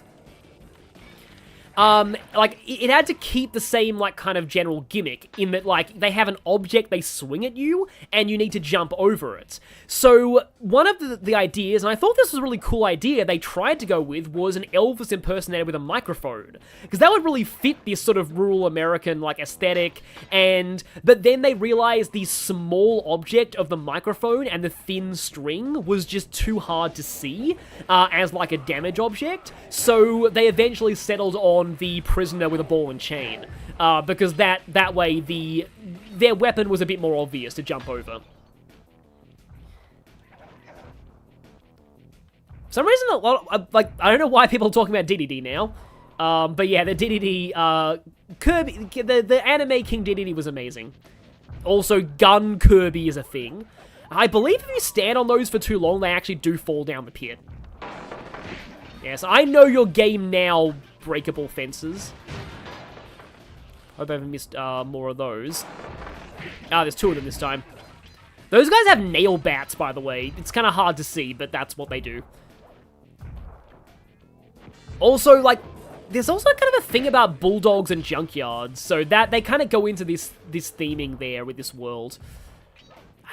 like, it had to keep the same, like, kind of general gimmick, in that, like, they have an object they swing at you, and you need to jump over it. So, one of the ideas, and I thought this was a really cool idea they tried to go with, was an Elvis impersonator with a microphone. Because that would really fit this sort of rural American, like, aesthetic, but then they realized the small object of the microphone and the thin string was just too hard to see, as, like, a damage object, so they eventually settled on the prisoner with a ball and chain, because that way their weapon was a bit more obvious to jump over. For some reason, a lot, like, I don't know why people are talking about DDD now, but yeah, the DDD, Kirby, the anime King DDD was amazing. Also, Gun Kirby is a thing. I believe if you stand on those for too long, they actually do fall down the pit. Yes, I know your game now, breakable fences. Hope I haven't missed more of those. There's 2 of them this time. Those guys have nail bats, by the way. It's kind of hard to see, but that's what they do. Also, like, there's also kind of a thing about bulldogs and junkyards, so that they kind of go into this theming there with this world.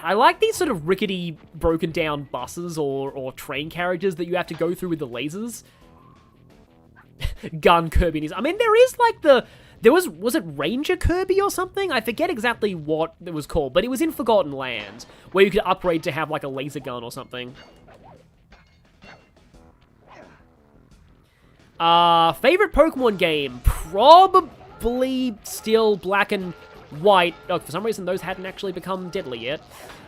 I like these sort of rickety, broken down buses or train carriages that you have to go through with the lasers. Gun Kirby. I mean, there is like was it Ranger Kirby or something? I forget exactly what it was called, but it was in Forgotten Lands, where you could upgrade to have like a laser gun or something. Favorite Pokemon game? Probably still Black and White. Oh, for some reason those hadn't actually become deadly yet.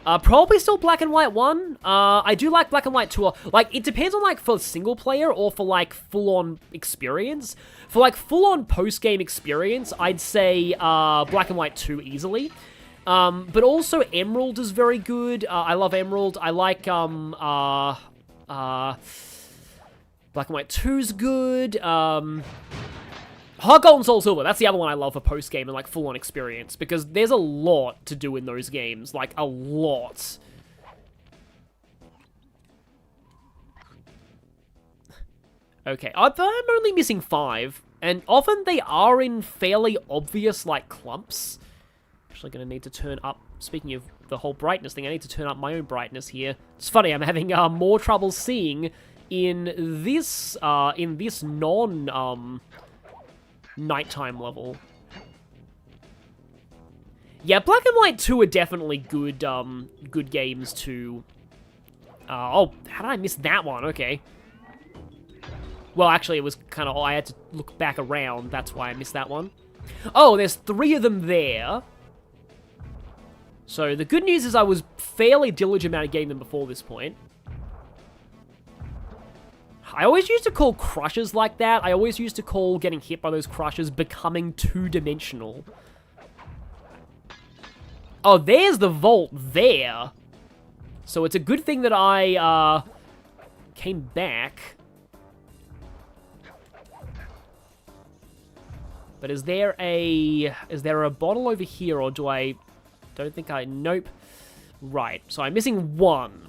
Probably still Black and White 1. I do like Black and White 2. Like, it depends on, like, for single player or for, like, full-on experience. For, like, full-on post-game experience, I'd say, Black and White 2 easily. But also Emerald is very good. I love Emerald. I like, Black and White 2's good. Heart Gold and Soul Silver, that's the other one I love for post-game and, like, full-on experience, because there's a lot to do in those games, like, a lot. Okay, I'm only missing 5, and often they are in fairly obvious, like, clumps. Actually gonna need to turn up, speaking of the whole brightness thing, I need to turn up my own brightness here. It's funny, I'm having more trouble seeing in this nighttime level. Yeah, Black and White 2 are definitely good, good games to... oh, how did I miss that one? Okay. Well, actually, it was kind of... I had to look back around, that's why I missed that one. Oh, there's 3 of them there. So, the good news is I was fairly diligent about getting them before this point. I always used to call crushes like that. I always used to call getting hit by those crushes becoming 2-dimensional. Oh, there's the vault there. So it's a good thing that I, came back. But is there a bottle over here, or do I... Don't think I... Nope. Right, so I'm missing 1.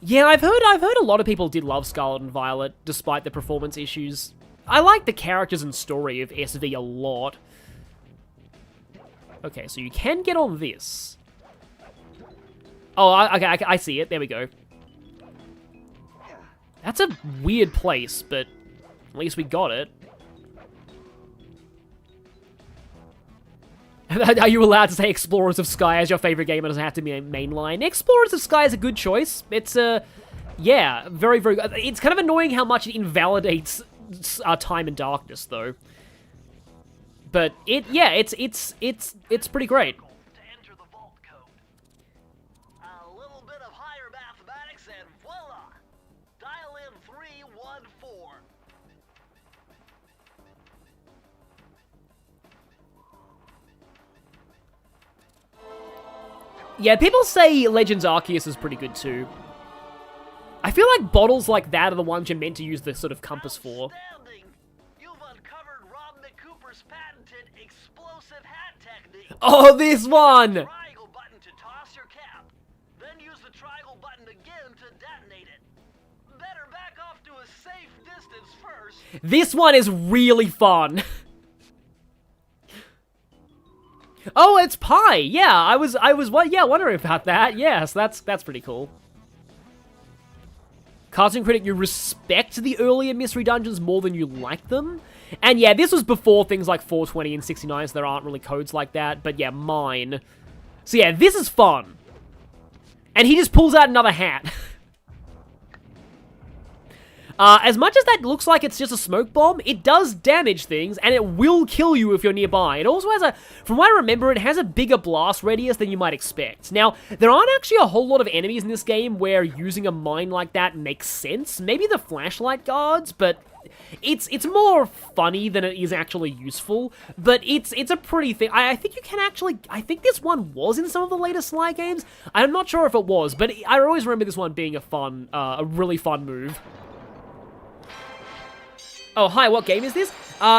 Yeah, I've heard a lot of people did love Scarlet and Violet, despite the performance issues. I like the characters and story of SV a lot. Okay, so you can get on this. Oh, okay, I see it. There we go. That's a weird place, but at least we got it. Are you allowed to say Explorers of Sky as your favorite game? It doesn't have to be a mainline. Explorers of Sky is a good choice. It's yeah, very, very good. It's kind of annoying how much it invalidates Time and Darkness, though. But yeah, it's pretty great. To enter the vault code. A little bit of higher mathematics and voila! Dial in 314. Yeah, people say Legends Arceus is pretty good too. I feel like bottles like that are the ones you're meant to use the sort of compass for. Outstanding! You've uncovered Rob McCooper's patented explosive hat technique. Oh, this one! Triangle button to toss your cap. Then use the the triangle button again to detonate it. Better back off to a safe distance first. This one is really fun. Oh, it's Pi. Yeah, I was wondering about that. Yes, that's pretty cool. Cartoon Critic, you respect the earlier mystery dungeons more than you like them. And yeah, this was before things like 420 and 69, so there aren't really codes like that. But yeah, mine. So yeah, this is fun. And he just pulls out another hat. As much as that looks like it's just a smoke bomb, it does damage things, and it will kill you if you're nearby. It also has from what I remember, it has a bigger blast radius than you might expect. Now, there aren't actually a whole lot of enemies in this game where using a mine like that makes sense. Maybe the flashlight guards, but it's more funny than it is actually useful. But it's a pretty thing. I think you can actually, I think this one was in some of the later Sly games. I'm not sure if it was, but I always remember this one being a really fun move. Oh, hi, what game is this?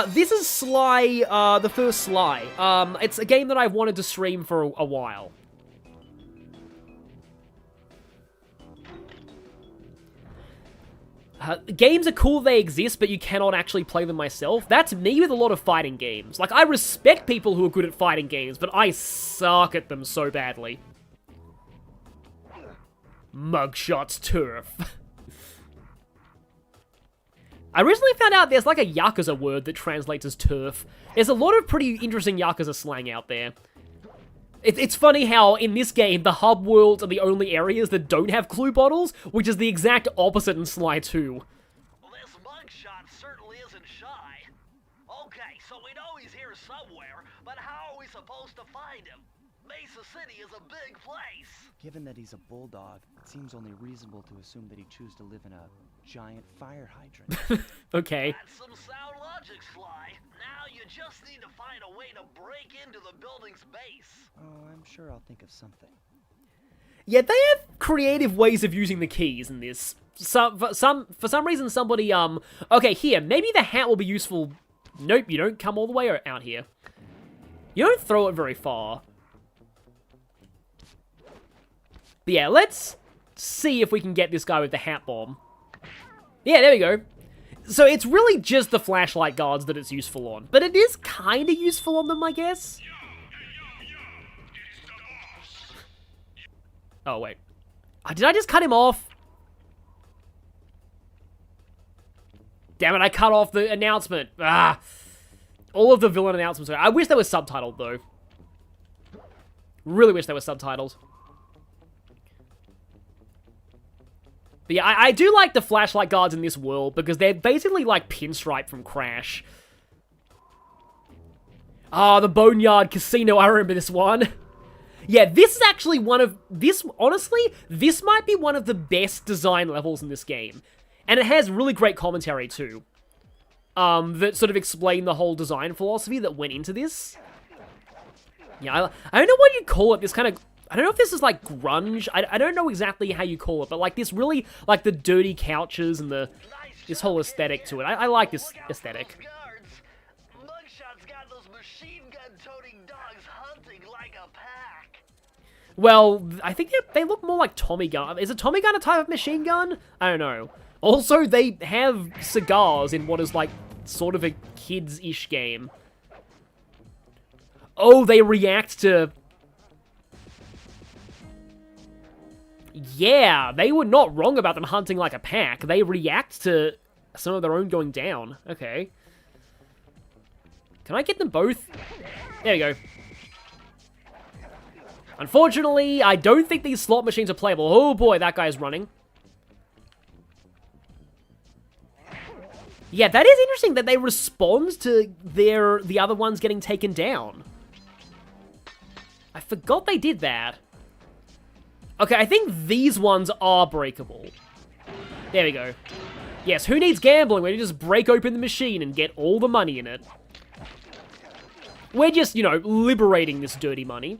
This is Sly, the first Sly. It's a game that I've wanted to stream for a while. Games are cool, they exist, but you cannot actually play them myself. That's me with a lot of fighting games. Like, I respect people who are good at fighting games, but I suck at them so badly. Mugshots turf. I recently found out there's like a Yakuza word that translates as turf. There's a lot of pretty interesting Yakuza slang out there. It's funny how, in this game, the hub worlds are the only areas that don't have clue bottles, which is the exact opposite in Sly 2. Well, this mugshot certainly isn't shy. Okay, so we know he's here somewhere, but how are we supposed to find him? Mesa City is a big place. Given that he's a bulldog, it seems only reasonable to assume that he'd choose to live in a giant fire hydrant. Okay. That's some sound logic, Sly. Now you just need to find a way to break into the building's base. Oh, I'm sure I'll think of something. Yeah, they have creative ways of using the keys in this. For some reason, somebody, okay, here, maybe the hat will be useful. Nope, you don't come all the way out here. You don't throw it very far. But yeah, let's see if we can get this guy with the hat bomb. Yeah, there we go. So it's really just the flashlight guards that it's useful on. But it is kind of useful on them, I guess. Oh, wait. Did I just cut him off? Damn it, I cut off the announcement. Ah. All of the villain announcements. I wish they were subtitled, though. Really wish they were subtitled. But yeah, I do like the flashlight guards in this world because they're basically like Pinstripe from Crash. Ah, the Boneyard Casino, I remember this one. Yeah, this is actually honestly, this might be one of the best design levels in this game. And it has really great commentary too. That sort of explain the whole design philosophy that went into this. Yeah, I don't know what you'd call it, this kind of... I don't know if this is like grunge. I don't know exactly how you call it, but like this really, like the dirty couches and this whole aesthetic to it. I like this aesthetic. Mugshot's got those machine gun-toting dogs hunting like a pack. Well, I think they look more like Tommy gun. Is a Tommy gun a type of machine gun? I don't know. Also, they have cigars in what is like sort of a kids-ish game. Oh, they react to... Yeah, they were not wrong about them hunting like a pack. They react to some of their own going down. Okay. Can I get them both? There we go. Unfortunately, I don't think these slot machines are playable. Oh boy, that guy's running. Yeah, that is interesting that they respond to the other ones getting taken down. I forgot they did that. Okay, I think these ones are breakable. There we go. Yes, who needs gambling when you just break open the machine and get all the money in it? We're just, you know, liberating this dirty money.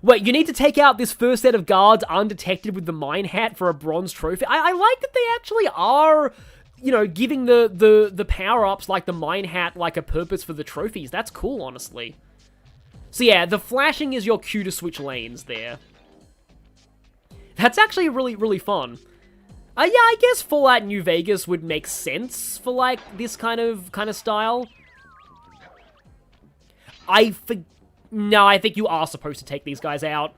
Wait, you need to take out this first set of guards undetected with the mine hat for a bronze trophy. I like that they actually are, you know, giving the power-ups like the mine hat like a purpose for the trophies. That's cool, honestly. So yeah, the flashing is your cue to switch lanes there. That's actually really, really fun. Yeah, I guess Fallout New Vegas would make sense for, like, this kind of style. No, I think you are supposed to take these guys out.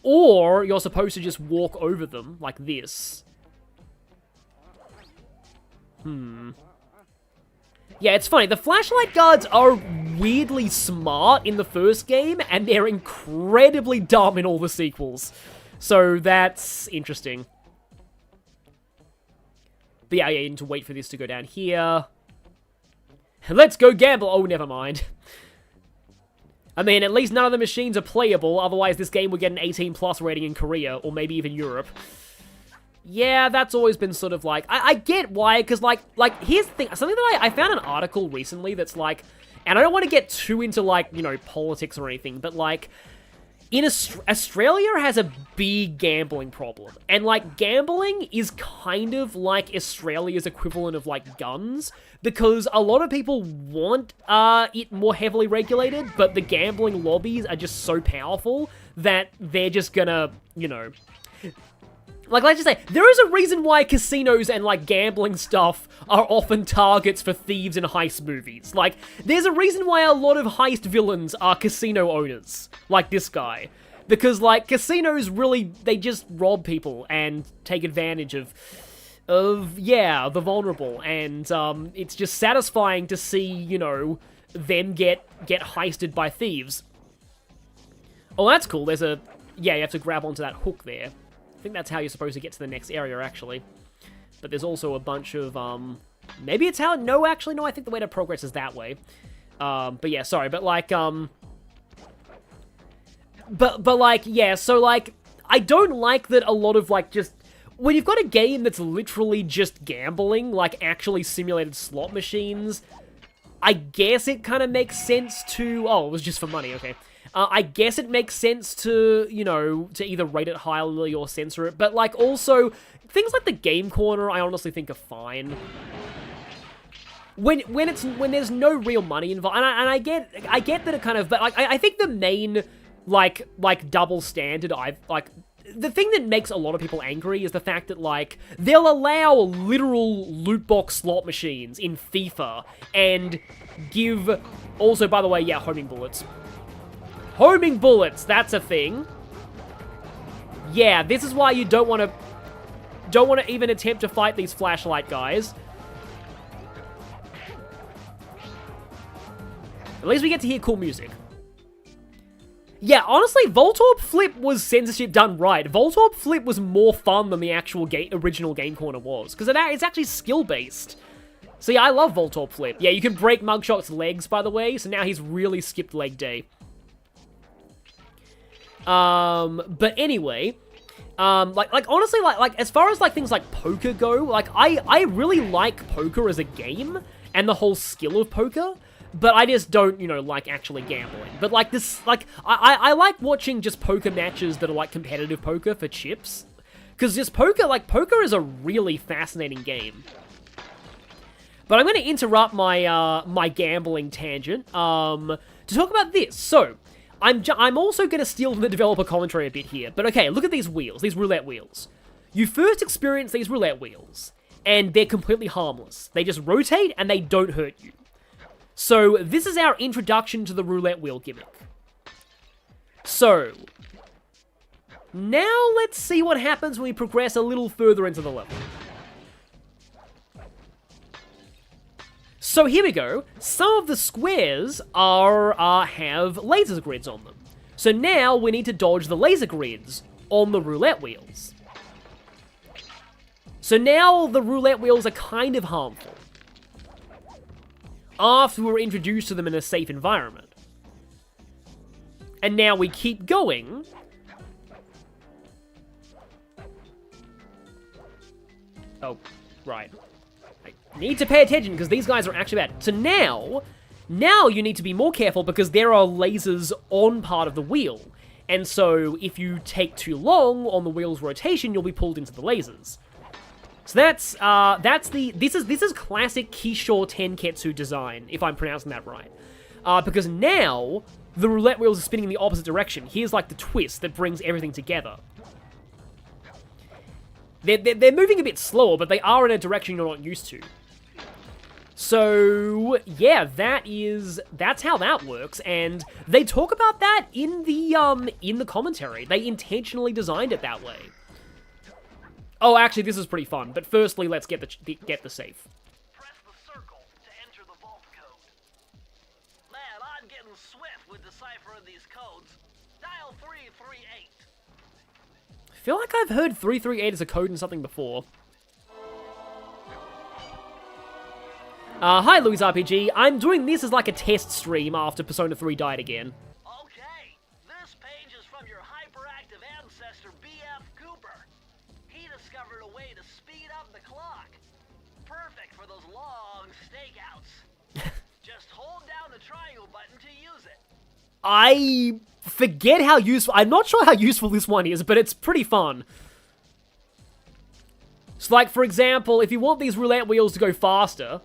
Or you're supposed to just walk over them, like this. Yeah, it's funny. The flashlight guards are weirdly smart in the first game, and they're incredibly dumb in all the sequels. So that's interesting. But yeah, you need to wait for this to go down here. Let's go gamble! Oh, never mind. I mean, at least none of the machines are playable, otherwise this game would get an 18+ rating in Korea, or maybe even Europe. Yeah, that's always been sort of like... I get why, because, like, here's the thing. Something that I found an article recently that's like... And I don't want to get too into, like, you know, politics or anything, but, like... Australia has a big gambling problem. And, like, gambling is kind of like Australia's equivalent of, like, guns. Because a lot of people want it more heavily regulated, but the gambling lobbies are just so powerful that they're just gonna, you know... Like, let's just say, there is a reason why casinos and, like, gambling stuff are often targets for thieves in heist movies. Like, there's a reason why a lot of heist villains are casino owners, like this guy. Because, like, casinos really, they just rob people and take advantage of yeah, the vulnerable. And, it's just satisfying to see, you know, them get heisted by thieves. Oh, that's cool. There's a... Yeah, you have to grab onto that hook there. I think that's how you're supposed to get to the next area, actually. But there's also a bunch of, maybe it's how... No, actually, no, I think the way to progress is that way. But yeah, sorry, but, like, But, like, yeah, so, like, I don't like that a lot of, like, just... When you've got a game that's literally just gambling, like, actually simulated slot machines, I guess it kind of makes sense to... Oh, it was just for money, okay. I guess it makes sense to, you know, to either rate it highly or censor it, but, like, also, things like the Game Corner, I honestly think are fine. When there's no real money involved, and I get that it kind of, but, like, I think the main, like, double standard, the thing that makes a lot of people angry is the fact that, like, they'll allow literal loot box slot machines in FIFA, and give, also, by the way, yeah, homing bullets. Homing bullets, that's a thing. Yeah, this is why you don't want to even attempt to fight these flashlight guys. At least we get to hear cool music. Yeah, honestly, Voltorb Flip was censorship done right. Voltorb Flip was more fun than the actual original Game Corner was, because it's actually skill-based. So yeah, I love Voltorb Flip. Yeah, you can break Mugshot's legs, by the way, so now he's really skipped leg day. But anyway, like honestly, like as far as like things like poker go, like I really like poker as a game and the whole skill of poker, but I just don't, you know, like actually gambling. But like this, like I like watching just poker matches that are like competitive poker for chips, because just poker is a really fascinating game. But I'm going to interrupt my my gambling tangent to talk about this. So. I'm also going to steal from the developer commentary a bit here, but okay, look at these wheels, these roulette wheels. You first experience these roulette wheels, and they're completely harmless. They just rotate, and they don't hurt you. So, this is our introduction to the roulette wheel gimmick. So, now let's see what happens when we progress a little further into the level. So here we go. Some of the squares have laser grids on them. So now we need to dodge the laser grids on the roulette wheels. So now the roulette wheels are kind of harmful, after we were introduced to them in a safe environment. And now we keep going. Oh, right. Need to pay attention because these guys are actually bad. So now you need to be more careful because there are lasers on part of the wheel. And so if you take too long on the wheel's rotation, you'll be pulled into the lasers. So this is classic Kishore Tenketsu design, if I'm pronouncing that right. because now the roulette wheels are spinning in the opposite direction. Here's like the twist that brings everything together. They're moving a bit slower, but they are in a direction you're not used to. So, yeah, that's how that works, and they talk about that in the commentary. They intentionally designed it that way. Oh, actually, this is pretty fun, but firstly, let's get the safe. Press the circle to enter the vault code. Man, I'm getting swift with deciphering these codes. Dial 338. I feel like I've heard 338 as a code in something before. Hi, Louis RPG. I'm doing this as like a test stream after Persona 3 died again. Okay, this page is from your hyperactive ancestor, B.F. Cooper. He discovered a way to speed up the clock. Perfect for those long stakeouts. Just hold down the triangle button to use it. I forget how useful... I'm not sure how useful this one is, but it's pretty fun. So, like, for example, if you want these roulette wheels to go faster...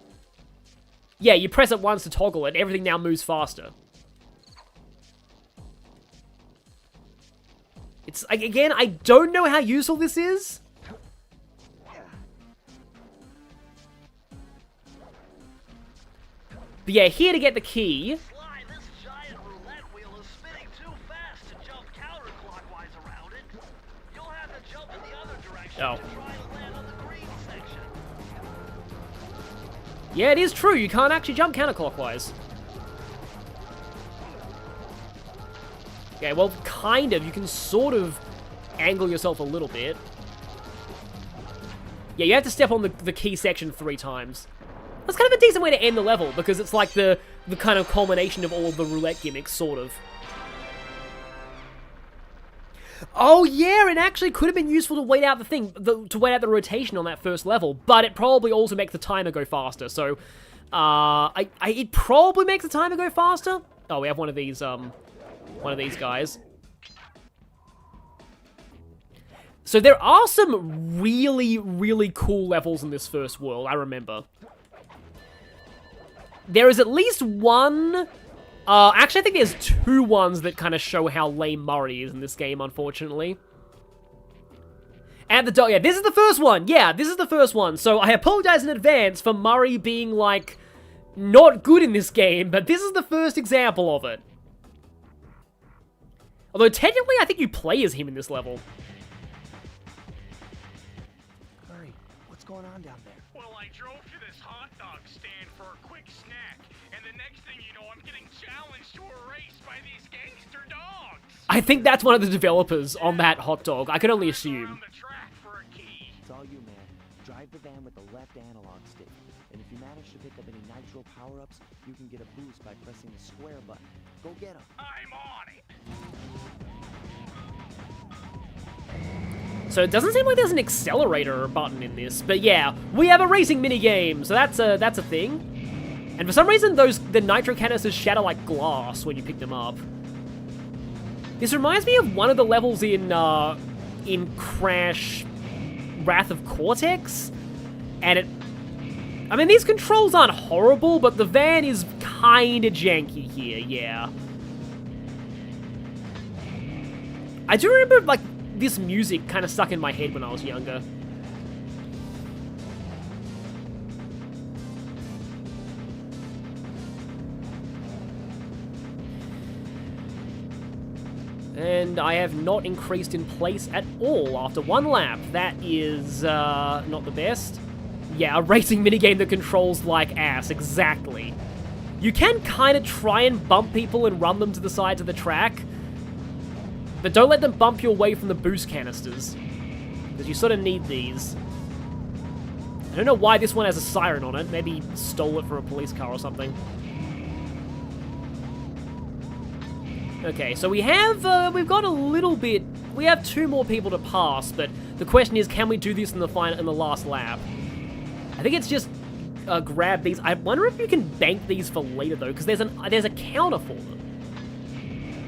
Yeah, you press it once to toggle it, everything now moves faster. It's, again, I don't know how useful this is. But yeah, here to get the key. Sly, this giant roulette wheel is spinning too fast to jump counterclockwise around it. You'll have to jump in the other direction Oh. to try to land on the green section. Yeah, it is true. You can't actually jump counterclockwise. Okay, well, kind of. You can sort of angle yourself a little bit. Yeah, you have to step on the key section 3 times. That's kind of a decent way to end the level, because it's like the kind of culmination of all of the roulette gimmicks, sort of. Oh yeah, it actually could have been useful to wait out the thing, to wait out the rotation on that first level, but it probably also makes the timer go faster. So, it probably makes the timer go faster. Oh, we have one of these guys. So there are some really, really cool levels in this first world. I remember. There is at least one. Actually, I think there's 2 ones that kind of show how lame Murray is in this game, unfortunately. At the dog, yeah, this is the first one. Yeah, this is the first one. So I apologize in advance for Murray being, like, not good in this game, but this is the first example of it. Although, technically, I think you play as him in this level. Murray, what's going on down there? Well, I drove to this hot dog stand for a quick snack, and the next thing you know, I'm getting challenged to a race by these gangster dogs. I think that's one of the developers on that hot dog. I can only assume. Around the track for a key. It's all you, man. Drive the van with the left analog stick. And if you manage to pick up any nitro power-ups, you can get a boost by pressing the square button. Go get them. I'm on it. So it doesn't seem like there's an accelerator button in this, but yeah, we have a racing minigame, so that's a thing. And for some reason, the nitro canisters shatter like glass when you pick them up. This reminds me of one of the levels in Crash Wrath of Cortex, and I mean, these controls aren't horrible, but the van is kinda janky here, yeah. I do remember, like, this music kind of stuck in my head when I was younger. And I have not increased in place at all after 1 lap. That is, not the best. Yeah, a racing minigame that controls like ass, exactly. You can kind of try and bump people and run them to the sides of the track, but don't let them bump you away from the boost canisters, because you sort of need these. I don't know why this one has a siren on it. Maybe he stole it from a police car or something. Okay, so we have, we've got a little bit, we have 2 more people to pass, but the question is, can we do this in the last lap? I think it's just grab these. I wonder if you can bank these for later though, because there's a counter for them.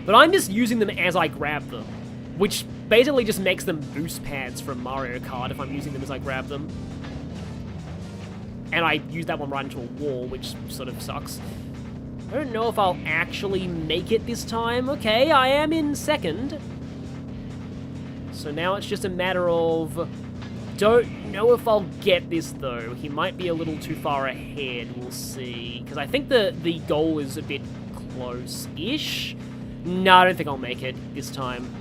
But I'm just using them as I grab them, which basically just makes them boost pads from Mario Kart if I'm using them as I grab them. And I use that one right into a wall, which sort of sucks. I don't know if I'll actually make it this time. Okay, I am in second. So now it's just a matter of... Don't know if I'll get this, though. He might be a little too far ahead. We'll see. Because I think the goal is a bit close-ish. No, I don't think I'll make it this time.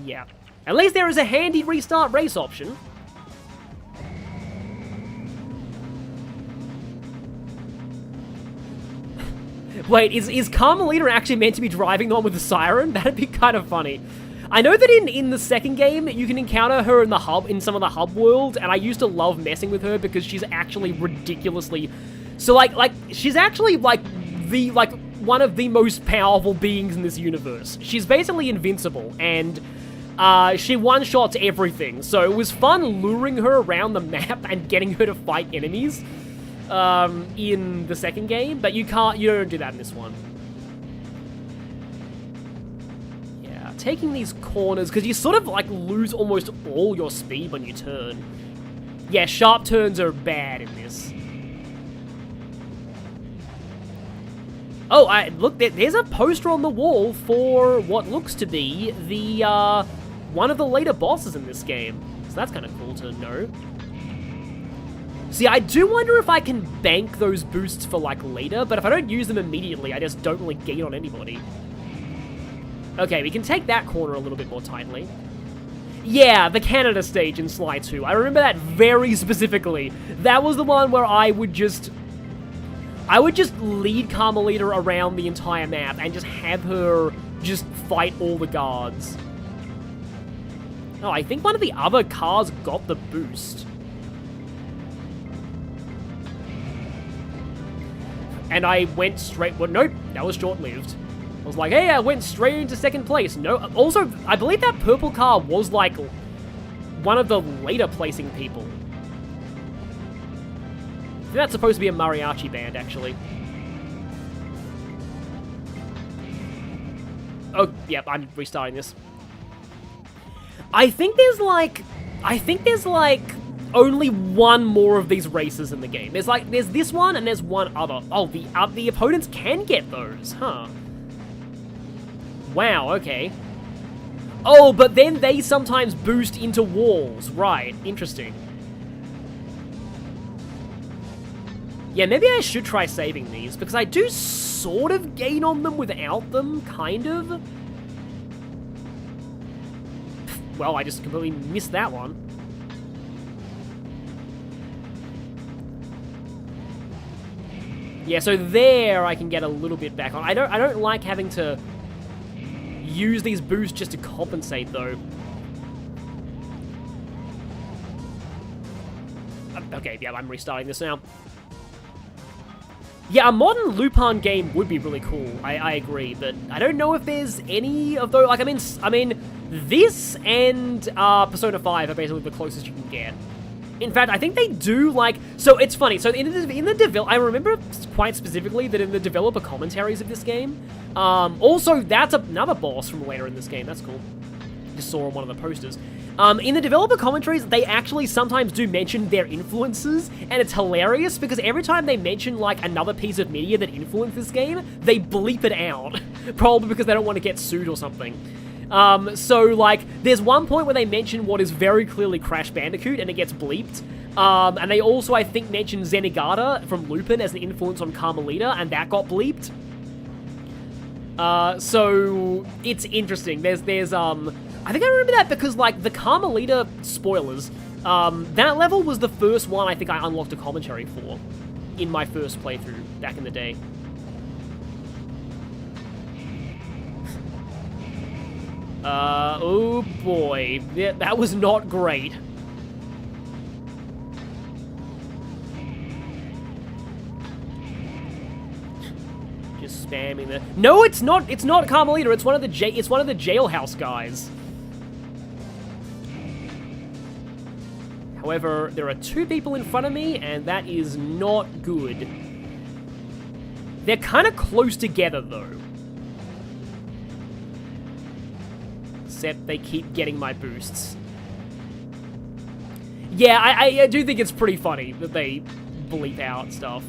Yeah. At least there is a handy restart race option. Wait, is Carmelita actually meant to be driving the one with the siren? That'd be kind of funny. I know that in the second game, you can encounter her in the hub, in some of the hub worlds, and I used to love messing with her because she's actually ridiculously... So, like, she's actually, one of the most powerful beings in this universe. She's basically invincible, and she one-shots everything. So it was fun luring her around the map and getting her to fight enemies in the second game, but you don't do that in this one. Taking these corners, because you sort of, like, lose almost all your speed when you turn. Yeah, sharp turns are bad in this. Oh, look, there's a poster on the wall for what looks to be the, one of the later bosses in this game. So that's kind of cool to know. See, I do wonder if I can bank those boosts for, like, later, but if I don't use them immediately, I just don't really gain on anybody. Okay, we can take that corner a little bit more tightly. Yeah, the Canada stage in Sly 2. I remember that very specifically. That was the one where I would just lead Carmelita around the entire map and just have her just fight all the guards. Oh, I think one of the other cars got the boost. And I went straight... Well, nope, that was short-lived. I was like, hey, I went straight into second place. No, also, I believe that purple car was, like, one of the later placing people. I think that's supposed to be a mariachi band, actually. Oh, yeah, I'm restarting this. I think there's, like, only one more of these races in the game. There's this one and there's one other. Oh, the opponents can get those, huh? Wow, okay. Oh, but then they sometimes boost into walls. Right, interesting. Yeah, maybe I should try saving these, because I do sort of gain on them without them, kind of. Well, I just completely missed that one. Yeah, so there I can get a little bit back on. I don't like having to use these boosts just to compensate, though. Okay, yeah, I'm restarting this now. Yeah, a modern Lupin game would be really cool. I agree, but I don't know if there's any of those. Like, I mean, this and Persona 5 are basically the closest you can get. In fact, I think they do, like... So, it's funny. So, in the develop... I remember quite specifically that in the developer commentaries of this game... also, that's another boss from later in this game. That's cool. Just saw on one of the posters. In the developer commentaries, they actually sometimes do mention their influences, and it's hilarious because every time they mention, like, another piece of media that influenced this game, they bleep it out. Probably because they don't want to get sued or something. So, like, there's one point where they mention what is very clearly Crash Bandicoot, and it gets bleeped. And they also, I think, mention Zenigata from Lupin as an influence on Carmelita, and that got bleeped. So, it's interesting. There's, I think I remember that because, like, the Carmelita spoilers, that level was the first one I think I unlocked a commentary for in my first playthrough back in the day. Oh boy, that was not great. Just spamming the... No, it's not Carmelita, it's one of the jailhouse guys. However, there are two people in front of me, and that is not good. They're kind of close together, though. Except they keep getting my boosts. Yeah, I do think it's pretty funny that they bleep out stuff.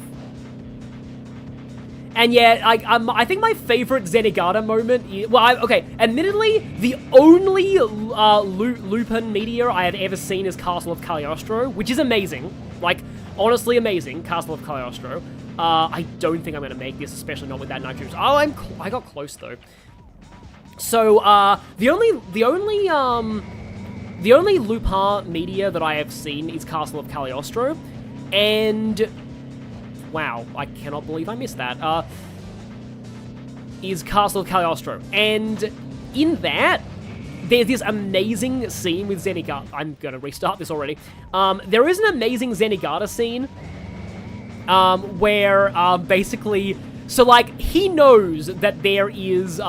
And yeah, I think my favorite Zenigata moment is, well, okay, admittedly, the only Lupin meteor I have ever seen is Castle of Cagliostro, which is amazing. Like, honestly amazing, Castle of Cagliostro. I don't think I'm going to make this, especially not with that nitrous. Oh, I got close, though. So, the only Lupin meteor that I have seen is Castle of Cagliostro, and wow, I cannot believe I missed that. Is Castle of Cagliostro. And in that, there's this amazing scene with Zenigata. I'm going to restart this already. There is an amazing Zenigata scene where basically... So, like, he knows that there is...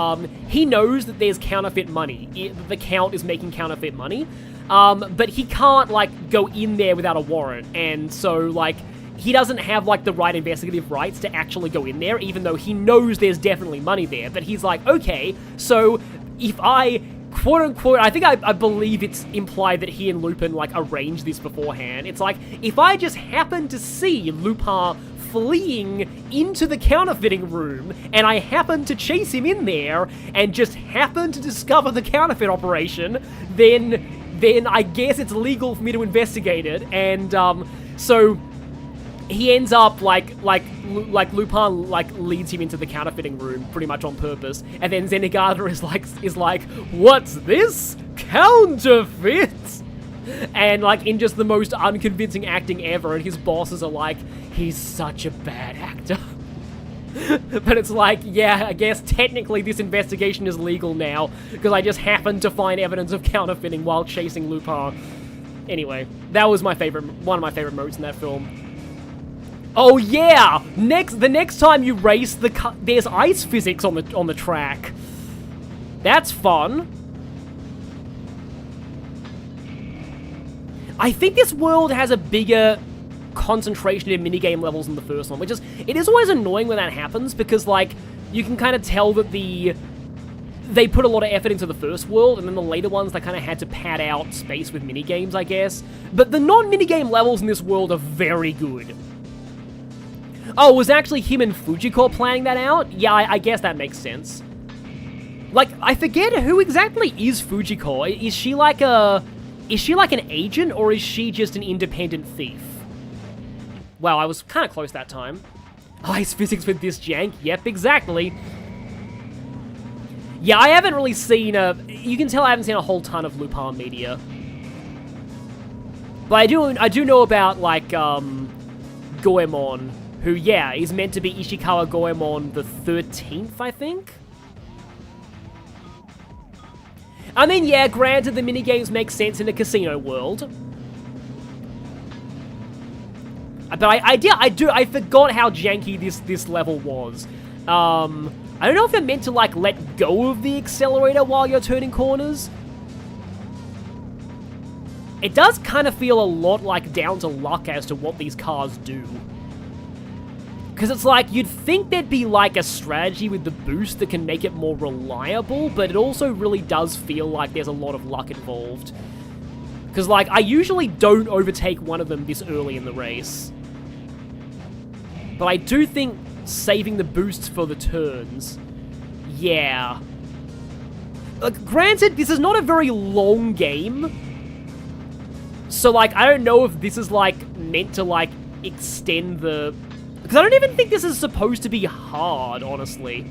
he knows that there's counterfeit money. The Count is making counterfeit money. But he can't, like, go in there without a warrant. And so, like... He doesn't have, like, the right investigative rights to actually go in there, even though he knows there's definitely money there. But he's like, okay, so if I, quote-unquote, I think I believe it's implied that he and Lupin, like, arranged this beforehand. It's like, if I just happen to see Lupin fleeing into the counterfeiting room, and I happen to chase him in there, and just happen to discover the counterfeit operation, then I guess it's legal for me to investigate it, and, so... He ends up, like Lupin, like, leads him into the counterfeiting room pretty much on purpose. And then Zenigata is like, what's this? Counterfeit? And, like, in just the most unconvincing acting ever. And his bosses are like, he's such a bad actor. But it's like, yeah, I guess technically this investigation is legal now. Because I just happened to find evidence of counterfeiting while chasing Lupin. Anyway, that was one of my favorite moments in that film. Oh yeah! The next time you race there's ice physics on the track. That's fun. I think this world has a bigger concentration of minigame levels than the first one, which is, it is always annoying when that happens, because, like, you can kind of tell that they put a lot of effort into the first world, and then the later ones, they kind of had to pad out space with minigames, I guess. But the non-minigame levels in this world are very good. Oh, it was actually him and Fujiko planning that out? Yeah, I guess that makes sense. Like, I forget who exactly is Fujiko. Is she like an agent, or is she just an independent thief? Wow, I was kind of close that time. Ice physics with this jank? Yep, exactly. Yeah, I haven't really seen you can tell I haven't seen a whole ton of Lupin media. But I do know about, like, Goemon, who, yeah, is meant to be Ishikawa Goemon the 13th, I think? I mean, yeah, granted, the minigames make sense in a casino world. But I forgot how janky this level was. I don't know if they're meant to, like, let go of the accelerator while you're turning corners. It does kind of feel a lot like down to luck as to what these cars do. Because it's like, you'd think there'd be, like, a strategy with the boost that can make it more reliable, but it also really does feel like there's a lot of luck involved. Because, like, I usually don't overtake one of them this early in the race. But I do think saving the boosts for the turns, yeah. Like, granted, this is not a very long game. So, like, I don't know if this is, like, meant to, like, extend the... Because I don't even think this is supposed to be hard, honestly.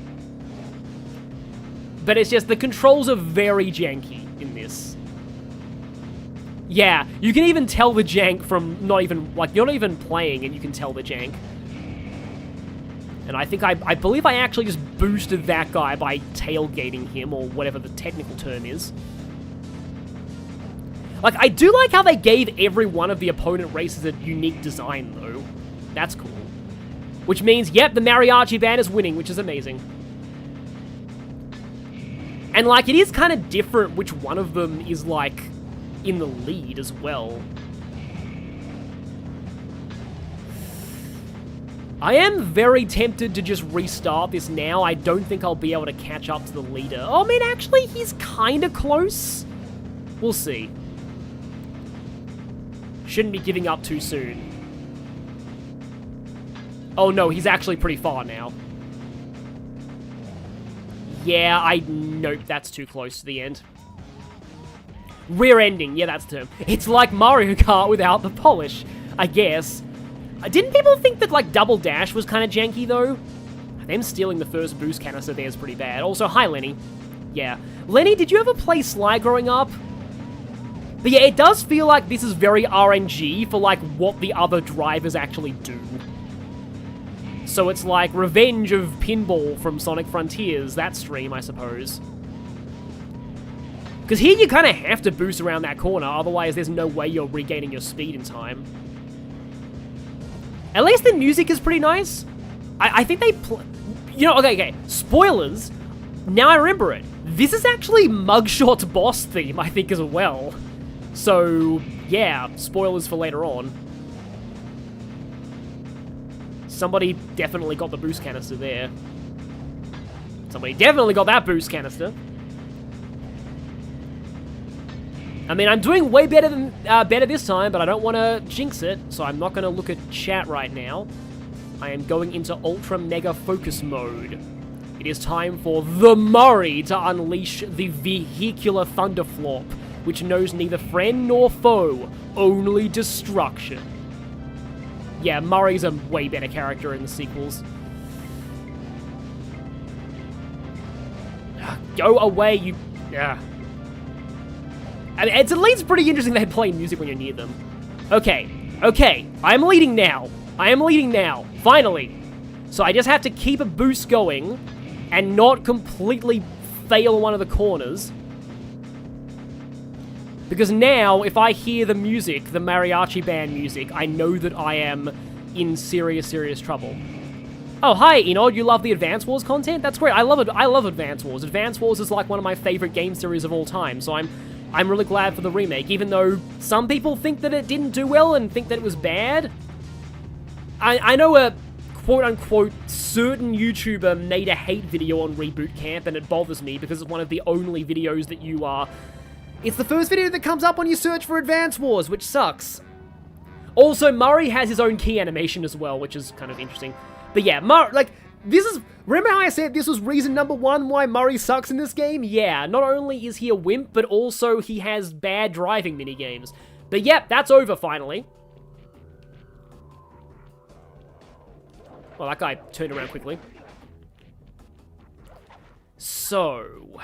But it's just, the controls are very janky in this. Yeah, you can even tell the jank from not even, like, you're not even playing and you can tell the jank. And I think I believe I actually just boosted that guy by tailgating him, or whatever the technical term is. Like, I do like how they gave every one of the opponent races a unique design, though. That's cool. Which means, yep, the mariachi band is winning, which is amazing. And, like, it is kind of different which one of them is, like, in the lead as well. I am very tempted to just restart this now. I don't think I'll be able to catch up to the leader. Oh, I mean, actually, he's kind of close. We'll see. Shouldn't be giving up too soon. Oh no, he's actually pretty far now. Yeah, nope, that's too close to the end. Rear ending, yeah, that's the term. It's like Mario Kart without the polish, I guess. Didn't people think that, like, Double Dash was kind of janky, though? Them stealing the first boost canister there is pretty bad. Also, hi, Lenny. Yeah. Lenny, did you ever play Sly growing up? But yeah, it does feel like this is very RNG for, like, what the other drivers actually do. So it's like Revenge of Pinball from Sonic Frontiers, that stream, I suppose. Because here you kind of have to boost around that corner, otherwise there's no way you're regaining your speed in time. At least the music is pretty nice. I think they you know, okay, spoilers. Now I remember it. This is actually Mugshot's boss theme, I think, as well. So, yeah, spoilers for later on. Somebody definitely got the boost canister there. Somebody definitely got that boost canister. I mean, I'm doing way better than better this time, but I don't want to jinx it, so I'm not going to look at chat right now. I am going into Ultra Mega Focus mode. It is time for the Murray to unleash the vehicular thunderflop, which knows neither friend nor foe, only destruction. Yeah, Murray's a way better character in the sequels. Go away, you... I mean, it's at least pretty interesting they play music when you're near them. Okay, I'm leading now. Finally. So I just have to keep a boost going and not completely fail one of the corners. Because now, if I hear the music, the mariachi band music, I know that I am in serious, serious trouble. Oh, hi, Enod, you love the Advance Wars content? That's great, I love Advance Wars. Advance Wars is like one of my favorite game series of all time, so I'm really glad for the remake, even though some people think that it didn't do well and think that it was bad. I know a quote-unquote certain YouTuber made a hate video on Reboot Camp, and it bothers me because it's one of the only videos that you are... It's the first video that comes up when you search for Advance Wars, which sucks. Also, Murray has his own key animation as well, which is kind of interesting. But yeah, this is... Remember how I said this was reason number one why Murray sucks in this game? Yeah, not only is he a wimp, but also he has bad driving minigames. But yep, that's over finally. Well, that guy turned around quickly. So...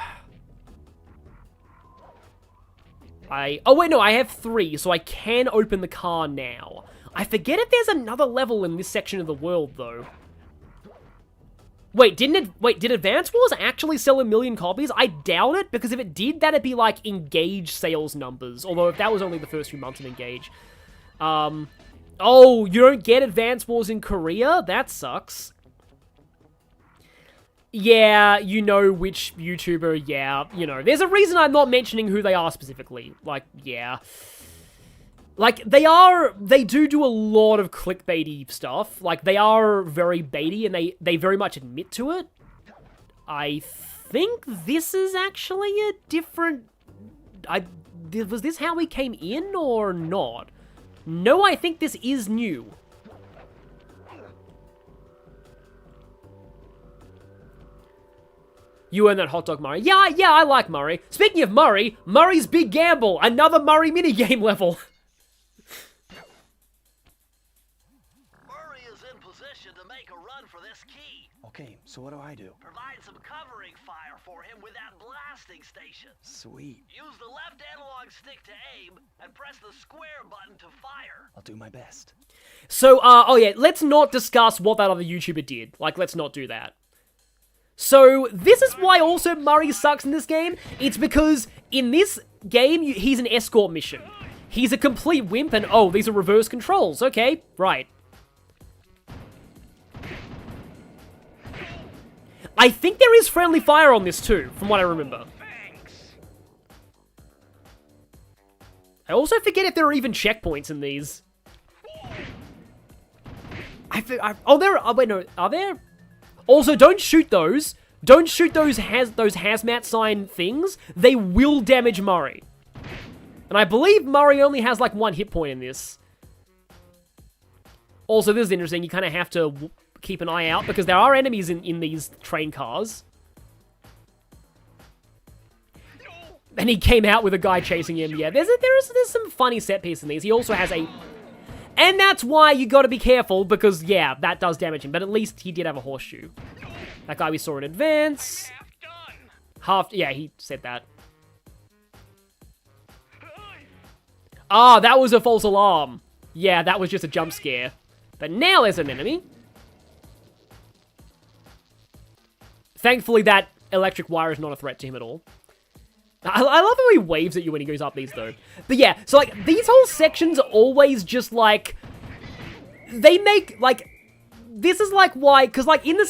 Oh wait, no, I have 3, so I can open the car now. I forget if there's another level in this section of the world, though. Wait, did Advance Wars actually sell 1 million copies? I doubt it, because if it did, that'd be like Engage sales numbers. Although, if that was only the first few months of Engage. Oh, you don't get Advance Wars in Korea? That sucks. Yeah, you know which YouTuber, yeah, you know. There's a reason I'm not mentioning who they are specifically. Like, yeah. Like, they do a lot of clickbaity stuff. Like, they are very baity, and they very much admit to it. I think this is actually a different... Was this how we came in, or not? No, I think this is new. You earned that hot dog, Murray. Yeah, I like Murray. Speaking of Murray, Murray's Big Gamble. Another Murray minigame level. Murray is in position to make a run for this key. Okay, so what do I do? Provide some covering fire for him with that blasting station. Sweet. Use the left analog stick to aim and press the square button to fire. I'll do my best. So, oh yeah, let's not discuss what that other YouTuber did. Like, let's not do that. So, this is why also Murray sucks in this game. It's because in this game, he's an escort mission. He's a complete wimp and, oh, these are reverse controls. Okay, right. I think there is friendly fire on this too, from what I remember. I also forget if there are even checkpoints in these. Wait, no, are there? Also, don't shoot those. Don't shoot those hazmat sign things. They will damage Murray. And I believe Murray only has like 1 hit point in this. Also, this is interesting. You kind of have to keep an eye out because there are enemies in these train cars. And he came out with a guy chasing him. Yeah, there's some funny set piece in these. He also has a... And that's why you gotta be careful, because, yeah, that does damage him. But at least he did have a horseshoe. That guy we saw in advance. Yeah, he said that. Ah, that was a false alarm. Yeah, that was just a jump scare. But now there's an enemy. Thankfully, that electric wire is not a threat to him at all. I love how he waves at you when he goes up these, though. But yeah, so, like, these whole sections are always just, like... They make, like... This is, like, why... Because, like, in the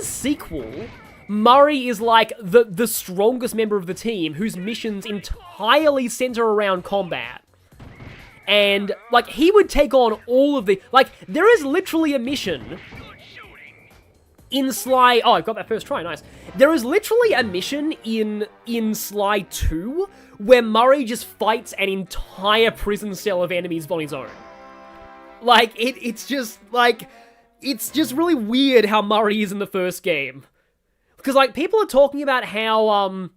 sequel... Murray is, like, the strongest member of the team whose missions entirely center around combat. And, like, he would take on all of the... Like, there is literally a mission in Sly... Oh, I got that first try, nice. There is literally a mission in Sly 2 where Murray just fights an entire prison cell of enemies on his own. Like, it's just, like... It's just really weird how Murray is in the first game. Because, like, people are talking about how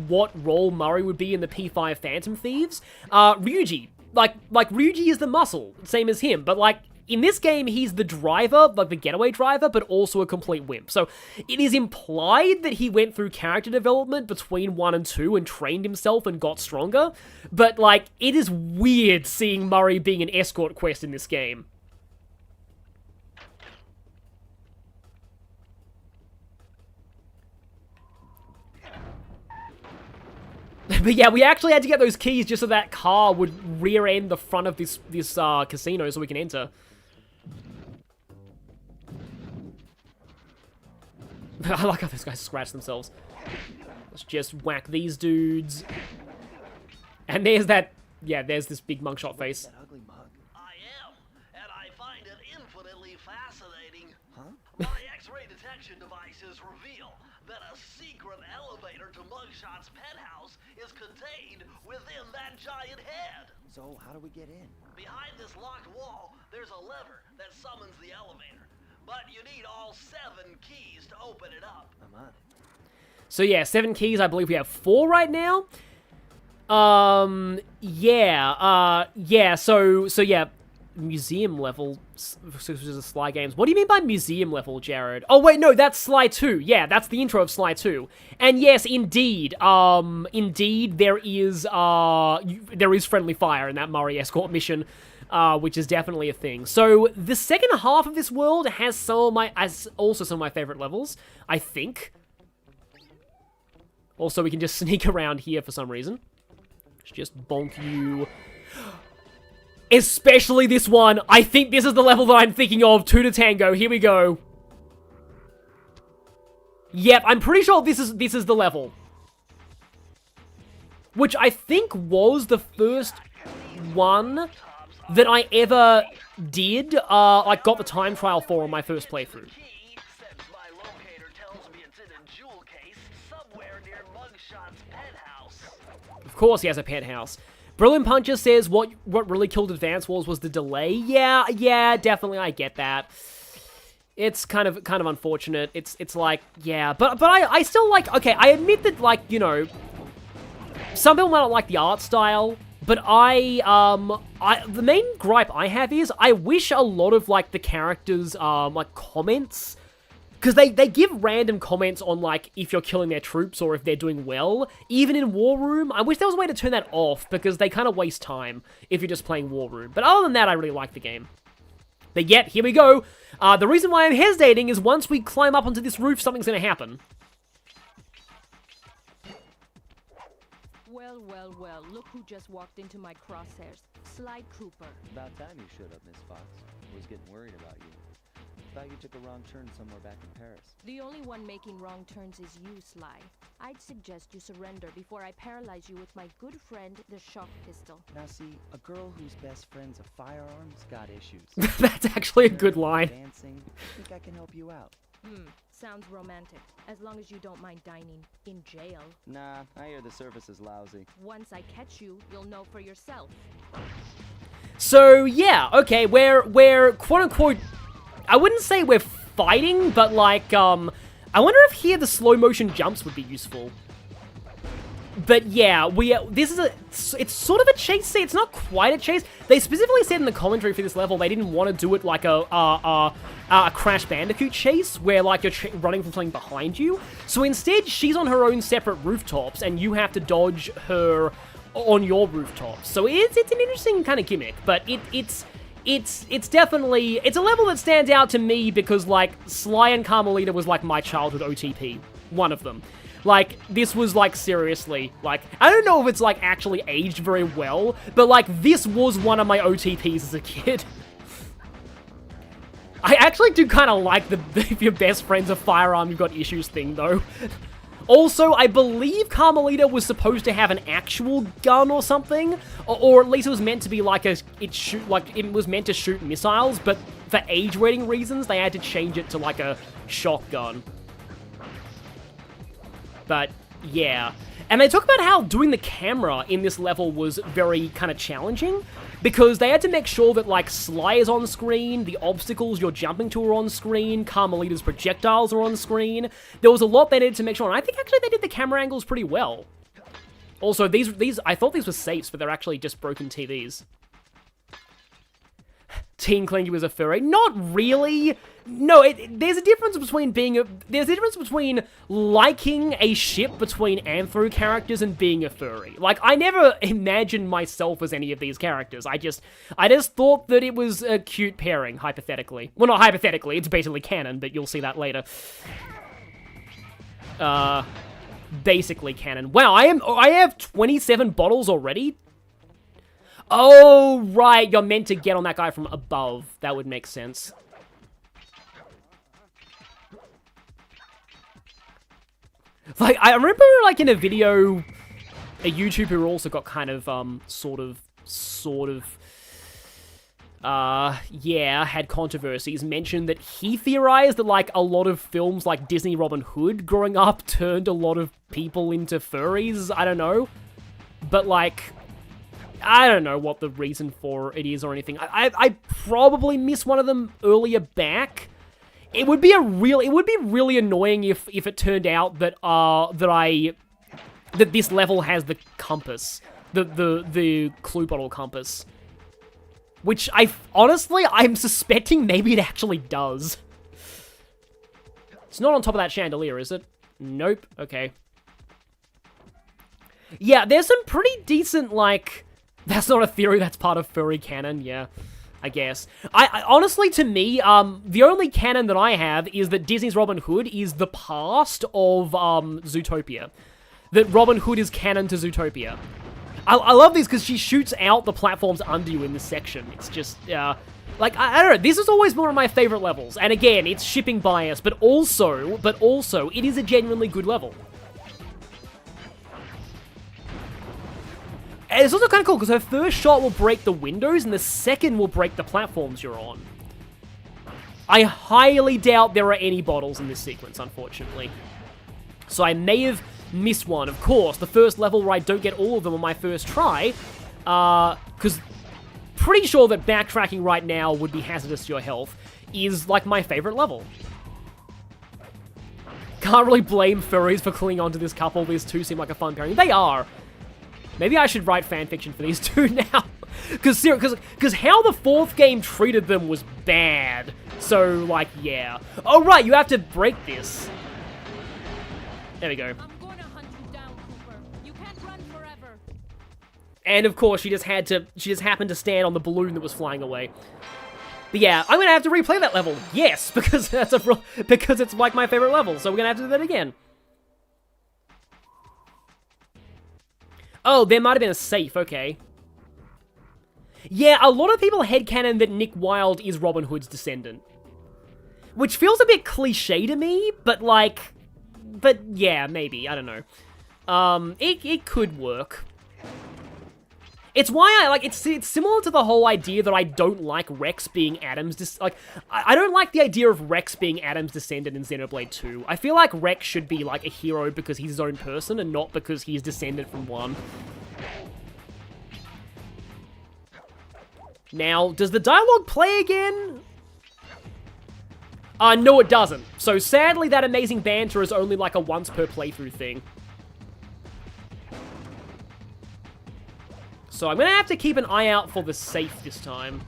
what role Murray would be in the P5 Phantom Thieves. Ryuji. Like, Ryuji is the muscle, same as him. But, like, in this game, he's the driver, like, the getaway driver, but also a complete wimp. So, it is implied that he went through character development between 1 and 2 and trained himself and got stronger. But, like, it is weird seeing Murray being an escort quest in this game. But yeah, we actually had to get those keys just so that car would rear-end the front of this casino so we can enter. I like how those guys scratch themselves. Let's just whack these dudes. And there's that... Yeah, there's this big mugshot face. I am, and I find it infinitely fascinating. My X-ray detection devices reveal that a secret elevator to Mugshot's penthouse is contained within that giant head. So, how do we get in? Behind this locked wall, there's a lever that summons the elevator. But you need all 7 keys to open it up. I'm on it. So yeah, 7 keys. I believe we have 4 right now. Yeah, so yeah, museum level, which is Sly Games. What do you mean by museum level, Jared? Oh wait, no, that's Sly 2. Yeah, that's the intro of Sly 2. And yes, indeed, there is friendly fire in that Murray escort mission, which is definitely a thing. So the second half of this world has also some of my favorite levels, I think. Also, we can just sneak around here for some reason. Just bonk you. Especially this one. I think this is the level that I'm thinking of. 2 to Tango. Here we go. Yep, I'm pretty sure this is the level. Which I think was the first one that I ever did, like, got the time trial for on my first playthrough. Of course he has a penthouse. Brilliant Puncher says what really killed Advance Wars was the delay. Yeah, definitely, I get that. It's kind of unfortunate. It's like, yeah, but I still like, okay, I admit that, like, you know, some people might not like the art style, but the main gripe I have is I wish a lot of, like, the characters, like, comments, because they give random comments on, like, if you're killing their troops or if they're doing well. Even in War Room, I wish there was a way to turn that off, because they kind of waste time if you're just playing War Room. But other than that, I really like the game. But yet, here we go. The reason why I'm hesitating is once we climb up onto this roof, something's going to happen. Well, look who just walked into my crosshairs. Sly Cooper. About time you showed up, Miss Fox. I was getting worried about you. Thought you took a wrong turn somewhere back in Paris. The only one making wrong turns is you, Sly. I'd suggest you surrender before I paralyze you with my good friend, the shock pistol. Now see, a girl whose best friend's a firearm's got issues. That's actually a good line. Dancing. I think I can help you out. Sounds romantic. As long as you don't mind dining in jail. Nah, I hear the service is lousy. Once I catch you, you'll know for yourself. So, yeah, okay, we're quote-unquote... I wouldn't say we're fighting, but, like, I wonder if here the slow motion jumps would be useful. But yeah, it's sort of a chase scene. It's not quite a chase. They specifically said in the commentary for this level they didn't want to do it like a Crash Bandicoot chase where like you're running from something behind you. So instead, she's on her own separate rooftops and you have to dodge her on your rooftops. So it's an interesting kind of gimmick, but it's definitely, it's a level that stands out to me because like Sly and Carmelita was like my childhood OTP, one of them. Like, this was, like, seriously, like, I don't know if it's, like, actually aged very well, but, like, this was one of my OTPs as a kid. I actually do kind of like the if your best friend's a firearm, you've got issues thing, though. Also, I believe Carmelita was supposed to have an actual gun or something, or at least it was meant to be, like, it was meant to shoot missiles, but for age rating reasons, they had to change it to, like, a shotgun. But, yeah. And they talk about how doing the camera in this level was very kind of challenging, because they had to make sure that, like, Sly is on screen, the obstacles you're jumping to are on screen, Carmelita's projectiles are on screen. There was a lot they needed to make sure, and I think actually they did the camera angles pretty well. Also, these I thought these were safes, but they're actually just broken TVs. Teen Clingy was a furry. Not really. No, there's a difference between liking a ship between Anthro characters and being a furry. Like, I never imagined myself as any of these characters. I just thought that it was a cute pairing, hypothetically. Well, not hypothetically, it's basically canon, but you'll see that later. Basically canon. Wow, I have 27 bottles already? Oh, right, you're meant to get on that guy from above. That would make sense. Like, I remember, like, in a video, a YouTuber also got kind of, yeah, had controversies, mentioned that he theorized that, like, a lot of films like Disney Robin Hood growing up turned a lot of people into furries. I don't know. But, like, I don't know what the reason for it is or anything. I probably missed one of them earlier back. It would be really annoying if it turned out that that this level has the compass, the clue bottle compass, which I'm suspecting maybe it actually does. It's not on top of that chandelier, is it? Nope. Okay. Yeah, there's some pretty decent, like, that's not a theory, that's part of furry canon, yeah, I guess. I honestly, to me, the only canon that I have is that Disney's Robin Hood is the past of, Zootopia. That Robin Hood is canon to Zootopia. I love this because she shoots out the platforms under you in this section. It's just, like, I don't know, this is always one of my favorite levels. And again, it's shipping bias, but also, it is a genuinely good level. And it's also kind of cool, because her first shot will break the windows, and the second will break the platforms you're on. I highly doubt there are any bottles in this sequence, unfortunately. So I may have missed one. Of course, the first level where I don't get all of them on my first try, because pretty sure that backtracking right now would be hazardous to your health, is, like, my favorite level. Can't really blame furries for clinging onto this couple. These two seem like a fun pairing. They are. Maybe I should write fanfiction for these two now. Because how the fourth game treated them was bad. So, like, yeah. Oh, right, you have to break this. There we go. I'm going to hunt you down, Cooper. You can't run forever. And, of course, she just happened to stand on the balloon that was flying away. But yeah, I'm gonna have to replay that level. Yes, because because it's, like, my favorite level. So we're gonna have to do that again. Oh, there might have been a safe, okay. Yeah, a lot of people headcanon that Nick Wilde is Robin Hood's descendant. Which feels a bit cliche to me, but yeah, maybe, I don't know. It could work. It's why it's similar to the whole idea that I don't like Rex being Adam's, I don't like the idea of Rex being Adam's descendant in Xenoblade 2. I feel like Rex should be, like, a hero because he's his own person and not because he's descended from one. Now, does the dialogue play again? No, it doesn't. So sadly, that amazing banter is only like a once per playthrough thing. So I'm gonna have to keep an eye out for the safe this time.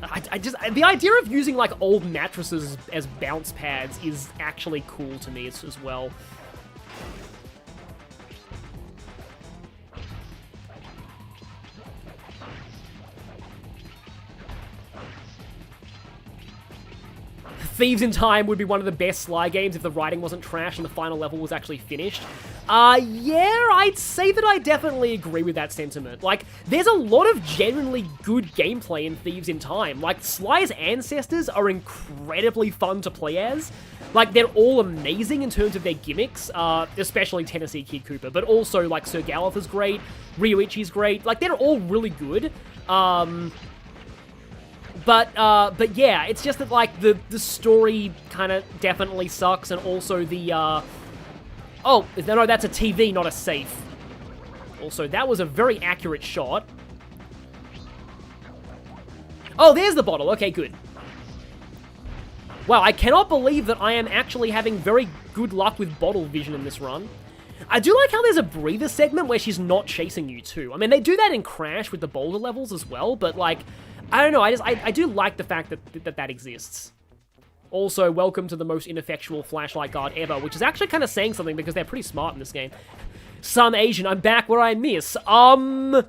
The idea of using like old mattresses as bounce pads is actually cool to me as well. Thieves in Time would be one of the best Sly games if the writing wasn't trash and the final level was actually finished. Yeah, I'd say that I definitely agree with that sentiment. Like, there's a lot of genuinely good gameplay in Thieves in Time. Like, Sly's ancestors are incredibly fun to play as. Like, they're all amazing in terms of their gimmicks, especially Tennessee Kid Cooper, but also, like, Sir Galahad's great, Ryoichi's great. Like, they're all really good. But yeah, it's just that, like, the story kind of definitely sucks, and also the, oh, no, that's a TV, not a safe. Also, that was a very accurate shot. Oh, there's the bottle. Okay, good. Wow, I cannot believe that I am actually having very good luck with bottle vision in this run. I do like how there's a breather segment where she's not chasing you, too. I mean, they do that in Crash with the boulder levels as well, but, like, I don't know, I do like the fact that exists. Also, welcome to the most ineffectual flashlight guard ever, which is actually kind of saying something because they're pretty smart in this game. Some Asian, I'm back where I miss. The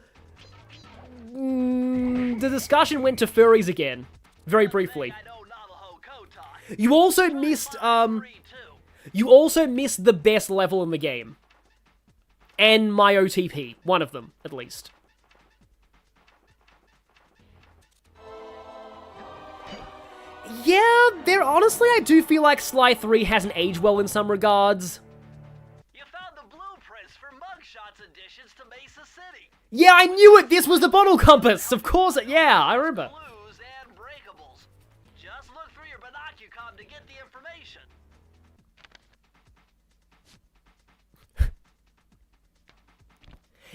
discussion went to furries again. Very briefly. You also missed, the best level in the game. And my OTP. One of them, at least. Yeah, honestly, I do feel like Sly 3 hasn't aged well in some regards. You found the blueprints for Mugshots additions to Mesa City. Yeah, I knew it! This was the bottle compass! Of course, yeah, I remember. Clues and breakables. Just look through your binocucom to get the information.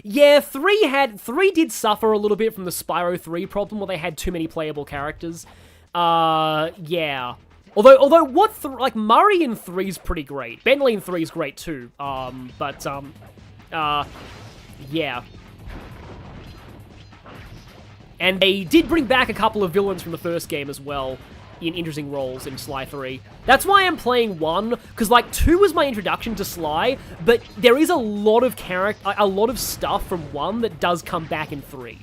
Yeah, 3 did suffer a little bit from the Spyro 3 problem where they had too many playable characters. Yeah. Although like, Murray in 3's pretty great. Bentley in 3's great too. Yeah. And they did bring back a couple of villains from the first game as well in interesting roles in Sly 3. That's why I'm playing 1, because, like, 2 was my introduction to Sly, but there is a lot of stuff from 1 that does come back in 3.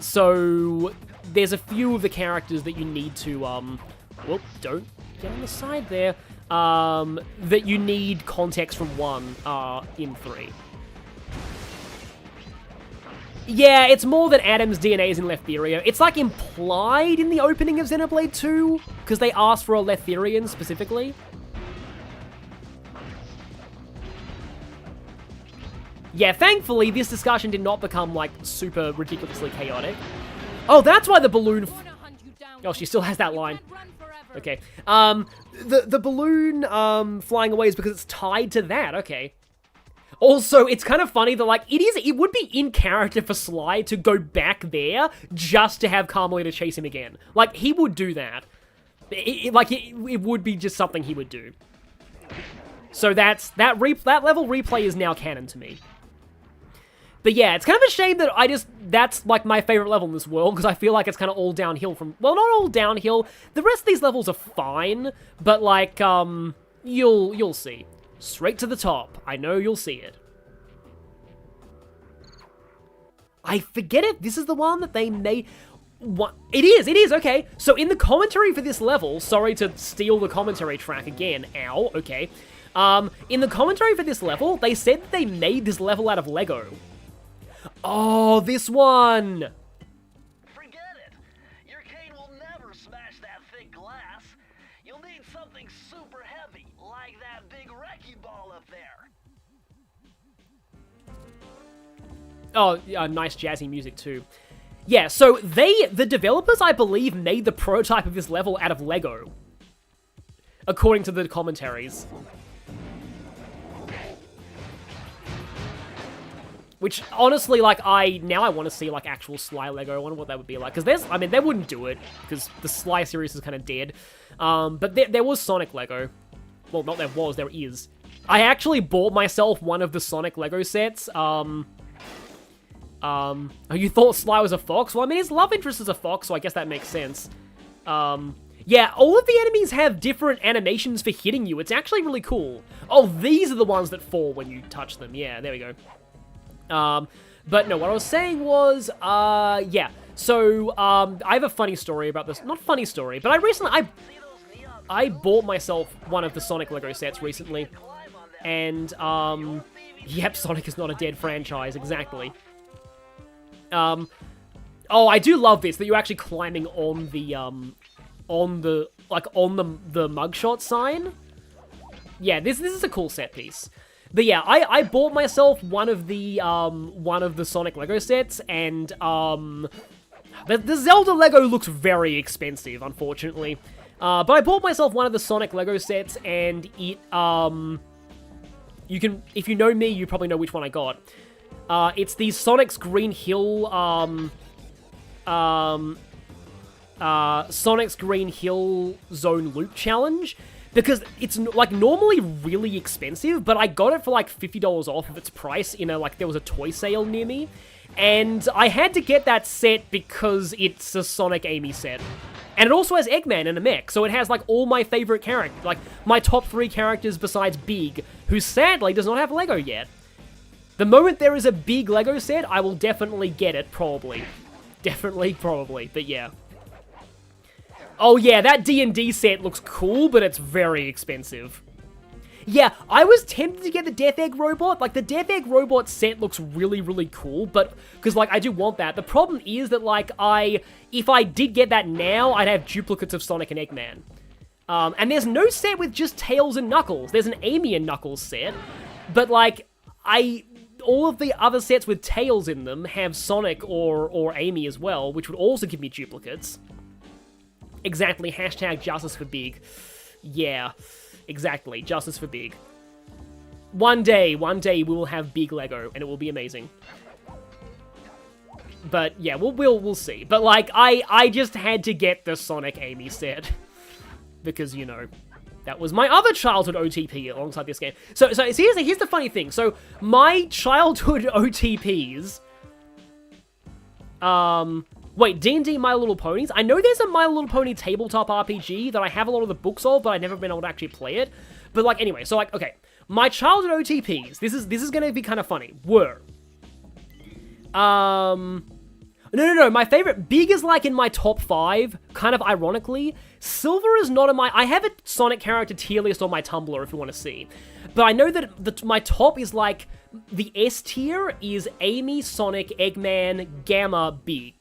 So there's a few of the characters that you need to, whoop, don't get on the side there, that you need context from 1, in 3. Yeah, it's more that Adam's DNA is in Letheria. It's, like, implied in the opening of Xenoblade 2, because they asked for a Letherian specifically. Yeah, thankfully, this discussion did not become, like, super ridiculously chaotic. Oh, that's why the balloon... Oh, she still has that line. Okay. The balloon, flying away is because it's tied to that. Okay. Also, it's kind of funny that, like, it would be in character for Sly to go back there just to have Carmelita chase him again. Like, he would do that. It would be just something he would do. So that level replay is now canon to me. But yeah, it's kind of a shame that that's, like, my favorite level in this world, because I feel like it's kind of all downhill from, well, not all downhill. The rest of these levels are fine, but, like, you'll see. Straight to the top. I know you'll see it. I forget if this is the one that they made... What? It is, okay. So in the commentary for this level, sorry to steal the commentary track again, ow, okay. In the commentary for this level, they said that they made this level out of Lego. Oh, this one! Forget it. Your cane will never smash that thick glass. You'll need something super heavy, like that big wrecking ball up there. Oh, nice jazzy music too. Yeah, so the developers, I believe, made the prototype of this level out of Lego. According to the commentaries. Which, honestly, like, now I want to see, like, actual Sly Lego. I wonder what that would be like. Because I mean, they wouldn't do it, because the Sly series is kind of dead. But there was Sonic Lego. Well, not there was, there is. I actually bought myself one of the Sonic Lego sets. Oh, you thought Sly was a fox? Well, I mean, his love interest is a fox, so I guess that makes sense. Yeah, all of the enemies have different animations for hitting you. It's actually really cool. Oh, these are the ones that fall when you touch them. Yeah, there we go. But no, what I was saying was, yeah. So, I have a funny story about this. Not funny story, but I bought myself one of the Sonic Lego sets recently. And, yep, Sonic is not a dead franchise, exactly. Oh, I do love this, that you're actually climbing on the mugshot sign. Yeah, this is a cool set piece. But yeah, I bought myself one of the Sonic Lego sets, and, the Zelda Lego looks very expensive, unfortunately. But I bought myself one of the Sonic Lego sets, and it, if you know me, you probably know which one I got. It's the Sonic's Green Hill, Sonic's Green Hill Zone Loop Challenge, because it's, like, normally really expensive, but I got it for, like, $50 off of its price in there was a toy sale near me, and I had to get that set because it's a Sonic Amy set. And it also has Eggman and a mech, so it has, like, all my favorite characters, like, my top 3 characters besides Big, who sadly does not have Lego yet. The moment there is a Big Lego set, I will definitely get it, probably. Definitely, probably, but yeah. Oh yeah, that D&D set looks cool, but it's very expensive. Yeah, I was tempted to get the Death Egg Robot. Like, the Death Egg Robot set looks really, really cool, but, because, like, I do want that. The problem is that, like, if I did get that now, I'd have duplicates of Sonic and Eggman. And there's no set with just Tails and Knuckles. There's an Amy and Knuckles set, but, like, all of the other sets with Tails in them have Sonic or Amy as well, which would also give me duplicates. Exactly, hashtag justice for Big. Yeah, exactly, justice for Big. One day we will have Big Lego, and it will be amazing. But yeah, we'll see. But like, I just had to get the Sonic Amy set because, you know, that was my other childhood OTP alongside this game. So here's the funny thing. So my childhood OTPs, wait, D&D My Little Ponies? I know there's a My Little Pony tabletop RPG that I have a lot of the books of, but I've never been able to actually play it. But like, anyway, so like, okay. My childhood OTPs, this is gonna be kind of funny, were... No, my favorite... Big is like in my top 5, kind of ironically. Silver is not in my... I have a Sonic character tier list on my Tumblr if you want to see. But I know that my top is like... The S tier is Amy, Sonic, Eggman, Gamma, Big.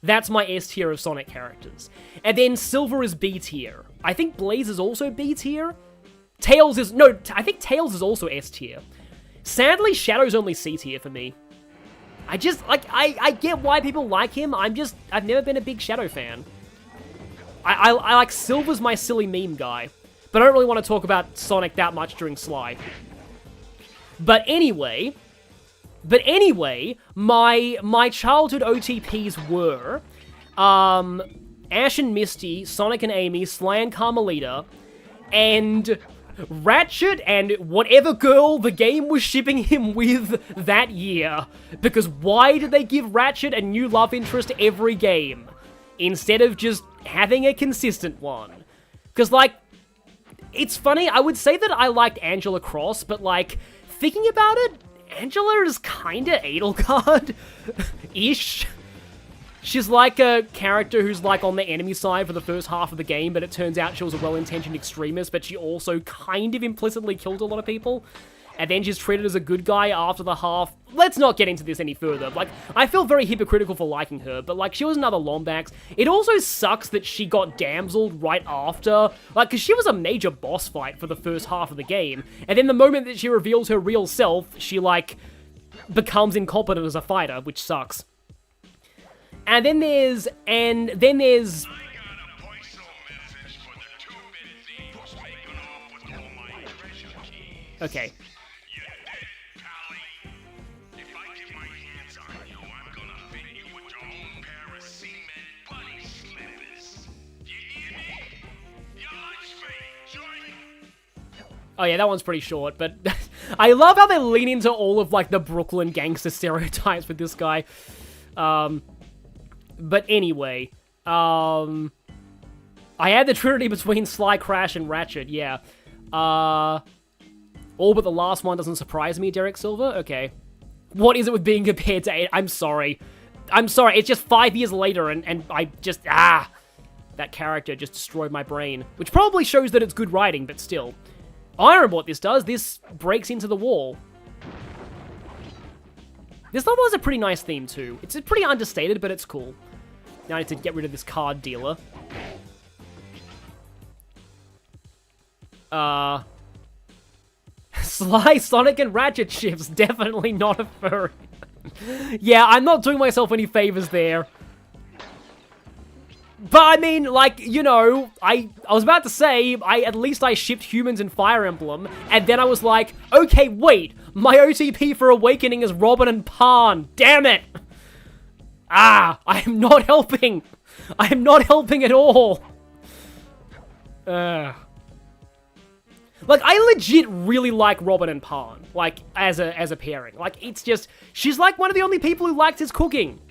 That's my S tier of Sonic characters. And then Silver is B tier. I think Blaze is also B tier. Tails is... No, I think Tails is also S tier. Sadly, Shadow's only C tier for me. I just, like, I get why people like him. I've never been a big Shadow fan. I like Silver's my silly meme guy. But I don't really want to talk about Sonic that much during Sly. But anyway, my childhood OTPs were Ash and Misty, Sonic and Amy, Sly and Carmelita, and Ratchet and whatever girl the game was shipping him with that year. Because why did they give Ratchet a new love interest every game, instead of just having a consistent one? Because, like, it's funny, I would say that I liked Angela Cross, but, like, thinking about it, Angela is kinda Edelgard-ish. She's like a character who's like on the enemy side for the first half of the game, but it turns out she was a well-intentioned extremist, but she also kind of implicitly killed a lot of people. And then she's treated as a good guy after the half. Let's not get into this any further. Like, I feel very hypocritical for liking her, but like, she was another Lombax. It also sucks that she got damseled right after, like, because she was a major boss fight for the first half of the game. And then the moment that she reveals her real self, she like, becomes incompetent as a fighter, which sucks. And then there's... Okay. Oh yeah, that one's pretty short, but I love how they lean into all of, like, the Brooklyn gangster stereotypes with this guy. But anyway, I had the trinity between Sly, Crash, and Ratchet, yeah. All but the last one doesn't surprise me, Derek Silver? Okay. What is it with being compared to 8? I'm sorry. I'm sorry, it's just 5 years later, and I just, that character just destroyed my brain. Which probably shows that it's good writing, but still. I remember what this does. This breaks into the wall. This level has a pretty nice theme, too. It's pretty understated, but it's cool. Now I need to get rid of this card dealer. Sly, Sonic, and Ratchet ships. Definitely not a furry. Yeah, I'm not doing myself any favors there. But I mean, like, you know, I was about to say, at least I shipped humans in Fire Emblem, and then I was like, okay, wait, my OTP for Awakening is Robin and Pan, damn it! I am not helping! I am not helping at all! Like, I legit really like Robin and Pan, like, as a pairing. Like, it's just, she's like one of the only people who likes his cooking.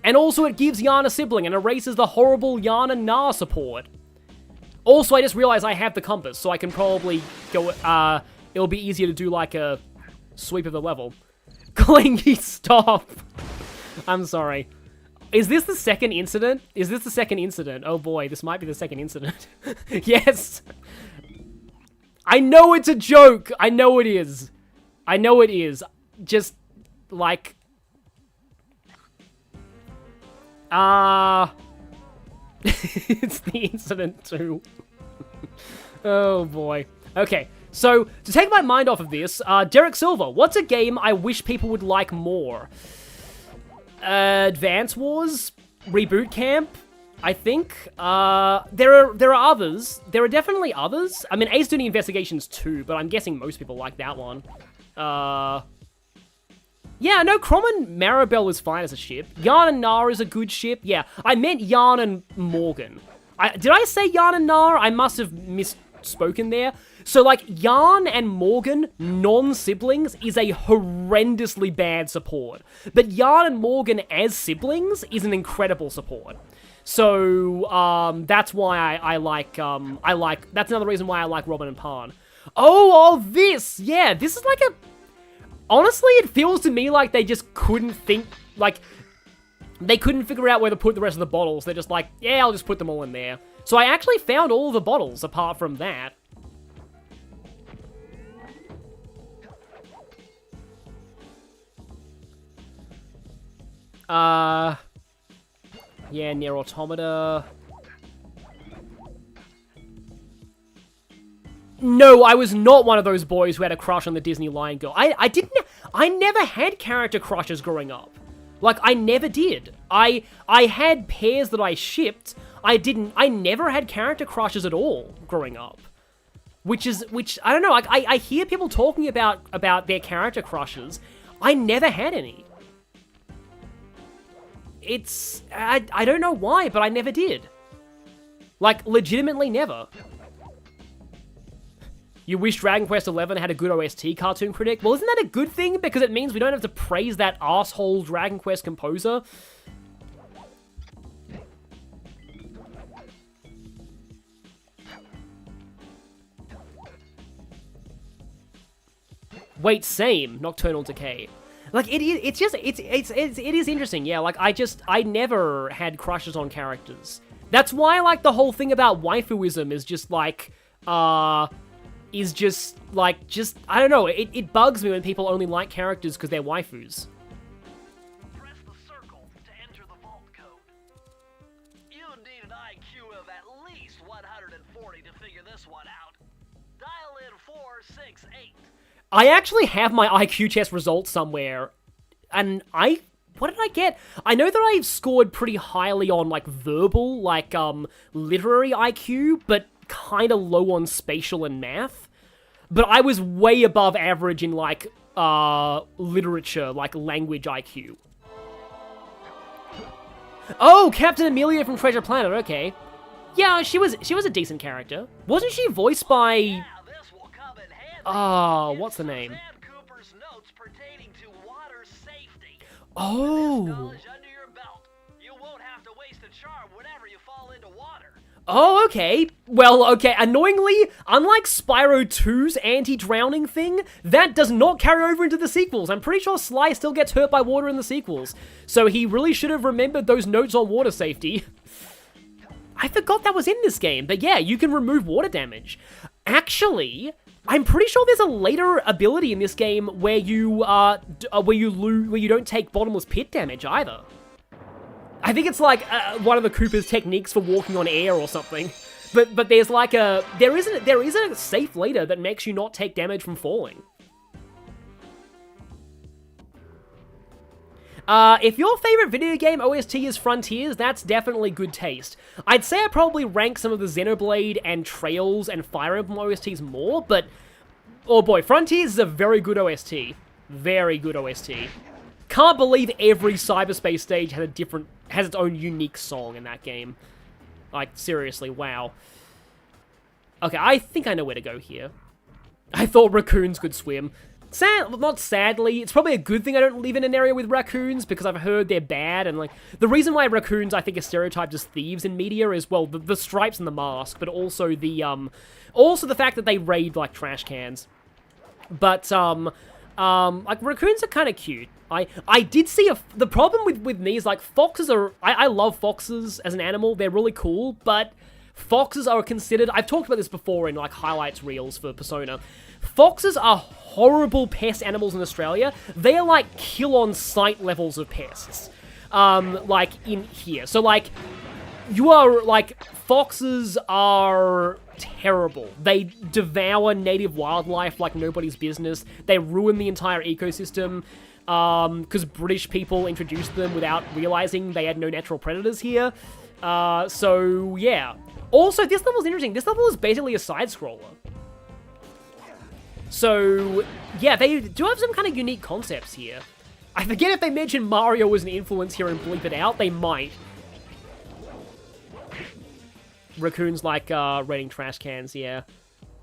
And also it gives Yarn a sibling and erases the horrible Yarn and Nar support. Also, I just realized I have the compass, so I can probably go, it'll be easier to do like a sweep of the level. Clingy, stop! I'm sorry. Is this the second incident? Is this the second incident? Oh boy, this might be the second incident. Yes! I know it's a joke! I know it is. I know it is. Just, like... it's the incident too. Oh boy. Okay, so to take my mind off of this, Derek Silver, what's a game I wish people would like more? Advance Wars? Reboot Camp? I think. There are others. There are definitely others. I mean, Ace Duty Investigations 2, but I'm guessing most people like that one. Yeah, no, Crom and Maribel is fine as a ship. Yarn and Nar is a good ship. Yeah, I meant Yarn and Morgan. Did I say Yarn and Nar? I must have misspoken there. So, like, Yarn and Morgan, non-siblings, is a horrendously bad support. But Yarn and Morgan as siblings is an incredible support. So, that's why I like, that's another reason why I like Robin and Pan. Oh, this! Yeah, this is like a... Honestly, it feels to me like they just couldn't think, like, they couldn't figure out where to put the rest of the bottles. They're just like, yeah, I'll just put them all in there. So I actually found all the bottles apart from that. Yeah, Nier Automata. No, I was not one of those boys who had a crush on the Disney Lion Girl. I never had character crushes growing up. Like, I never did. I had pairs that I shipped. I never had character crushes at all growing up. Which, I don't know, I hear people talking about their character crushes. I never had any. I don't know why, but I never did. Like, legitimately never. You wish Dragon Quest XI had a good OST, Cartoon Critic? Well, isn't that a good thing? Because it means we don't have to praise that asshole Dragon Quest composer. Wait, same. Nocturnal Decay. Like, it is interesting, yeah. Like, I never had crushes on characters. That's why, like, the whole thing about waifuism is just, like, I don't know, it bugs me when people only like characters because they're waifus. Press the circle to enter the vault code. You need an IQ of at least 140 to figure this one out. Dial in 468. I actually have my IQ test results somewhere, and what did I get? I know that I scored pretty highly on, like, verbal, like, literary IQ, but kind of low on spatial and math. But I was way above average in, like, literature, like, language IQ. Oh, Captain Amelia from Treasure Planet, okay. Yeah, she was a decent character. Wasn't she voiced by... Yeah, this will come in handy. Oh, what's the name? Van Cooper's notes pertaining to water safety. Oh. Knowledge under your belt, you won't have to waste a charm whenever you fall into water. Oh, okay. Well, okay, annoyingly, unlike Spyro 2's anti-drowning thing, that does not carry over into the sequels. I'm pretty sure Sly still gets hurt by water in the sequels. So he really should have remembered those notes on water safety. I forgot that was in this game, but yeah, you can remove water damage. Actually, I'm pretty sure there's a later ability in this game where you don't take bottomless pit damage either. I think it's like one of the Koopa's techniques for walking on air or something. But there's like there is a safe later that makes you not take damage from falling. If your favorite video game OST is Frontiers, that's definitely good taste. I'd say I probably rank some of the Xenoblade and Trails and Fire Emblem OSTs more, but oh boy, Frontiers is a very good OST. Very good OST. Can't believe every cyberspace stage has its own unique song in that game. Like, seriously, wow. Okay, I think I know where to go here. I thought raccoons could swim. Not sadly, it's probably a good thing I don't live in an area with raccoons, because I've heard they're bad, and like, the reason why raccoons I think are stereotyped as thieves in media is, well, the stripes and the mask, but also the fact that they raid, like, trash cans. But, like, raccoons are kind of cute. I did see the problem with me is, like, foxes are, I love foxes as an animal, they're really cool, but foxes are considered, I've talked about this before in, like, highlights reels for Persona. Foxes are horrible pest animals in Australia. They are, like, kill-on-sight levels of pests. Like, in here. So, like, foxes are terrible. They devour native wildlife like nobody's business. They ruin the entire ecosystem. Because British people introduced them without realizing they had no natural predators here. So, yeah. Also, this level's interesting. This level is basically a side-scroller. So, yeah, they do have some kind of unique concepts here. I forget if they mentioned Mario was an influence here and bleep it out. They might. Raccoons like raiding trash cans, yeah.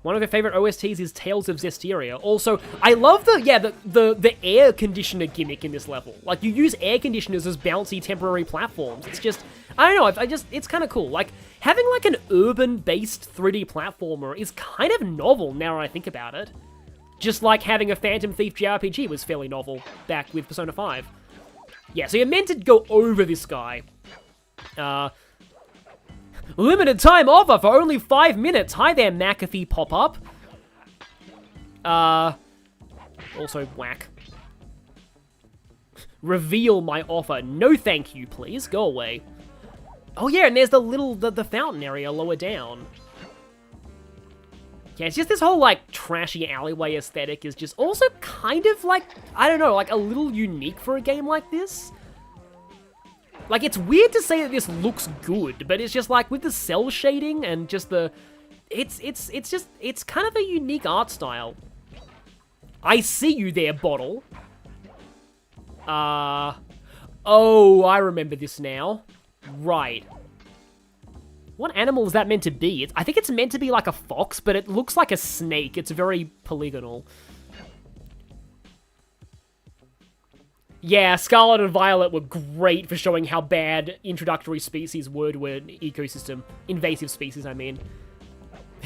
One of their favorite OSTs is Tales of Zestiria. Also, I love the air conditioner gimmick in this level. Like, you use air conditioners as bouncy temporary platforms. It's just, I don't know, it's kind of cool. Like, having like an urban-based 3D platformer is kind of novel now that I think about it. Just like having a Phantom Thief JRPG was fairly novel back with Persona 5. Yeah, so you're meant to go over this guy. Limited time offer for only 5 minutes. Hi there, McAfee pop-up. Also whack. Reveal my offer. No thank you, please. Go away. Oh yeah, and there's the fountain area lower down. Yeah, it's just this whole, like, trashy alleyway aesthetic is just also kind of, like, I don't know, like, a little unique for a game like this. Like, it's weird to say that this looks good, but it's just, like, with the cell shading and just the... It's kind of a unique art style. I see you there, Bottle. Oh, I remember this now. Right. What animal is that meant to be? I think it's meant to be like a fox, but it looks like a snake. It's very polygonal. Yeah, Scarlet and Violet were great for showing how bad introductory species were to an ecosystem. Invasive species, I mean.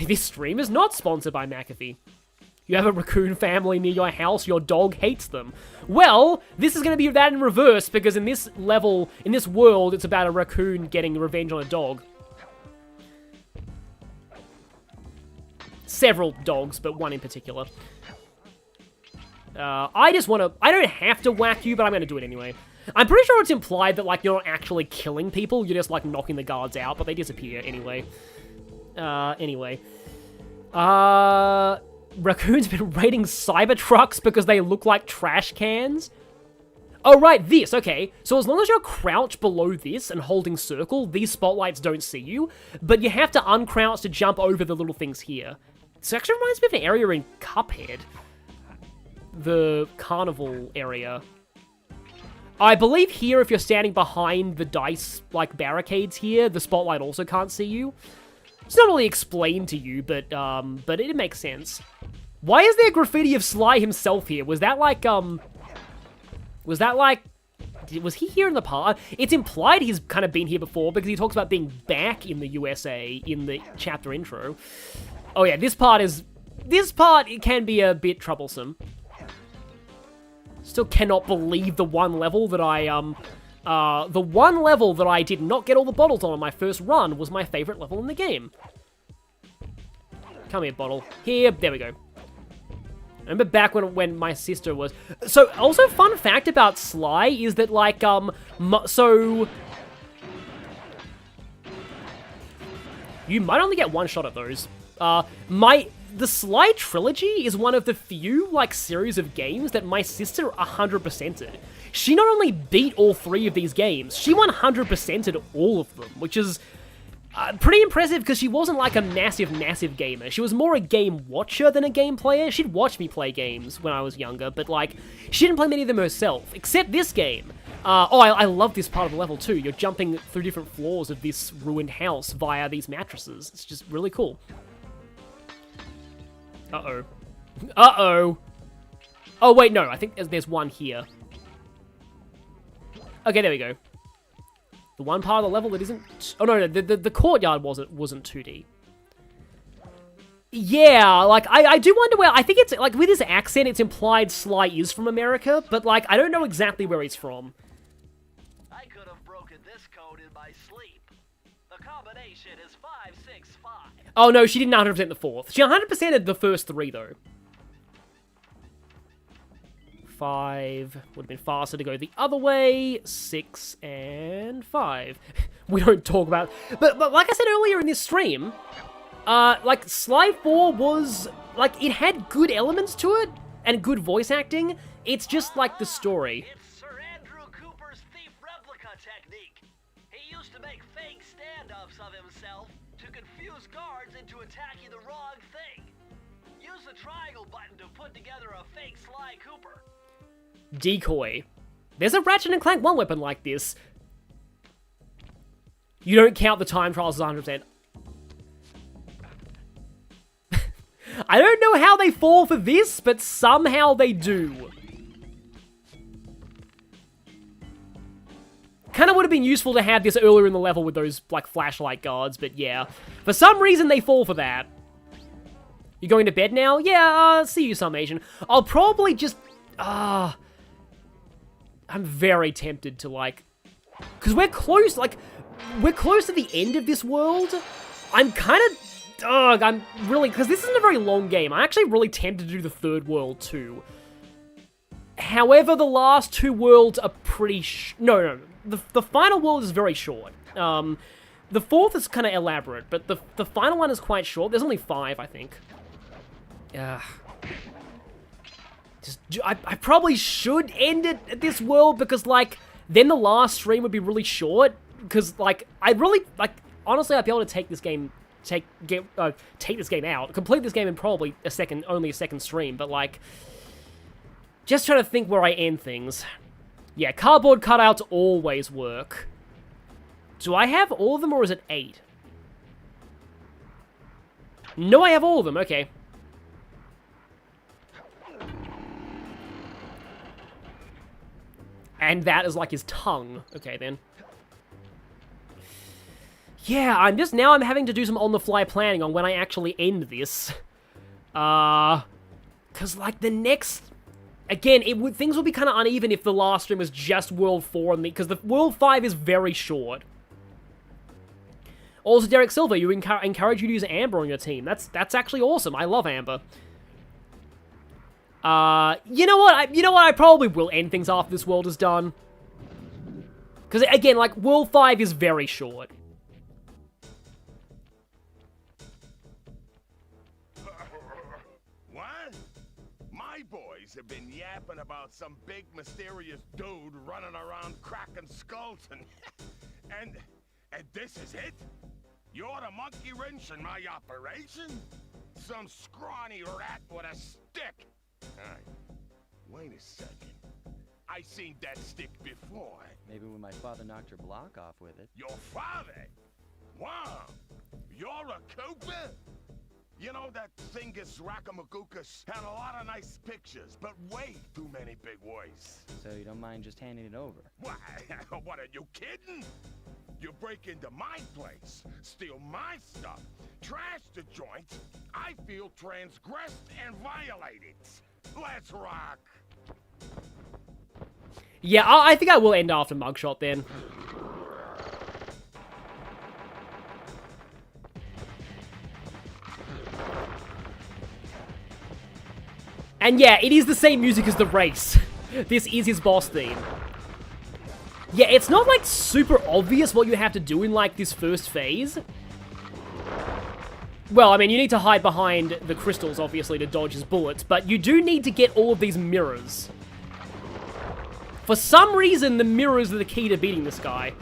This stream is not sponsored by McAfee. You have a raccoon family near your house, your dog hates them. Well, this is going to be that in reverse, because in this level, in this world, it's about a raccoon getting revenge on a dog. Several dogs, but one in particular. I don't have to whack you, but I'm gonna do it anyway. I'm pretty sure it's implied that, like, you're not actually killing people, you're just, like, knocking the guards out, but they disappear anyway. Raccoon's been raiding Cybertrucks because they look like trash cans? Oh, right, this, okay. So as long as you're crouched below this and holding circle, these spotlights don't see you, but you have to uncrouch to jump over the little things here. This actually reminds me of an area in Cuphead. The carnival area. I believe here, if you're standing behind the dice, like, barricades here, the spotlight also can't see you. It's not really explained to you, but it makes sense. Why is there graffiti of Sly himself here? Was that like, was he here in the past? It's implied he's kind of been here before because he talks about being back in the USA in the chapter intro. Oh yeah, this part it can be a bit troublesome. Still cannot believe the one level that I did not get all the bottles on my first run was my favorite level in the game. Come here, bottle. Here, there we go. I remember back when my sister was... So, also, fun fact about Sly is that, like, so... You might only get one shot at those. The Sly trilogy is one of the few, like, series of games that my sister 100%'ed. She not only beat all 3 of these games, she 100%'ed all of them, which is pretty impressive because she wasn't like a massive gamer. She was more a game watcher than a game player. She'd watch me play games when I was younger, but, like, she didn't play many of them herself, except this game. I love this part of the level, too. You're jumping through different floors of this ruined house via these mattresses. It's just really cool. Uh-oh. Uh-oh. Oh, wait, no. I think there's one here. Okay, there we go. The one part of the level that isn't... Oh, no, the courtyard wasn't 2D. Yeah, like, I do wonder where... I think it's, like, with his accent, it's implied Sly is from America, but, like, I don't know exactly where he's from. I could have broken this code in my sleep. The combination is 565. Oh, no, she didn't 100% the 4th. She 100%'ed the first 3, though. 5 would have been faster to go the other way. 6 and 5. We don't talk about... But like I said earlier in this stream, like, Sly 4 was... Like, it had good elements to it, and good voice acting. It's just, like, the story. It's Sir Andrew Cooper's thief replica technique. He used to make fake stand-ups of himself to confuse guards into attacking the wrong thing. Use the triangle button to put together a fake Sly Cooper. Decoy. There's a Ratchet & Clank 1 weapon like this. You don't count the time trials as 100%. I don't know how they fall for this, but somehow they do. Kind of would have been useful to have this earlier in the level with those, like, flashlight guards, but yeah. For some reason, they fall for that. You going to bed now? Yeah, see you, Summation. I'll probably just... I'm very tempted to, like... Because we're close, like... We're close to the end of this world. I'm kind of... I'm really... Because this isn't a very long game. I'm actually really tempted to do the third world, too. However, the last 2 worlds are pretty... No. The final world is very short. The 4th is kind of elaborate, but the final one is quite short. There's only 5, I think. I probably should end it at this world because, like, then the last stream would be really short. Because, like, honestly, I'd be able to take this game, take this game out, complete this game in probably only a second stream. But, like, just trying to think where I end things. Yeah, cardboard cutouts always work. Do I have all of them or is it 8? No, I have all of them. Okay. And that is like his tongue. Okay, then. Yeah, I'm having to do some on-the-fly planning on when I actually end this. Because, like, the next... Again, things would be kind of uneven if the last stream was just World 4, because the World 5 is very short. Also, Derek Silver, you encourage you to use Amber on your team. That's actually awesome. I love Amber. You know what? I probably will end things after this world is done. Because, again, like, World 5 is very short. What? My boys have been yapping about some big mysterious dude running around cracking skulls and this is it? You're the monkey wrench in my operation? Some scrawny rat with a stick. Wait a second. I seen that stick before. Maybe when my father knocked your block off with it. Your father? Wow, you're a Cooper? You know, that Thingus Racoonus had a lot of nice pictures, but way too many big words. So you don't mind just handing it over? What? What, are you kidding? You break into my place, steal my stuff, trash the joint. I feel transgressed and violated. Let's rock. Yeah, I think I will end after Mugshot then. And yeah, it is the same music as the race. This is his boss theme. Yeah, it's not like super obvious what you have to do in like this first phase. Well, I mean, you need to hide behind the crystals, obviously, to dodge his bullets, but you do need to get all of these mirrors. For some reason, the mirrors are the key to beating this guy.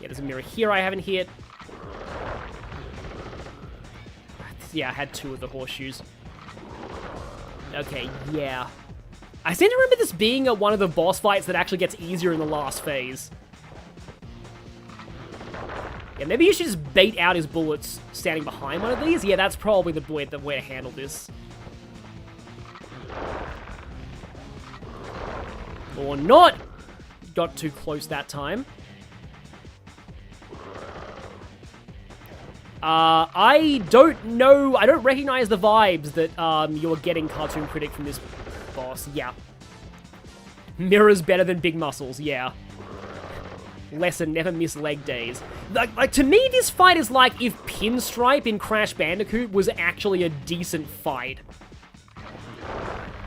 Yeah, there's a mirror here I haven't hit. Yeah, I had 2 of the horseshoes. Okay, yeah. I seem to remember this being one of the boss fights that actually gets easier in the last phase. Yeah, maybe you should just bait out his bullets standing behind one of these. Yeah, that's probably the way to handle this. Or not! Got too close that time. I don't know, I don't recognize the vibes that, you're getting, Cartoon Critic, from this boss. Yeah. Mirrors better than big muscles, yeah. Lesson, never miss leg days. Like, to me, this fight is like if Pinstripe in Crash Bandicoot was actually a decent fight.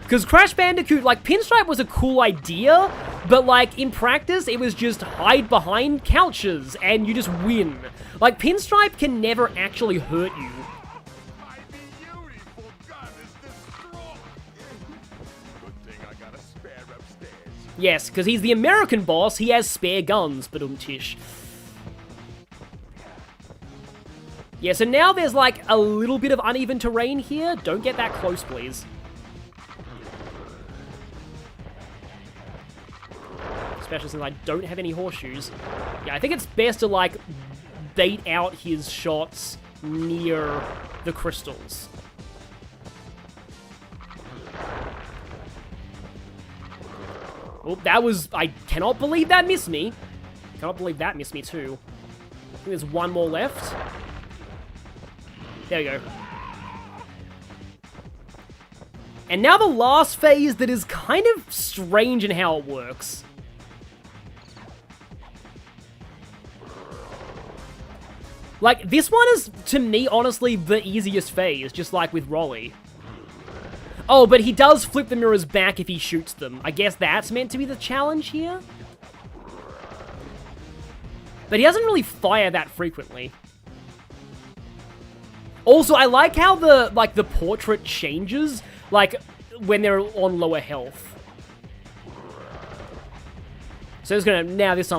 Because Crash Bandicoot, like, Pinstripe was a cool idea, but, like, in practice, it was just hide behind couches, and you just win. Like, Pinstripe can never actually hurt you. My beautiful gun is destroyed. Good thing I got a spare upstairs. Yes, because he's the American boss, he has spare guns, but tish. Yeah, so now there's, like, a little bit of uneven terrain here. Don't get that close, please. Especially since I don't have any horseshoes. Yeah, I think it's best to, like, bait out his shots near the crystals. Oh, that was... I cannot believe that missed me. Cannot believe that missed me, too. I think there's one more left. There we go. And now the last phase that is kind of strange in how it works. Like, this one is, to me, honestly, the easiest phase, just like with Rolly. Oh, but he does flip the mirrors back if he shoots them. I guess that's meant to be the challenge here? But he doesn't really fire that frequently. Also, I like how the portrait changes, like, when they're on lower health. So this time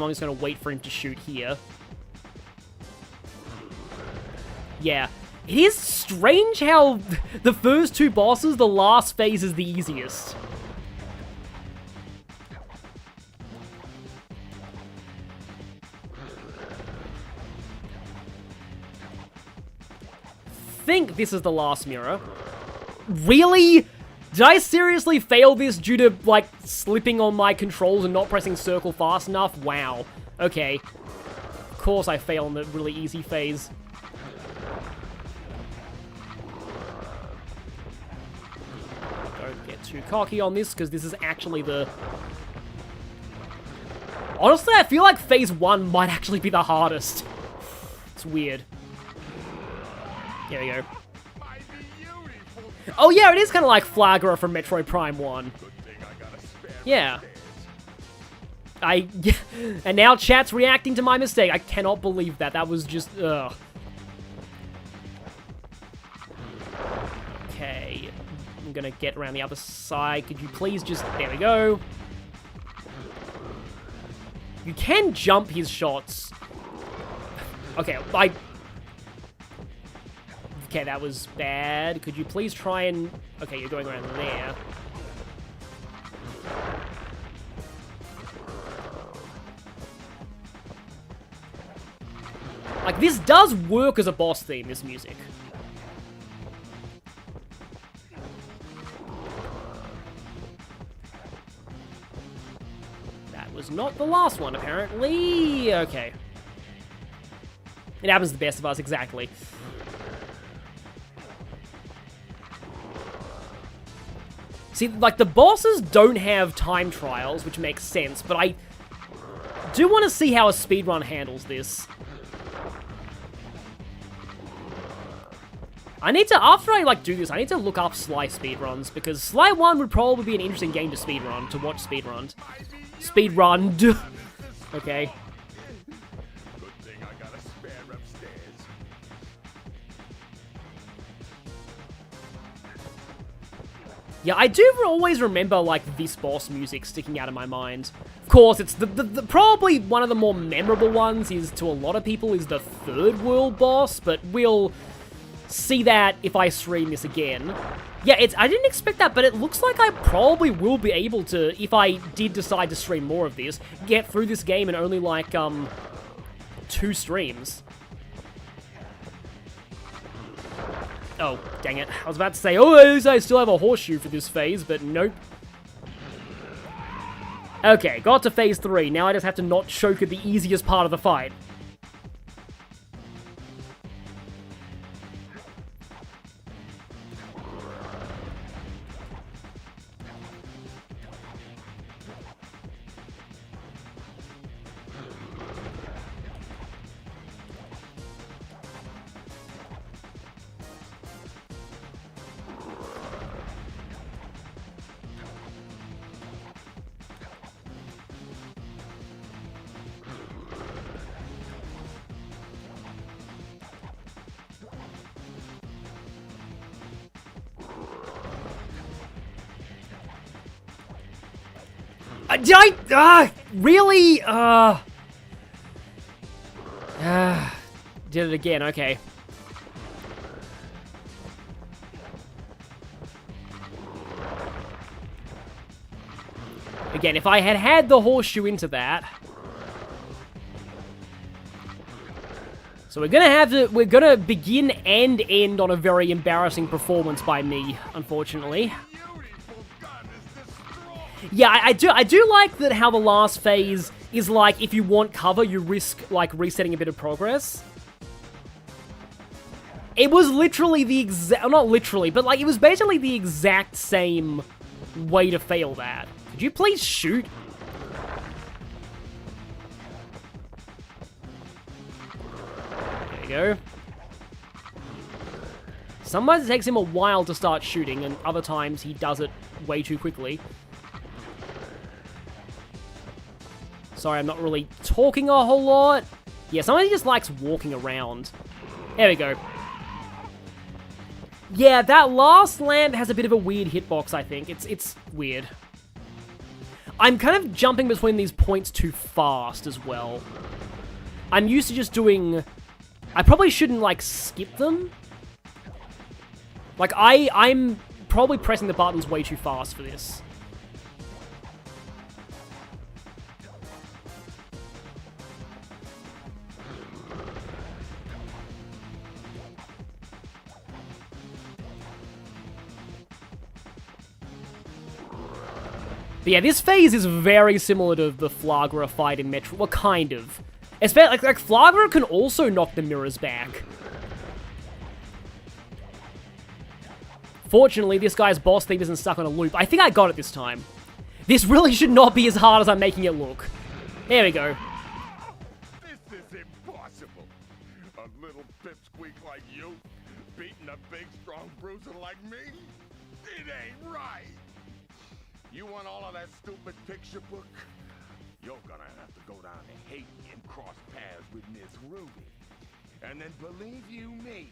I'm just gonna wait for him to shoot here. Yeah. It is strange how the first 2 bosses, the last phase is the easiest. Think this is the last mirror. Really? Did I seriously fail this due to, like, slipping on my controls and not pressing circle fast enough? Wow. Okay. Of course I fail in the really easy phase. Don't get too cocky on this, because this is actually the... Honestly, I feel like phase 1 might actually be the hardest. It's weird. There we go. Oh yeah, it is kind of like Flagra from Metroid Prime 1. Yeah. And now chat's reacting to my mistake. I cannot believe that. That was just, ugh. Okay. I'm gonna get around the other side. Could you please just... There we go. You can jump his shots. Okay, Okay, that was bad. Could you please try and... Okay, you're going around there. Like, this does work as a boss theme, this music. That was not the last one, apparently. Okay. It happens to the best of us, exactly. See, like, the bosses don't have time trials, which makes sense, but I do want to see how a speedrun handles this. I need to, after I, like, do this, I need to look up Sly speedruns, because Sly 1 would probably be an interesting game to speedrun, to watch speedrun. Speedrun. Okay. Good thing I got a spare upstairs. Yeah, I do always remember, like, this boss music sticking out of my mind. Of course, it's the probably one of the more memorable ones is, to a lot of people, is the third world boss, but we'll see that if I stream this again. Yeah, I didn't expect that, but it looks like I probably will be able to, if I did decide to stream more of this, get through this game in only, like, 2 streams. Oh, dang it. I was about to say, oh, I still have a horseshoe for this phase, but nope. Okay, got to phase 3. Now I just have to not choke at the easiest part of the fight. Really? Did it again, okay. Again, if I had had the horseshoe into that. So we're gonna begin and end on a very embarrassing performance by me, unfortunately. Yeah, I do like that how the last phase is like, if you want cover, you risk, like, resetting a bit of progress. It was literally the exact, not literally, but, like, it was basically the exact same way to fail that. Could you please shoot? There you go. Sometimes it takes him a while to start shooting, and other times he does it way too quickly. Sorry, I'm not really talking a whole lot. Yeah, somebody just likes walking around. There we go. Yeah, that last land has a bit of a weird hitbox, I think. It's weird. I'm kind of jumping between these points too fast as well. I'm used to just doing... I probably shouldn't, like, skip them. Like, I'm probably pressing the buttons way too fast for this. But yeah, this phase is very similar to the Flagra fight in Metro. Well, kind of. Especially, like Flagra can also knock the mirrors back. Fortunately, this guy's boss theme isn't stuck on a loop. I think I got it this time. This really should not be as hard as I'm making it look. There we go. This is impossible. A little pipsqueak like you, beating a big, strong bruiser like me? It ain't right. You want all of that stupid picture book? You're gonna have to go down to Haiti and cross paths with Miss Ruby. And then believe you me,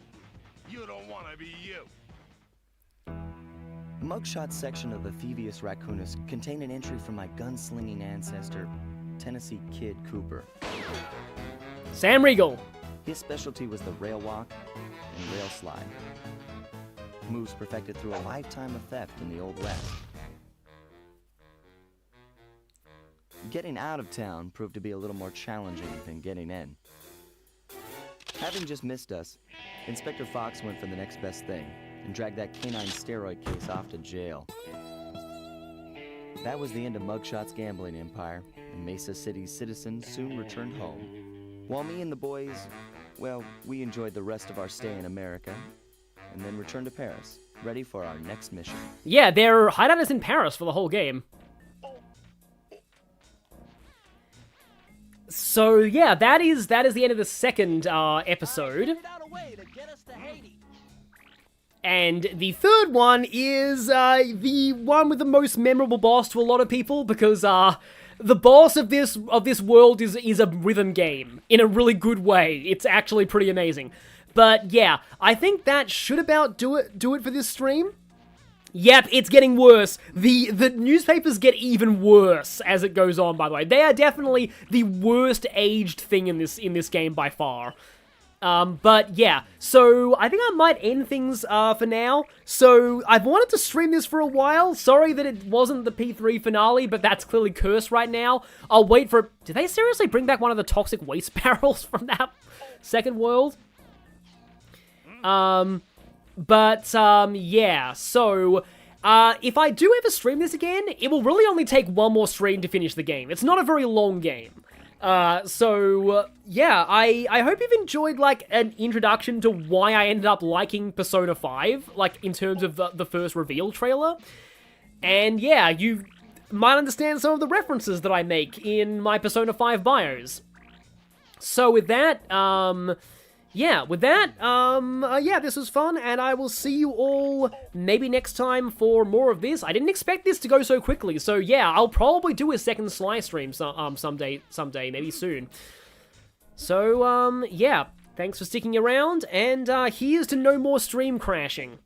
you don't want to be you. The mugshot section of the Thievius Racoonus contained an entry from my gunslinging ancestor, Tennessee Kid Cooper. Sam Riegel. His specialty was the rail walk and rail slide. Moves perfected through a lifetime of theft in the Old West. Getting out of town proved to be a little more challenging than getting in. Having just missed us, Inspector Fox went for the next best thing and dragged that canine steroid case off to jail. That was the end of Mugshot's gambling empire, and Mesa City's citizens soon returned home. While me and the boys, well, we enjoyed the rest of our stay in America, and then returned to Paris, ready for our next mission. Yeah, their hideout is in Paris for the whole game. So yeah, that is the end of the second episode. And the third one is the one with the most memorable boss to a lot of people, because the boss of this world is a rhythm game in a really good way. It's actually pretty amazing. But yeah, I think that should about do it for this stream. Yep, it's getting worse. The newspapers get even worse as it goes on, by the way. They are definitely the worst aged thing in this game by far. But yeah, so I think I might end things for now. So I've wanted to stream this for a while. Sorry that it wasn't the P3 finale, but that's clearly cursed right now. I'll wait for... Did they seriously bring back one of the toxic waste barrels from that second world? Yeah, so, if I do ever stream this again, it will really only take one more stream to finish the game. It's not a very long game. Yeah, I hope you've enjoyed, like, an introduction to why I ended up liking Persona 5, like, in terms of the first reveal trailer. And yeah, you might understand some of the references that I make in my Persona 5 bios. So with that, yeah, this was fun, and I will see you all maybe next time for more of this. I didn't expect this to go so quickly, so yeah, I'll probably do a second Sly stream someday, maybe soon. So, yeah, thanks for sticking around, and here's to no more stream crashing.